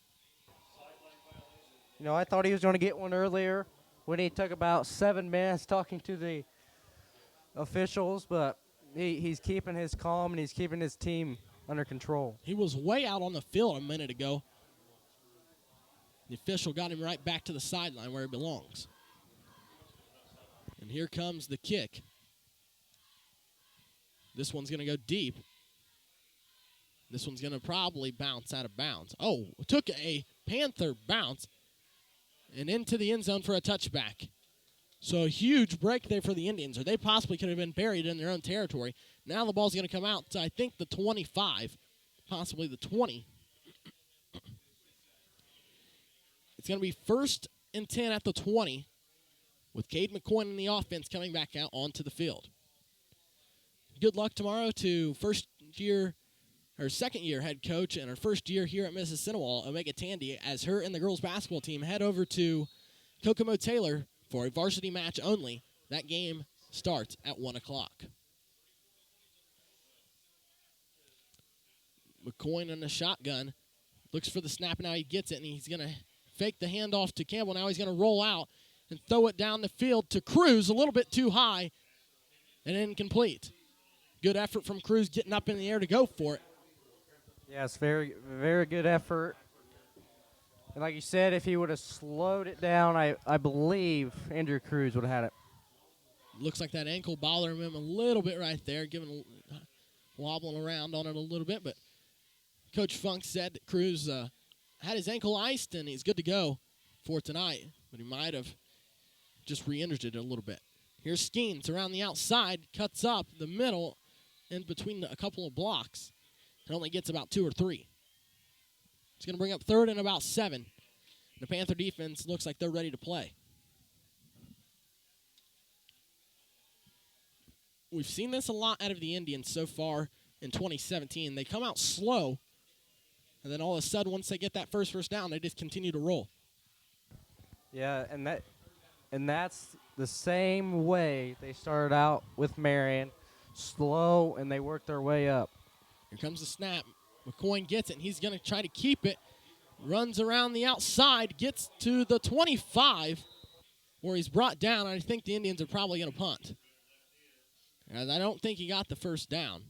You know, I thought he was going to get one earlier when he took about 7 minutes talking to the officials, but he's keeping his calm and he's keeping his team under control. He was way out on the field a minute ago. The official got him right back to the sideline where he belongs. And here comes the kick. This one's going to go deep. This one's going to probably bounce out of bounds. Oh, took a Panther bounce and into the end zone for a touchback. So a huge break there for the Indians, or they possibly could have been buried in their own territory. Now the ball's going to come out to, I think, the 25, possibly the 20. It's going to be 1st and 10 at the 20 with Cade McCoy in the offense coming back out onto the field. Good luck tomorrow to second-year head coach and her first year here at Mississinewa, Omega Tandy, as her and the girls basketball team head over to Kokomo Taylor for a varsity match only. That game starts at 1 o'clock. McCoy in the shotgun. Looks for the snap, and now he gets it, and he's going to fake the handoff to Campbell. Now he's going to roll out and throw it down the field to Cruz, a little bit too high and incomplete. Good effort from Cruz getting up in the air to go for it. Yes, very, very good effort. And like you said, if he would have slowed it down, I believe Andrew Cruz would have had it. Looks like that ankle bothering him a little bit right there, wobbling around on it a little bit. But Coach Funk said that Cruz had his ankle iced, and he's good to go for tonight. But he might have just re-injured it a little bit. Here's Skeens around the outside, cuts up the middle in between a couple of blocks. It only gets about 2 or 3. It's going to bring up 3rd and about 7. The Panther defense looks like they're ready to play. We've seen this a lot out of the Indians so far in 2017. They come out slow, and then all of a sudden, once they get that first down, they just continue to roll. Yeah, and that's the same way they started out with Marion, slow, and they worked their way up. Here comes the snap. McCoy gets it, and he's going to try to keep it. Runs around the outside, gets to the 25, where he's brought down. I think the Indians are probably going to punt. And I don't think he got the first down.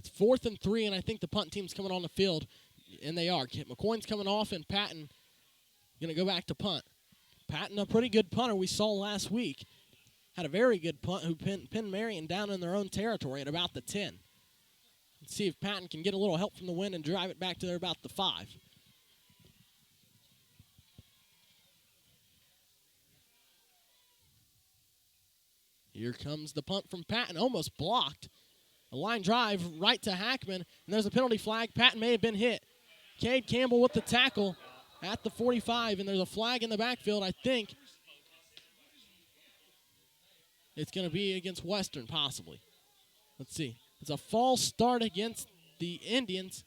It's 4th and 3, and I think the punt team's coming on the field, and they are. McCoy's coming off, and Patton going to go back to punt. Patton, a pretty good punter we saw last week, had a very good punt who pinned Marion down in their own territory at about the 10. Let's see if Patton can get a little help from the wind and drive it back to about the 5. Here comes the punt from Patton, almost blocked. A line drive right to Hackman, and there's a penalty flag. Patton may have been hit. Cade Campbell with the tackle at the 45, and there's a flag in the backfield. I think it's going to be against Western, possibly. Let's see. It's a false start against the Indians.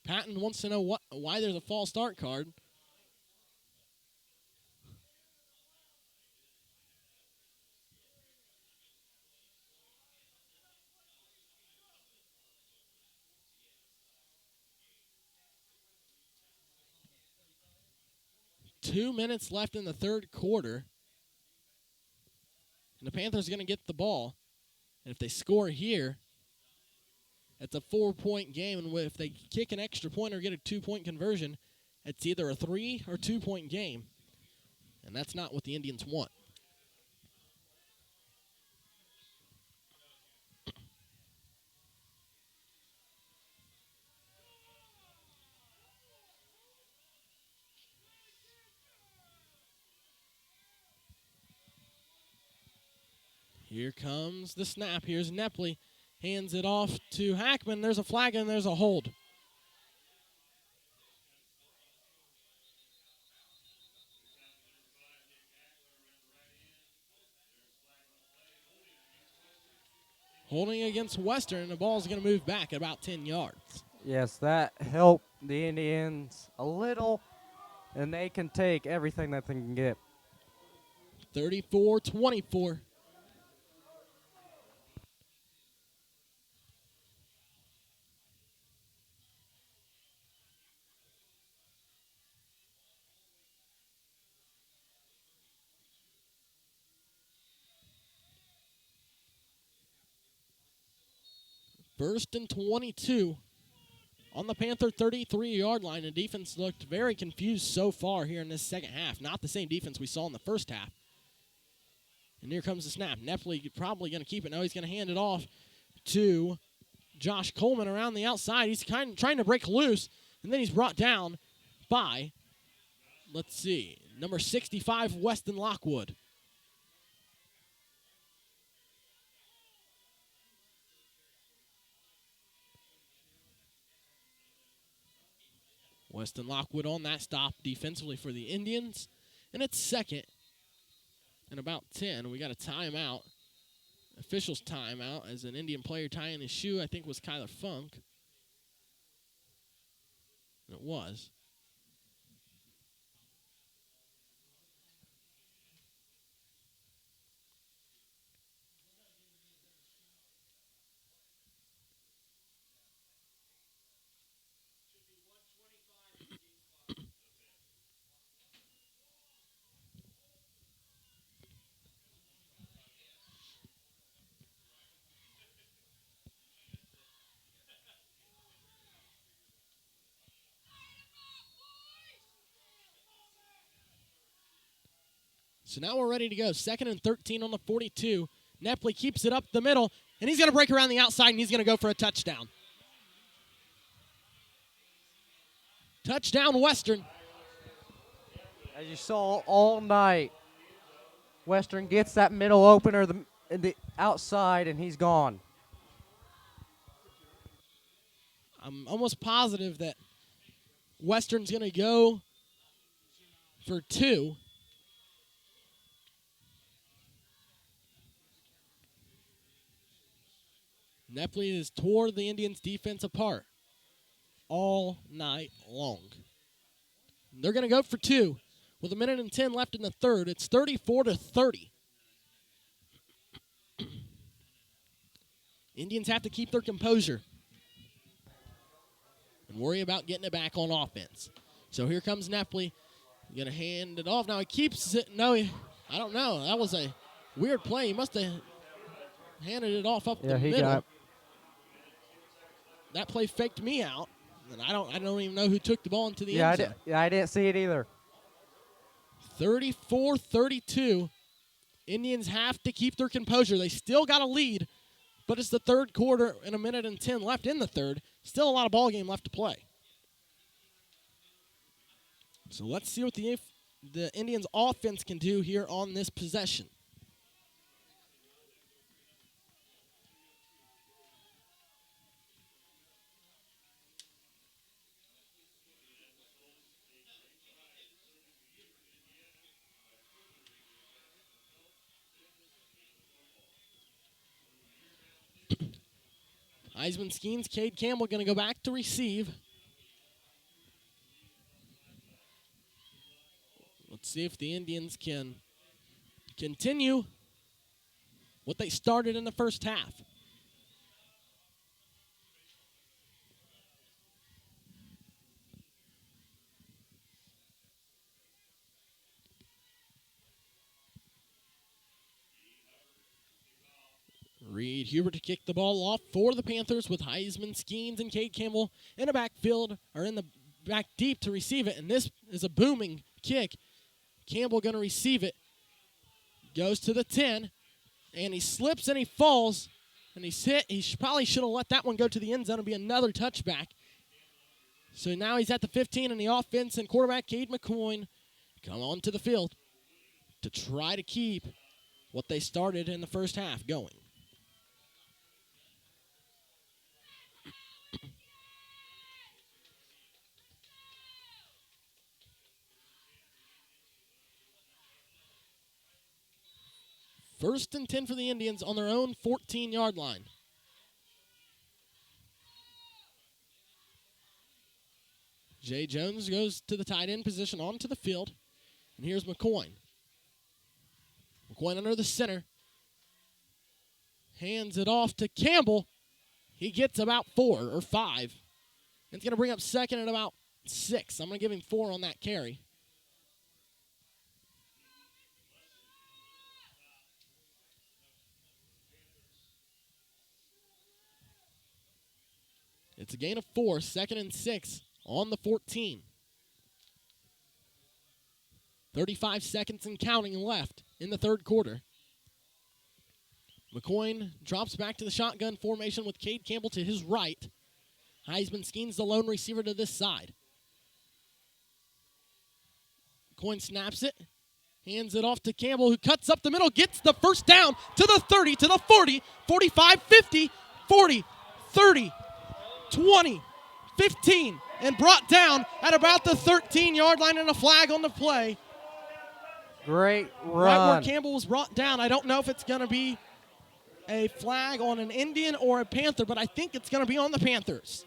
Patton wants to know why there's a false start card. Two minutes left in the third quarter. And the Panthers are going to get the ball. And if they score here, it's a 4-point game. And if they kick an extra point or get a 2-point conversion, it's either a 3 or 2-point game. And that's not what the Indians want. Here comes the snap. Here's Nepley. Hands it off to Hackman. There's a flag and there's a hold. Holding against Western. The ball's going to move back at about 10 yards. Yes, that helped the Indians a little, and they can take everything that they can get. 34-24. First and 22 on the Panther 33-yard line. The defense looked very confused so far here in this second half. Not the same defense we saw in the first half. And here comes the snap. Nepley probably going to keep it. Now he's going to hand it off to Josh Coleman around the outside. He's kind of trying to break loose, and then he's brought down by, let's see, number 65, Weston Lockwood. Weston Lockwood on that stop defensively for the Indians. And it's second and about 10. We got a timeout. Officials timeout as an Indian player tying his shoe, I think was Curt Funk. And it was. So now we're ready to go. 2nd and 13 on the 42. Nepley keeps it up the middle, and he's going to break around the outside, and he's going to go for a touchdown. Touchdown, Western. As you saw all night, Western gets that middle opener the outside, and he's gone. I'm almost positive that Western's going to go for 2. Nepley has tore the Indians' defense apart all night long. They're going to go for 2 with 1:10 left in the third. It's 34-30. Indians have to keep their composure and worry about getting it back on offense. So here comes Nepley. Going to hand it off. Now he keeps it. No, I don't know. That was a weird play. He must have handed it off up the middle. Got it. That play faked me out. And I don't even know who took the ball into the end zone. I didn't see it either. 34-32. Indians have to keep their composure. They still got a lead, but it's the third quarter and 1:10 left in the third. Still a lot of ball game left to play. So let's see what the Indians offense can do here on this possession. Heisman Skeens, Cade Campbell going to go back to receive. Let's see if the Indians can continue what they started in the first half. Reed Huber to kick the ball off for the Panthers with Heisman Skeens and Cade Campbell in the backfield, or in the back deep to receive it. And this is a booming kick. Campbell going to receive it. Goes to the 10, and he slips and he falls, and he's hit. He probably should have let that one go to the end zone and be another touchback. So now he's at the 15, and the offense and quarterback Cade McCoy come onto the field to try to keep what they started in the first half going. First and 10 for the Indians on their own 14-yard line. Jay Jones goes to the tight end position onto the field. And here's McCoy. McCoy under the center. Hands it off to Campbell. He gets about 4 or 5. It's going to bring up second at about 6. I'm going to give him 4 on that carry. It's a gain of 4, second and 6 on the 14. 35 seconds and counting left in the third quarter. McCoy drops back to the shotgun formation with Cade Campbell to his right. Heisman Skeens the lone receiver to this side. McCoy snaps it, hands it off to Campbell, who cuts up the middle, gets the first down to the 30, to the 40, 45, 50, 40, 30, 20, 15, and brought down at about the 13-yard line, and a flag on the play. Great run. Right where Campbell was brought down. I don't know if it's going to be a flag on an Indian or a Panther, but I think it's going to be on the Panthers.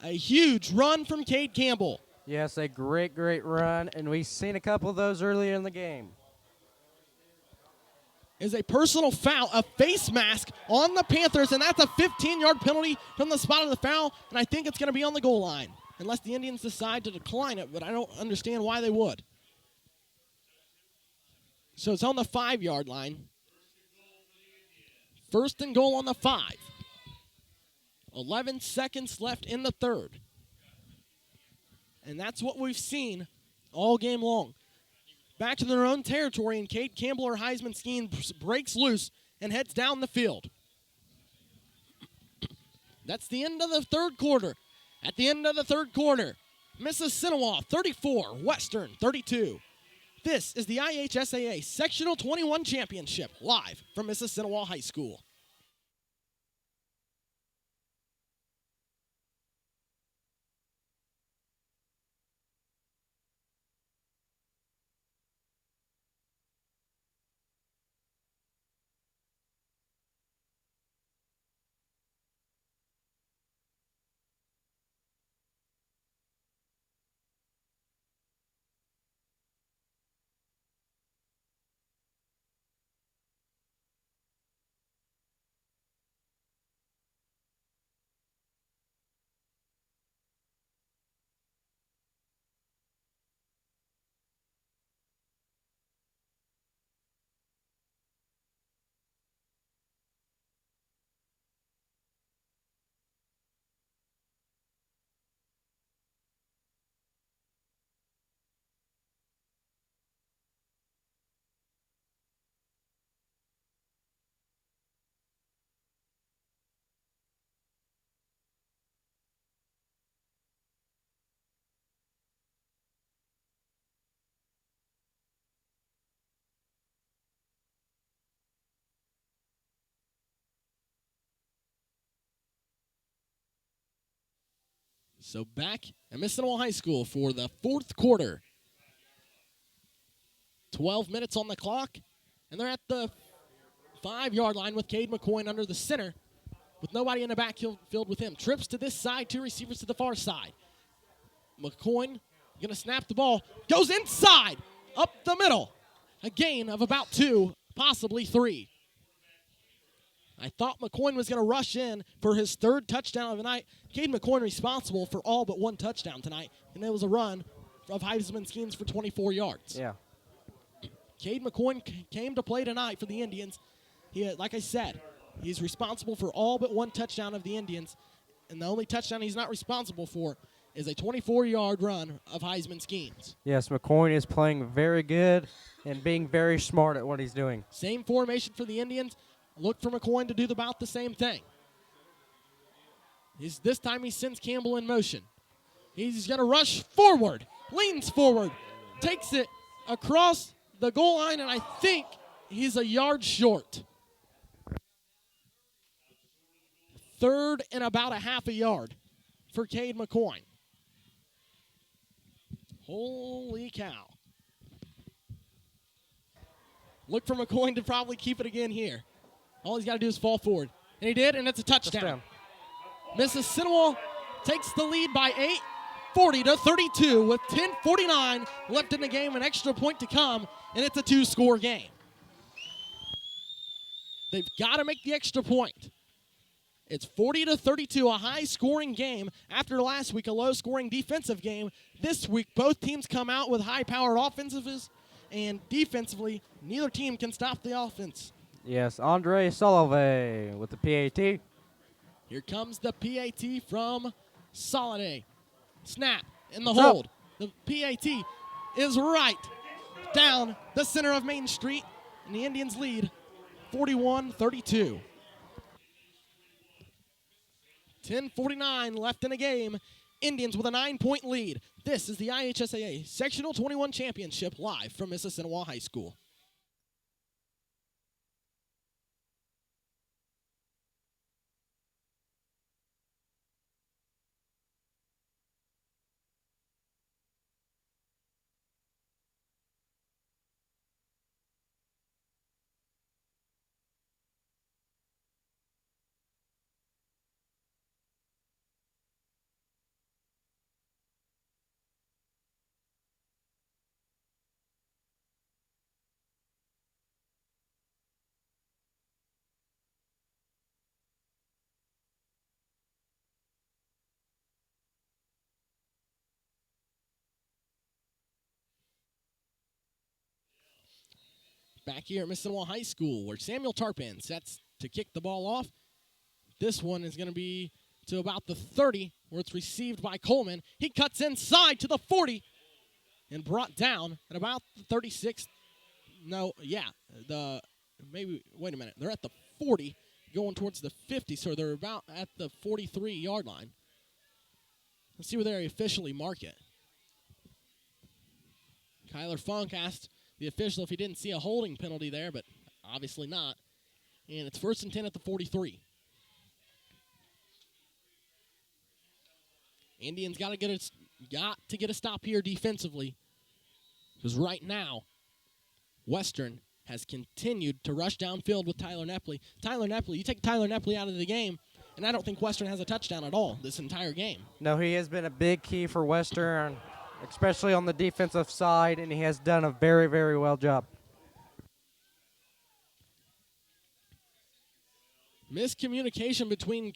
A huge run from Cade Campbell. Yes, a great run, and we've seen a couple of those earlier in the game. Is a personal foul, a face mask on the Panthers, and that's a 15-yard penalty from the spot of the foul, and I think it's going to be on the goal line, unless the Indians decide to decline it, but I don't understand why they would. So it's on the 5-yard line. First and goal on the 5. 11 seconds left in the third. And that's what we've seen all game long. Back to their own territory, and Cade Campbell or Heisman Skeens breaks loose and heads down the field. That's the end of the third quarter. At the end of the third quarter, Mississinewa 34, Western 32. This is the IHSAA Sectional 21 Championship, live from Mississinewa High School. So back at Mississinewa High School for the fourth quarter. 12 minutes on the clock, and they're at the 5-yard line with Cade McCoy under the center with nobody in the backfield with him. Trips to this side, 2 receivers to the far side. McCoy going to snap the ball, goes inside, up the middle. A gain of about 2, possibly 3. I thought McCoy was going to rush in for his 3rd touchdown of the night. Cade McCoy responsible for all but 1 touchdown tonight, and it was a run of Heisman Schemes for 24 yards. Yeah. Cade McCoy came to play tonight for the Indians. He, like I said, he's responsible for all but 1 touchdown of the Indians, and the only touchdown he's not responsible for is a 24-yard run of Heisman Schemes. Yes, McCoy is playing very good and being very smart at what he's doing. Same formation for the Indians. Look for McCoy to do about the same thing. This time he sends Campbell in motion. He's going to rush forward, leans forward, takes it across the goal line, and I think he's a yard short. 3rd and about a half a yard for Cade McCoy. Holy cow. Look for McCoy to probably keep it again here. All he's got to do is fall forward. And he did, and it's a touchdown. Mississinewa takes the lead by 8, 40-32, with 10:49 left in the game, an extra point to come, and it's a 2-score game. They've got to make the extra point. It's 40-32, a high-scoring game. After last week, a low-scoring defensive game. This week, both teams come out with high-powered offensives, and defensively, neither team can stop the offense. Yes, Andre Solove with the PAT. Here comes the PAT from Soliday. Snap in the hold. The PAT is right down the center of Main Street, and the Indians lead 41-32. 10:49 left in the game. Indians with a 9-point lead. This is the IHSAA Sectional 21 Championship live from Mississinewa High School. Back here at Mississinewa High School, where Samuel Tarpin sets to kick the ball off. This one is going to be to about the 30, where it's received by Coleman. He cuts inside to the 40 and brought down at about the 36. No, yeah, wait a minute. They're at the 40, going towards the 50, so they're about at the 43-yard line. Let's see where they officially mark it. Curt Funk asked the official if he didn't see a holding penalty there, but obviously not. And it's 1st and 10 at the 43. Indians got to get a stop here defensively, because right now Western has continued to rush downfield with Tyler Nepley. You take Tyler Nepley out of the game, and I don't think Western has a touchdown at all this entire game. No, he has been a big key for Western, especially on the defensive side, and he has done a very, very well job. Miscommunication between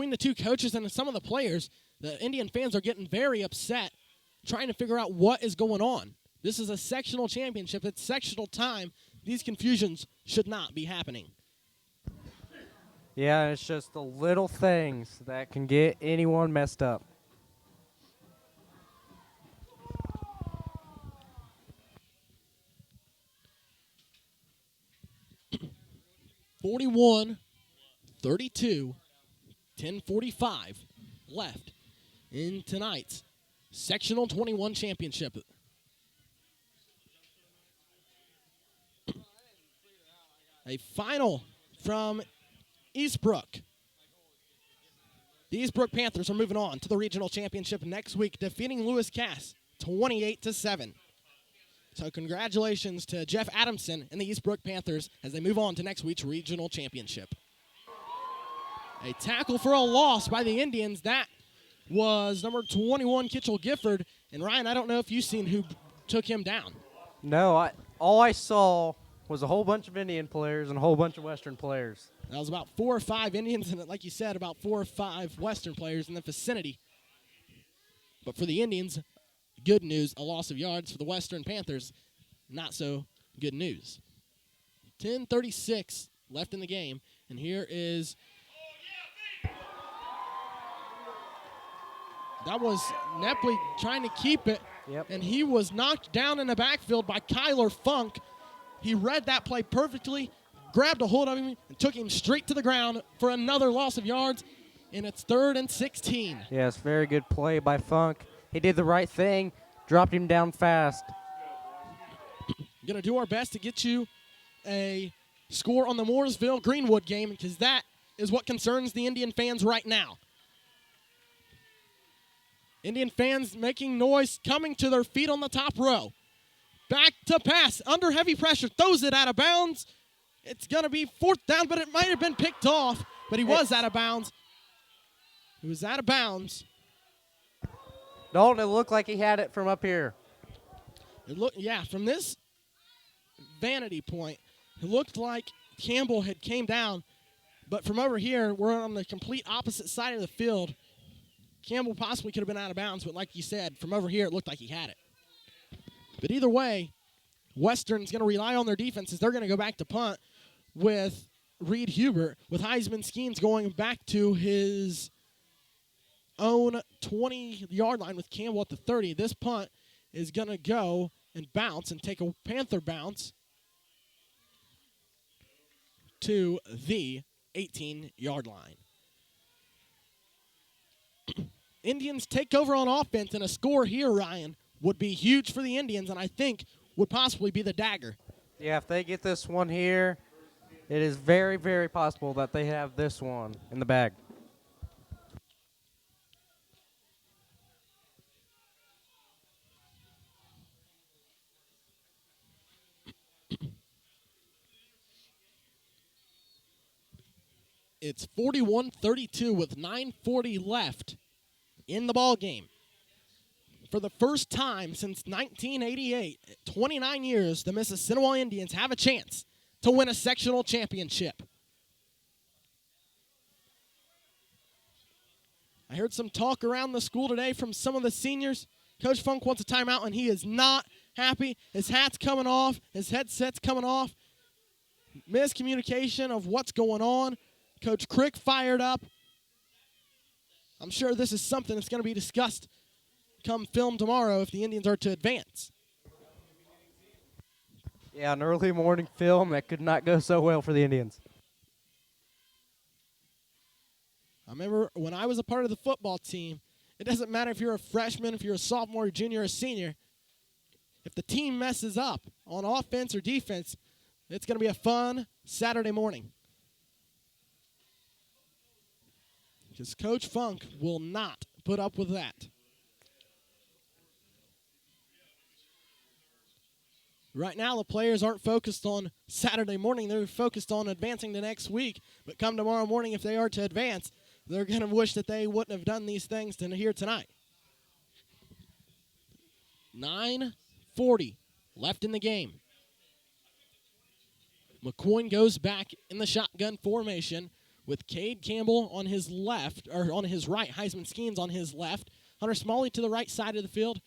the two coaches and some of the players. The Indian fans are getting very upset, trying to figure out what is going on. This is a sectional championship. It's sectional time. These confusions should not be happening. Yeah, it's just the little things that can get anyone messed up. (41-32), 10:45 left in tonight's Sectional 21 Championship. A final from Eastbrook. The Eastbrook Panthers are moving on to the regional championship next week, defeating Lewis Cass 28-7. So congratulations to Jeff Adamson and the Eastbrook Panthers as they move on to next week's regional championship. A tackle for a loss by the Indians. That was number 21, Kitchell Gifford. And Ryan, I don't know if you've seen who took him down. No, all I saw was a whole bunch of Indian players and a whole bunch of Western players. That was about 4 or 5 Indians, and like you said, about 4 or 5 Western players in the vicinity. But for the Indians, good news, a loss of yards. For the Western Panthers, not so good news. 10:36 left in the game, and here is... That was Nepley trying to keep it, and he was knocked down in the backfield by Curt Funk. He read that play perfectly, grabbed a hold of him, and took him straight to the ground for another loss of yards, and it's 3rd and 16. Yes, very good play by Funk. He did the right thing, dropped him down fast. Going to do our best to get you a score on the Mooresville-Greenwood game because that is what concerns the Indian fans right now. Indian fans making noise, coming to their feet on the top row. Back to pass, under heavy pressure, throws it out of bounds. It's going to be 4th down, but it might have been picked off, but he was out of bounds. He was out of bounds. Dalton, it looked like he had it from up here. From this vanity point, it looked like Campbell had came down, but from over here, we're on the complete opposite side of the field. Campbell possibly could have been out of bounds, but like you said, from over here, it looked like he had it. But either way, Western's going to rely on their defenses. They're going to go back to punt with Reed Hubert, with Heisman Skeens going back to his own 20-yard line with Campbell at the 30. This punt is going to go and bounce and take a Panther bounce to the 18-yard line. Indians take over on offense, and a score here, Ryan, would be huge for the Indians, and I think would possibly be the dagger. Yeah, if they get this one here, it is very, very possible that they have this one in the bag. It's 41-32 with 9:40 left in the ball game. For the first time since 1988, 29 years, the Mississinewa Indians have a chance to win a sectional championship. I heard some talk around the school today from some of the seniors. Coach Funk wants a timeout, and he is not happy. His hat's coming off. His headset's coming off. Miscommunication of what's going on. Coach Crick fired up. I'm sure this is something that's going to be discussed come film tomorrow if the Indians are to advance. Yeah, an early morning film that could not go so well for the Indians. I remember when I was a part of the football team, it doesn't matter if you're a freshman, if you're a sophomore, a junior, or a senior. If the team messes up on offense or defense, it's going to be a fun Saturday morning. Because Coach Funk will not put up with that. Right now, the players aren't focused on Saturday morning. They're focused on advancing the next week. But come tomorrow morning, if they are to advance, they're going to wish that they wouldn't have done these things here tonight. 9:40 left in the game. McCoy goes back in the shotgun formation with Cade Campbell on his left, or on his right, Heisman Skeens on his left, Hunter Smalley to the right side of the field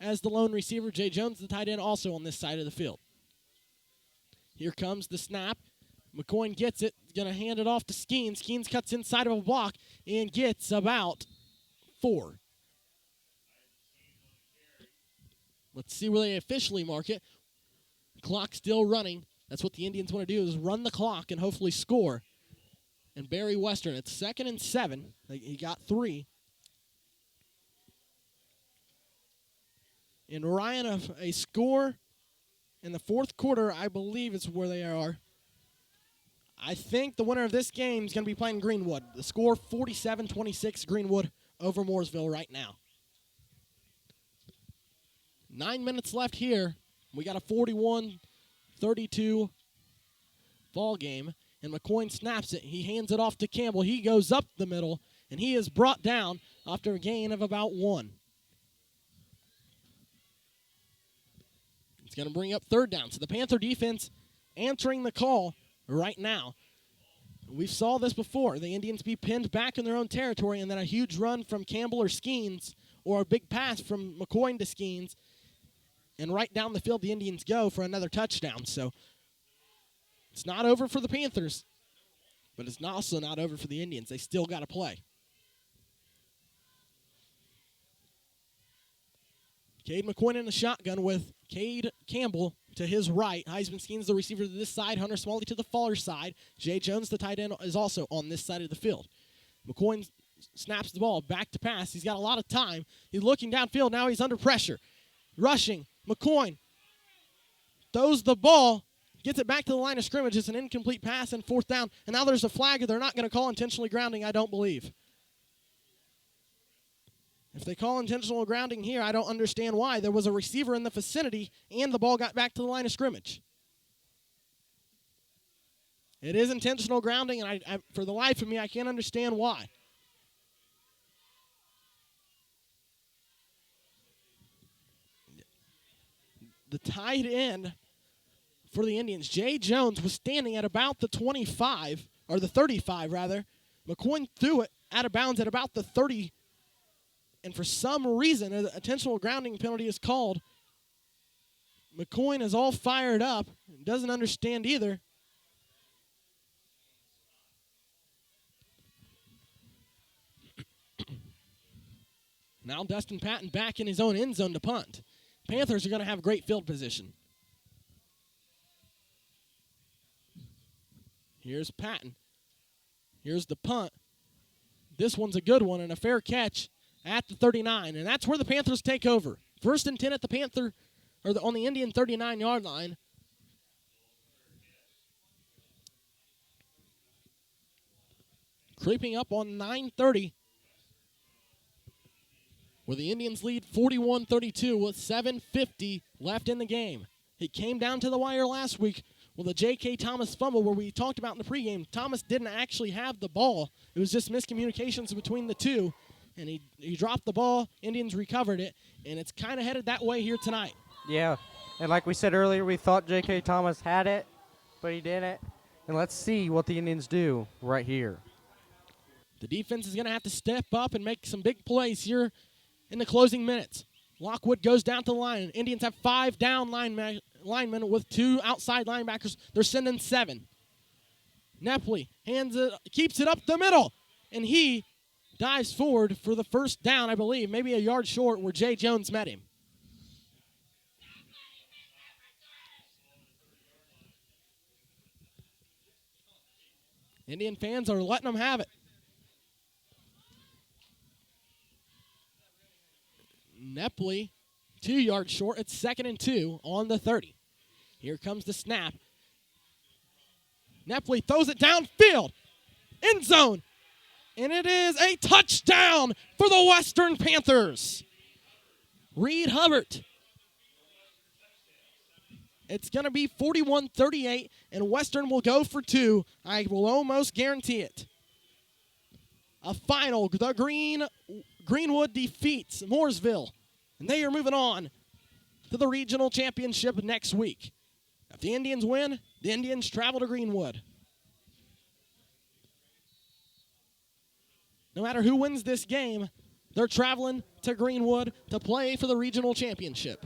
as the lone receiver, Jay Jones, the tight end, also on this side of the field. Here comes the snap. McCoy gets it, going to hand it off to Skeens. Skeens cuts inside of a block and gets about 4. Let's see where they officially mark it. Clock still running. That's what the Indians want to do, is run the clock and hopefully score. And Barry Western, it's 2nd and 7. He got 3. And Ryan, a score in the 4th quarter, I believe is where they are. I think the winner of this game is going to be playing Greenwood. The score 47-26 Greenwood over Mooresville right now. 9 minutes left here. We got a 41-32 ball game, and McCoy snaps it. He hands it off to Campbell. He goes up the middle, and he is brought down after a gain of about 1. It's going to bring up third down. So the Panther defense answering the call right now. We saw this before. The Indians be pinned back in their own territory, and then a huge run from Campbell or Skeens, or a big pass from McCoy to Skeens, and right down the field the Indians go for another touchdown. So it's not over for the Panthers, but it's also not over for the Indians. They still got to play. Cade McCoy in the shotgun with Cade Campbell to his right. Heisman Skeens, the receiver, to this side. Hunter Smalley to the far side. Jay Jones, the tight end, is also on this side of the field. McCoy snaps the ball back to pass. He's got a lot of time. He's looking downfield. Now he's under pressure. Rushing. McCoy throws the ball, gets it back to the line of scrimmage. It's an incomplete pass and fourth down. And now there's a flag. They're not going to call intentionally grounding, I don't believe. If they call intentional grounding here, I don't understand why. There was a receiver in the vicinity, and the ball got back to the line of scrimmage. It is intentional grounding, and I for the life of me, I can't understand why. The tight end for the Indians, Jay Jones, was standing at about the 25, or the 35, rather. McCoy threw it out of bounds at about the 30. And for some reason, an intentional grounding penalty is called. McCoy is all fired up, doesn't understand either. Now Dustin Patton back in his own end zone to punt. Panthers are going to have great field position. Here's Patton. Here's the punt. This one's a good one and a fair catch at the 39, and that's where the Panthers take over. 1st and 10 at the Panther, or on the Indian 39-yard line. Creeping up on 9:30, where the Indians lead 41-32 with 7:50 left in the game. It came down to the wire last week with a J.K. Thomas fumble where we talked about in the pregame. Thomas didn't actually have the ball. It was just miscommunications between the two. And he dropped the ball. Indians recovered it, and it's kind of headed that way here tonight. Yeah, and like we said earlier, we thought J.K. Thomas had it, but he didn't. And let's see what the Indians do right here. The defense is going to have to step up and make some big plays here in the closing minutes. Lockwood goes down to the line. Indians have 5 down linemen with 2 outside linebackers. They're sending 7. Nepley keeps it up the middle, and he dives forward for the first down, I believe, maybe a yard short where Jay Jones met him. Indian fans are letting them have it. Nepley, 2 yards short. It's 2nd and 2 on the 30. Here comes the snap. Nepley throws it downfield. End zone. And it is a touchdown for the Western Panthers. Reed Hubbard. It's going to be 41-38, and Western will go for 2. I will almost guarantee it. A final, the Greenwood defeats Mooresville, and they are moving on to the regional championship next week. If the Indians win, the Indians travel to Greenwood. No matter who wins this game, they're traveling to Greenwood to play for the regional championship.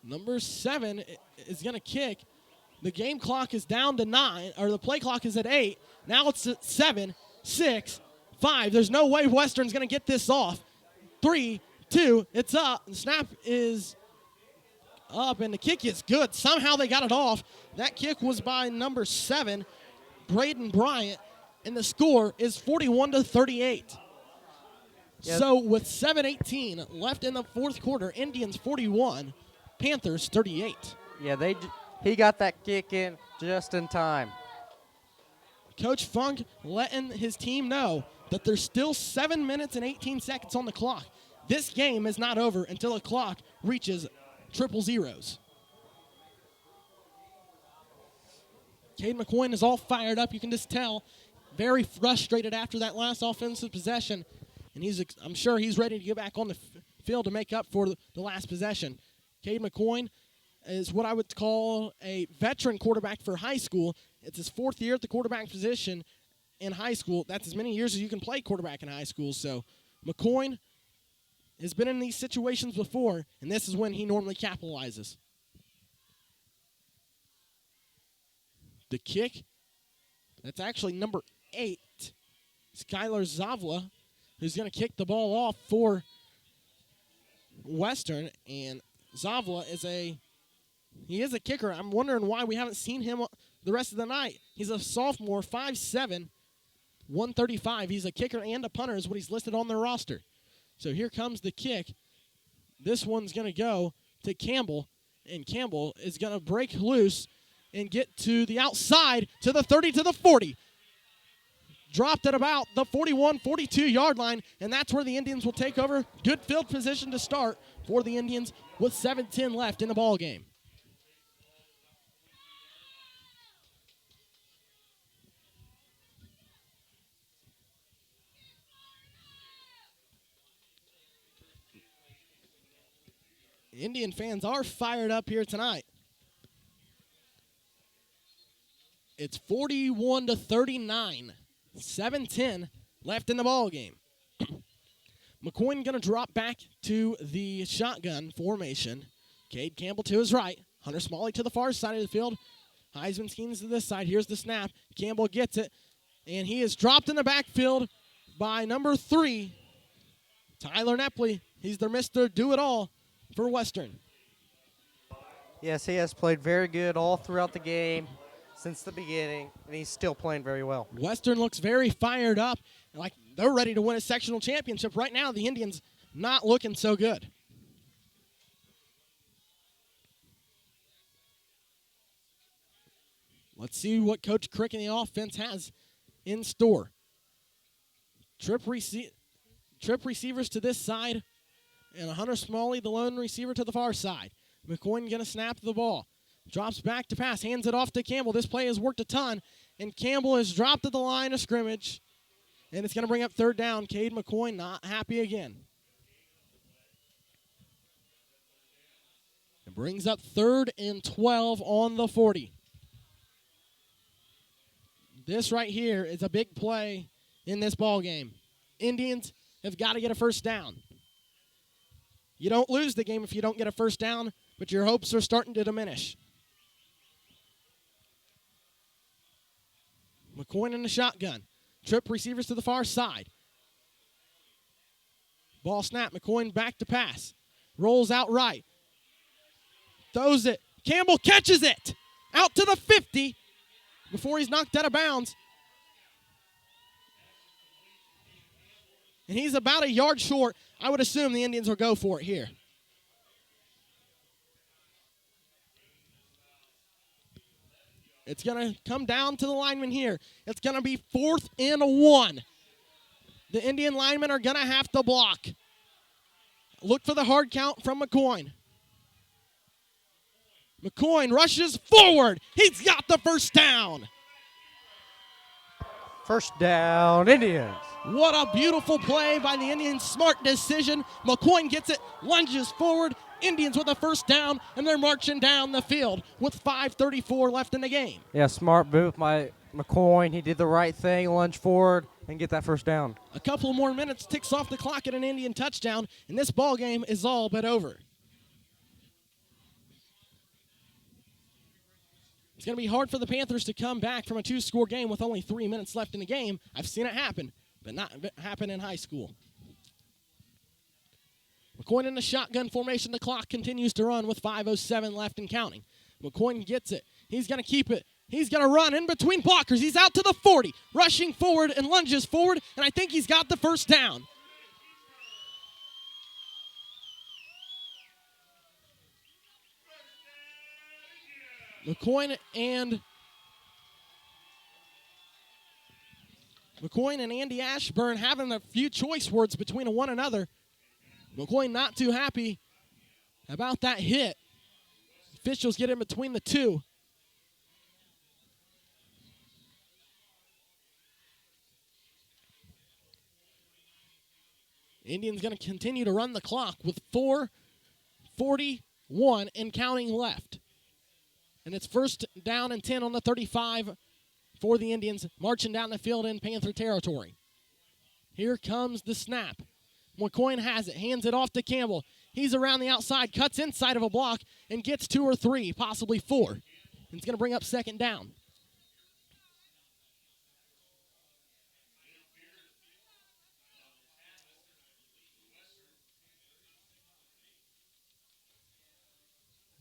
Number 7 is going to kick. The game clock is down to 9, or the play clock is at 8. Now it's at 7, 6, 5. There's no way Western's going to get this off. 3, 2, it's up. The snap is up, and the kick is good. Somehow they got it off. That kick was by number 7, Braden Bryant, and the score is 41-38. Yep. So with 7:18 left in the fourth quarter, Indians 41, Panthers 38. Yeah, he got that kick in just in time. Coach Funk letting his team know that there's still 7 minutes and 18 seconds on the clock. This game is not over until the clock reaches triple zeros. Cade McCoy is all fired up. You can just tell. Very frustrated after that last offensive possession. And I'm sure he's ready to get back on the field to make up for the last possession. Cade McCoy is what I would call a veteran quarterback for high school. It's his 4th year at the quarterback position in high school. That's as many years as you can play quarterback in high school. So McCoy has been in these situations before, and this is when he normally capitalizes. The kick, that's actually number 8, Skylar Zavla, who's going to kick the ball off for Western. And Zavla is a kicker. I'm wondering why we haven't seen him the rest of the night. He's a sophomore, 5'7", 135. He's a kicker and a punter is what he's listed on their roster. So here comes the kick. This one's going to go to Campbell, and Campbell is going to break loose and get to the outside, to the 30, to the 40. Dropped at about the 41, 42-yard line, and that's where the Indians will take over. Good field position to start for the Indians with 7:10 left in the ball game. Indian fans are fired up here tonight. It's 41-39. 7:10 left in the ball game. McCoy going to drop back to the shotgun formation. Cade Campbell to his right. Hunter Smalley to the far side of the field. Heisman Skeens to this side. Here's the snap. Campbell gets it, and he is dropped in the backfield by number 3, Tyler Nepley. He's their Mr. Do-It-All for Western. Yes, he has played very good all throughout the game since the beginning, and he's still playing very well. Western looks very fired up, like they're ready to win a sectional championship. Right now, the Indians not looking so good. Let's see what Coach Crick and the offense has in store. Trip receivers to this side, and Hunter Smalley, the lone receiver, to the far side. McCoy going to snap the ball. Drops back to pass, hands it off to Campbell. This play has worked a ton, and Campbell is dropped at the line of scrimmage, and it's going to bring up 3rd down. Cade McCoy not happy again. It brings up 3rd and 12 on the 40. This right here is a big play in this ball game. Indians have got to get a 1st down. You don't lose the game if you don't get a 1st down, but your hopes are starting to diminish. McCoy in the shotgun. Trip receivers to the far side. Ball snap. McCoy back to pass. Rolls out right. Throws it. Campbell catches it. Out to the 50 before he's knocked out of bounds. And he's about a yard short. I would assume the Indians will go for it here. It's going to come down to the lineman here. It's going to be 4th and 1. The Indian linemen are going to have to block. Look for the hard count from McCoy. McCoy rushes forward. He's got the 1st down. 1st down, Indians. What a beautiful play by the Indians. Smart decision. McCoy gets it, lunges forward. Indians with a 1st down, and they're marching down the field with 5:34 left in the game. Yeah, smart move by McCoy. He did the right thing, lunge forward, and get that 1st down. A couple more minutes ticks off the clock at an Indian touchdown, and this ball game is all but over. It's going to be hard for the Panthers to come back from a 2-score game with only 3 minutes left in the game. I've seen it happen, but not happen in high school. McCoy in the shotgun formation. The clock continues to run with 5:07 left and counting. McCoy gets it. He's going to keep it. He's going to run in between blockers. He's out to the 40, rushing forward and lunges forward, and I think he's got the 1st down. McCoyne and Andy Ashburn having a few choice words between one another. McCoyne not too happy about that hit. Officials get in between the two. Indians going to continue to run the clock with 4:41 and counting left. And it's first down and 10 on the 35 for the Indians, marching down the field in Panther territory. Here comes the snap. McCoyne has it, hands it off to Campbell. He's around the outside, cuts inside of a block, and gets 2 or 3, possibly 4. And it's going to bring up second down.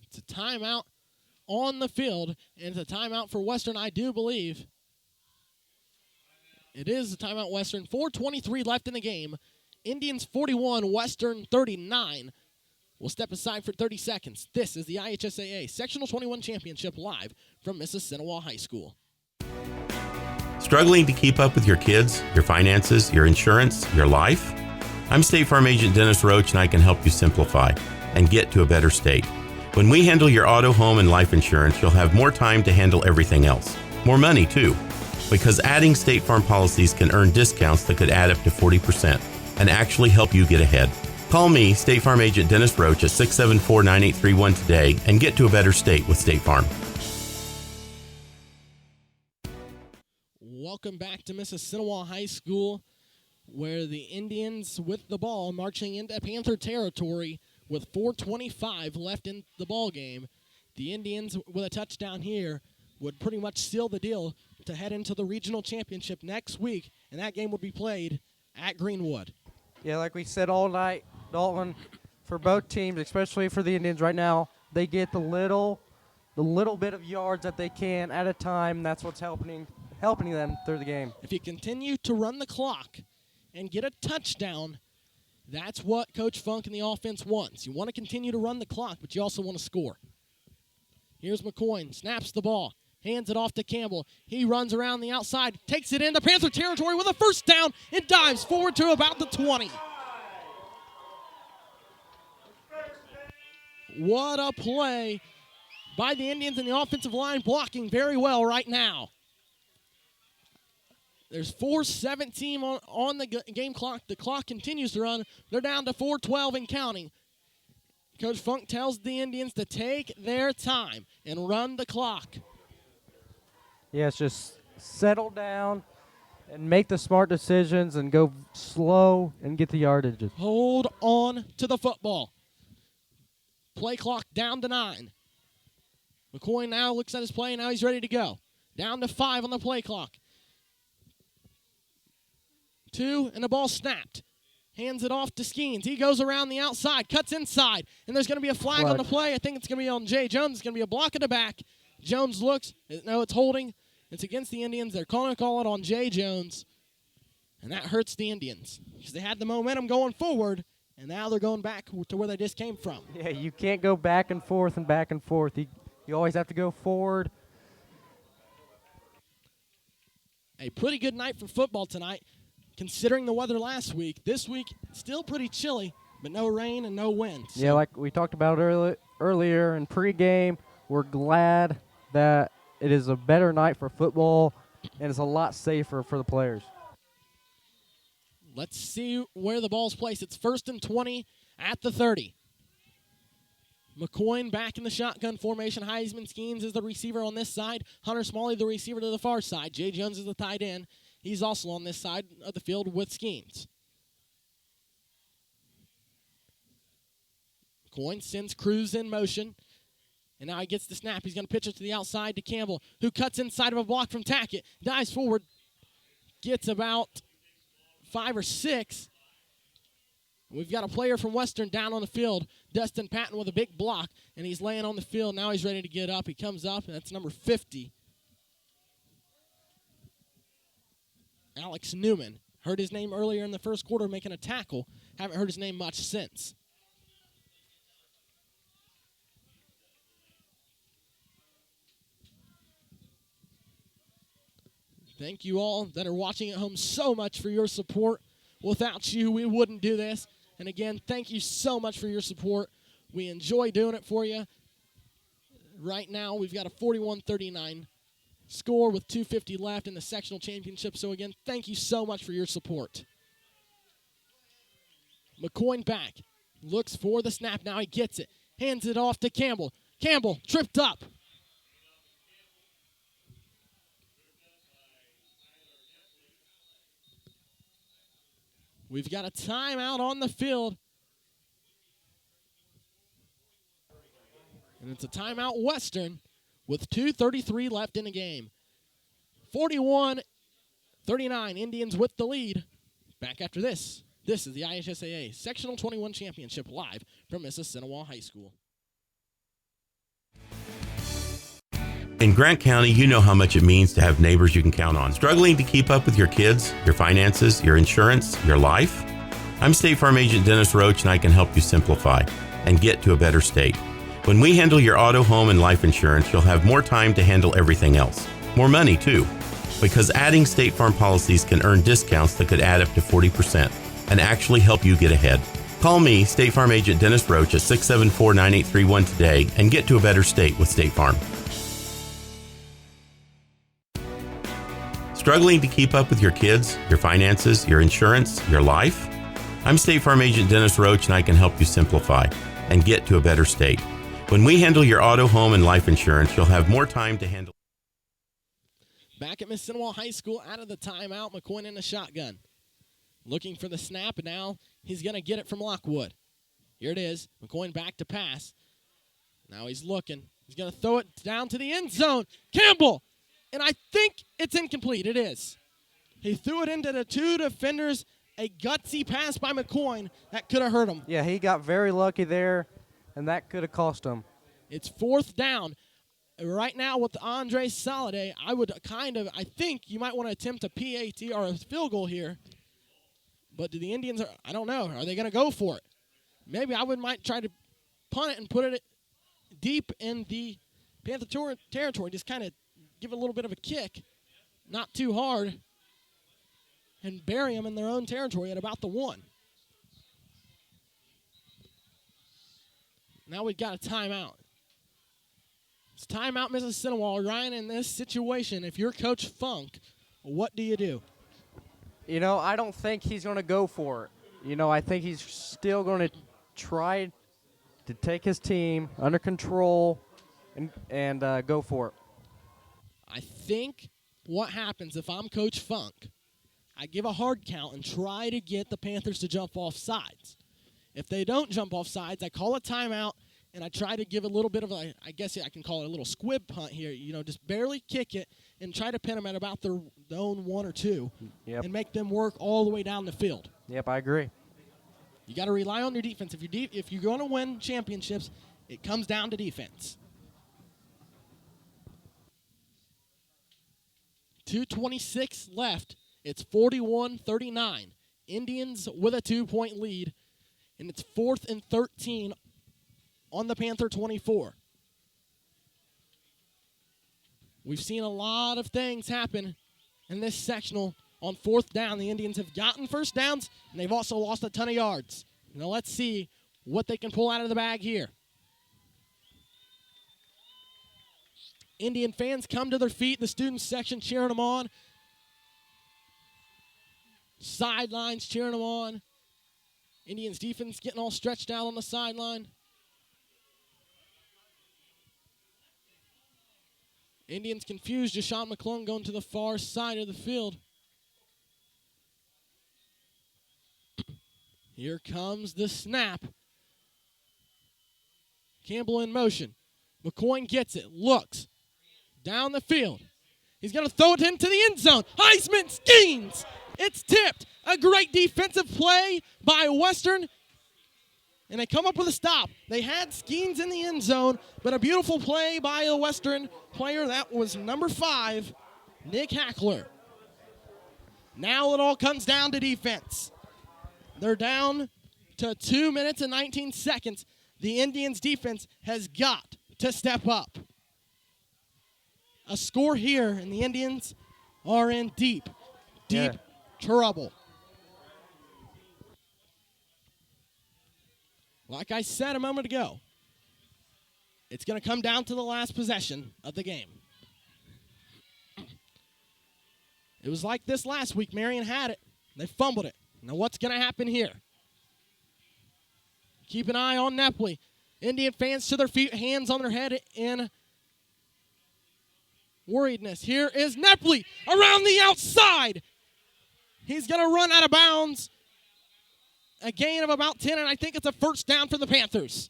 It's a timeout on the field, and it's a timeout for Western, I do believe. It is a timeout Western. 4:23 left in the game. Indians 41, Western 39. We'll step aside for 30 seconds. This is the IHSAA Sectional 21 Championship live from Mississinewa High School. Struggling to keep up with your kids, your finances, your insurance, your life? I'm State Farm Agent Dennis Roach, and I can help you simplify and get to a better state. When we handle your auto, home, and life insurance, you'll have more time to handle everything else. More money, too. Because adding State Farm policies can earn discounts that could add up to 40% and actually help you get ahead. Call me, State Farm Agent Dennis Roach, at 674-9831 today and get to a better state with State Farm. Welcome back to Mississinewa High School, where the Indians with the ball marching into Panther territory with 4:25 left in the ball game. The Indians with a touchdown here would pretty much seal the deal to head into the regional championship next week, and that game would be played at Greenwood. Yeah, like we said all night, Dalton, for both teams, especially for the Indians right now, they get the little bit of yards that they can at a time. That's what's helping them through the game. If you continue to run the clock and get a touchdown, that's what Coach Funk and the offense wants. You want to continue to run the clock, but you also want to score. Here's McCoyne, snaps the ball, hands it off to Campbell. He runs around the outside, takes it into Panther territory with a first down, and dives forward to about the 20. What a play by the Indians and the offensive line, blocking very well right now. There's 4:17 on the game clock. The clock continues to run. They're down to 4:12 and counting. Coach Funk tells the Indians to take their time and run the clock. Yes, just settle down and make the smart decisions and go slow and get the yardages. Hold on to the football. Play clock down to 9. McCoyne now looks at his play, and now he's ready to go. Down to 5 on the play clock. 2, and the ball snapped. Hands it off to Skeens. He goes around the outside, cuts inside, and there's going to be a flag on the play. I think it's going to be on Jay Jones. It's going to be a block at the back. Jones looks. No, it's holding. It's against the Indians. They're going to call it on Jay Jones, and that hurts the Indians because they had the momentum going forward, and now they're going back to where they just came from. Yeah, you can't go back and forth and back and forth. You always have to go forward. A pretty good night for football tonight. Considering the weather last week, this week still pretty chilly, but no rain and no wind. So. Yeah, like we talked about earlier in pregame, we're glad that it is a better night for football and it's a lot safer for the players. Let's see where the ball's placed. It's 1st and 20 at the 30. McCoyne back in the shotgun formation. Heisman Skeens is the receiver on this side. Hunter Smalley the receiver to the far side. Jay Jones is the tight end. He's also on this side of the field with Skeens. McCoyne sends Cruz in motion. And now he gets the snap. He's going to pitch it to the outside to Campbell, who cuts inside of a block from Tackett. Dives forward. Gets about 5 or 6. We've got a player from Western down on the field. Dustin Patton with a big block. And he's laying on the field. Now he's ready to get up. He comes up, and that's number 50. Alex Newman. Heard his name earlier in the first quarter making a tackle. Haven't heard his name much since. Thank you all that are watching at home so much for your support. Without you, we wouldn't do this. And again, thank you so much for your support. We enjoy doing it for you. Right now, we've got a 41-39 score with 2:50 left in the sectional championship. So again, thank you so much for your support. McCoy back. Looks for the snap. Now he gets it. Hands it off to Campbell. Campbell tripped up. We've got a timeout on the field. And it's a timeout Western with 2:33 left in the game. 41-39, Indians with the lead. Back after this. This is the IHSAA Sectional 21 Championship live from Mississinewa High School. In Grant County, you know how much it means to have neighbors you can count on. Struggling to keep up with your kids, your finances, your insurance, your life? I'm State Farm Agent Dennis Roach, and I can help you simplify and get to a better state. When we handle your auto, home, and life insurance, you'll have more time to handle everything else. More money, too. Because adding State Farm policies can earn discounts that could add up to 40% and actually help you get ahead. Call me, State Farm Agent Dennis Roach, at 674-9831 today and get to a better state with State Farm. Struggling to keep up with your kids, your finances, your insurance, your life? I'm State Farm Agent Dennis Roach, and I can help you simplify and get to a better state. When we handle your auto, home, and life insurance, you'll have more time to handle. Back at Mississinewa High School, out of the timeout, McCoy in the shotgun. Looking for the snap, and now he's going to get it from Lockwood. Here it is. McCoy back to pass. Now he's looking. He's going to throw it down to the end zone. Campbell! And I think it's incomplete. It is. He threw it into the two defenders. A gutsy pass by McCoy that could have hurt him. Yeah, he got very lucky there, and that could have cost him. It's 4th down. Right now with Andre Soliday, I think you might want to attempt a PAT or a field goal here. But do the Indians, I don't know. Are they going to go for it? Maybe I might try to punt it and put it deep in the Panther territory. Just kind of give it a little bit of a kick. Not too hard. And bury them in their own territory at about the 1. Now we've got a timeout. It's timeout Mississinewa. Ryan, in this situation, if you're Coach Funk, what do you do? You know, I don't think he's going to go for it. You know, I think he's still going to try to take his team under control and go for it. I think what happens if I'm Coach Funk, I give a hard count and try to get the Panthers to jump off sides. If they don't jump off sides, I call a timeout, and I try to give a little bit of a, I guess I can call it a little squib punt here. You know, just barely kick it and try to pin them at about their own 1 or 2 and make them work all the way down the field. Yep, I agree. You got to rely on your defense. If you're going to win championships, it comes down to defense. 2:26 left. It's 41-39. Indians with a 2-point lead, and it's 4th and 13 on the Panther 24. We've seen a lot of things happen in this sectional on 4th down. The Indians have gotten first downs, and they've also lost a ton of yards. Now let's see what they can pull out of the bag here. Indian fans come to their feet. The student section cheering them on. Sidelines cheering them on. Indians defense getting all stretched out on the sideline. Indians confused. Jashawn McClung going to the far side of the field. Here comes the snap. Campbell in motion. McCoy gets it. Looks. Down the field. He's going to throw it into the end zone. Heisman schemes. It's tipped. A great defensive play by Western. And they come up with a stop. They had Skeens in the end zone, but a beautiful play by a Western player. That was number 5, Nick Hackler. Now it all comes down to defense. They're down to 2 minutes and 19 seconds. The Indians' defense has got to step up. A score here, and the Indians are in deep trouble. Like I said a moment ago, it's going to come down to the last possession of the game. It was like this last week. Marion had it. They fumbled it. Now what's going to happen here? Keep an eye on Nepley. Indian fans to their feet, hands on their head in worriedness. Here is Nepley around the outside. He's going to run out of bounds. A gain of about 10, and I think it's a first down for the Panthers.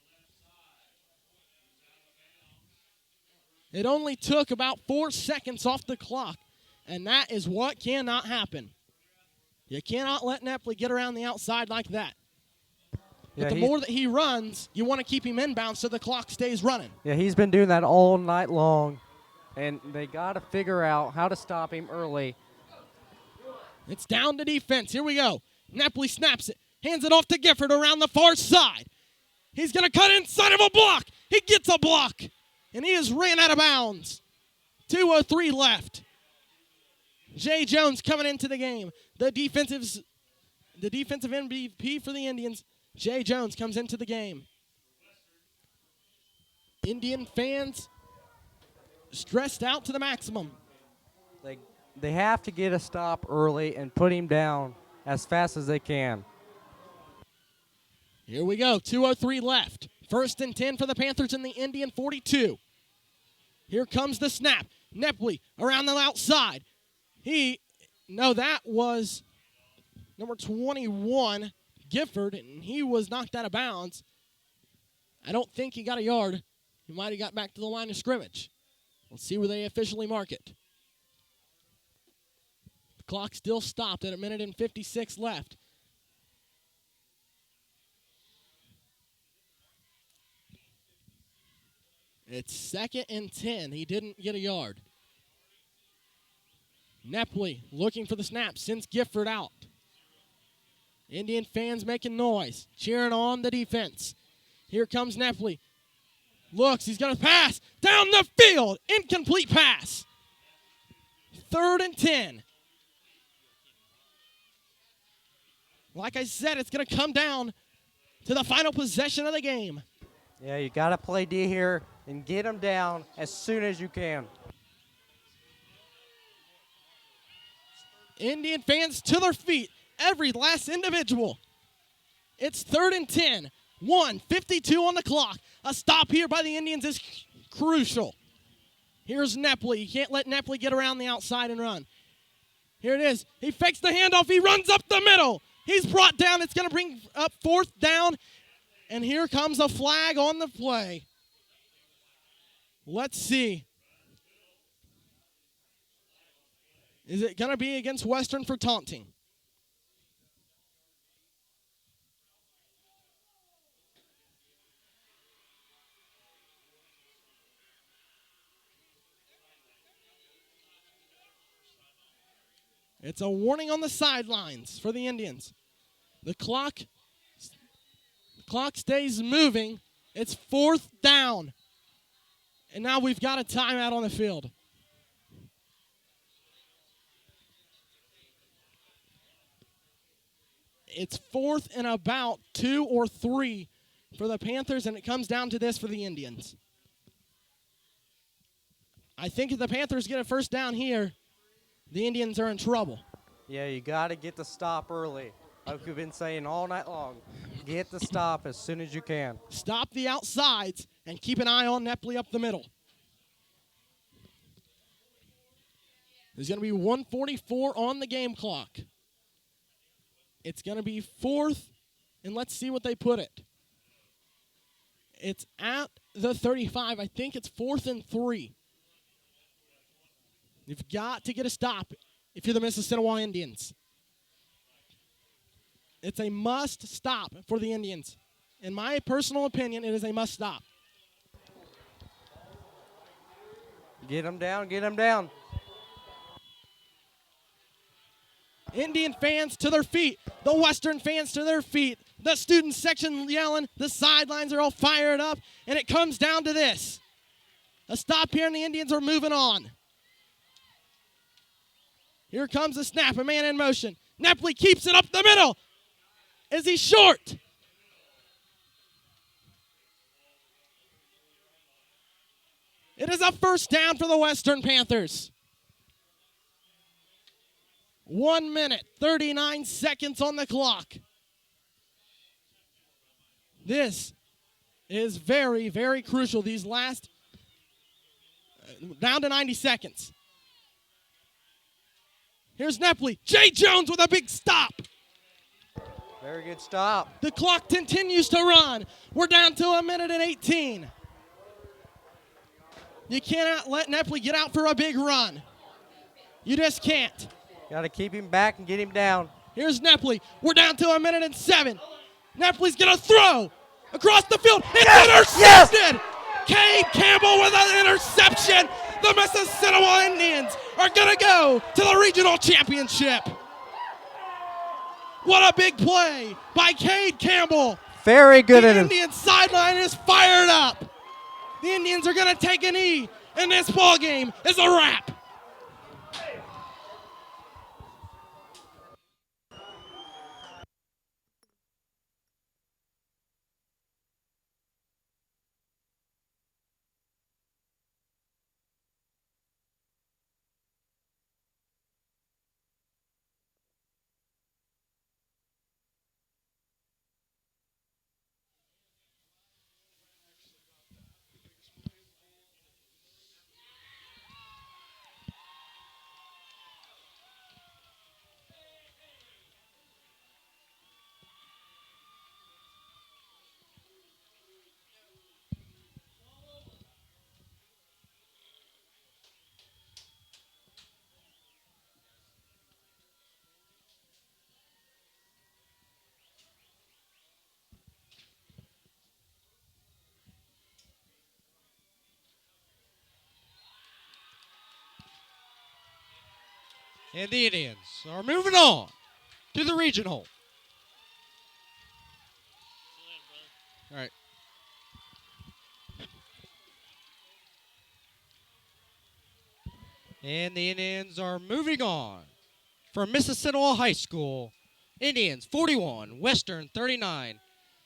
It only took about 4 seconds off the clock, and that is what cannot happen. You cannot let Nepley get around the outside like that. But the more that he runs, you want to keep him inbound so the clock stays running. Yeah, he's been doing that all night long, and they got to figure out how to stop him early. It's down to defense. Here we go. Nepley snaps it, hands it off to Gifford around the far side. He's going to cut inside of a block. He gets a block, and he has ran out of bounds. 2:03 left. Jay Jones coming into the game. The defensive MVP for the Indians, Jay Jones, comes into the game. Indian fans stressed out to the maximum. They have to get a stop early and put him down as fast as they can. Here we go, 2:03 left. 1st and 10 for the Panthers in the Indian 42. Here comes the snap. Nepley around the outside. That was number 21, Gifford, and he was knocked out of bounds. I don't think he got a yard. He might have got back to the line of scrimmage. Let's see where they officially mark it. The clock still stopped at 1 minute and 56 left. It's 2nd and 10. He didn't get a yard. Nepley looking for the snap, sends Gifford out. Indian fans making noise, cheering on the defense. Here comes Nepley. Looks, he's going to pass down the field. Incomplete pass. 3rd and 10. Like I said, it's going to come down to the final possession of the game. Yeah, you got to play D here and get them down as soon as you can. Indian fans to their feet, every last individual. It's 3rd and 10, 1:52 on the clock. A stop here by the Indians is crucial. Here's Nepley. You can't let Nepley get around the outside and run. Here it is. He fakes the handoff. He runs up the middle. He's brought down. It's going to bring up 4th down. And here comes a flag on the play. Let's see. Is it going to be against Western for taunting? It's a warning on the sidelines for the Indians. The clock stays moving. It's 4th down. And now we've got a timeout on the field. It's 4th and about 2 or 3 for the Panthers, and it comes down to this for the Indians. I think if the Panthers get a first down here, the Indians are in trouble. Yeah, you got to get the stop early. Like we've been saying all night long, get the stop as soon as you can. Stop the outsides and keep an eye on Nepley up the middle. There's going to be 1:44 on the game clock. It's going to be 4th, and let's see what they put it. It's at the 35. I think it's 4th and 3. You've got to get a stop if you're the Mississinewa Indians. It's a must stop for the Indians. In my personal opinion, it is a must stop. Get them down, get them down. Indian fans to their feet. The Western fans to their feet. The student section yelling. The sidelines are all fired up. And it comes down to this. A stop here and the Indians are moving on. Here comes the snap, a man in motion. Nepley keeps it up the middle. Is he short? It is a first down for the Western Panthers. 1 minute, 39 seconds on the clock. This is very, very crucial. These last, down to 90 seconds. Here's Nepley. Jay Jones with a big stop. Very good stop. The clock continues to run. We're down to 1 minute and 18. You cannot let Nepley get out for a big run. You just can't. Got to keep him back and get him down. Here's Nepley. We're down to 1 minute and 7. Nepley's going to throw across the field. It's intercepted. Cade Campbell with an interception. The Mississinewa Indians are going to go to the regional championship. What a big play by Cade Campbell. Very good. The Indian sideline is fired up. The Indians are going to take a knee, and this ball game is a wrap. And the Indians are moving on to the regional. All right. And the Indians are moving on from Mississinewa High School. Indians 41, Western 39.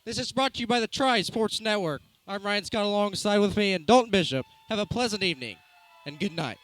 This is brought to you by the Tri Sports Network. I'm Ryan Scott alongside with me and Dalton Bishop. Have a pleasant evening and good night.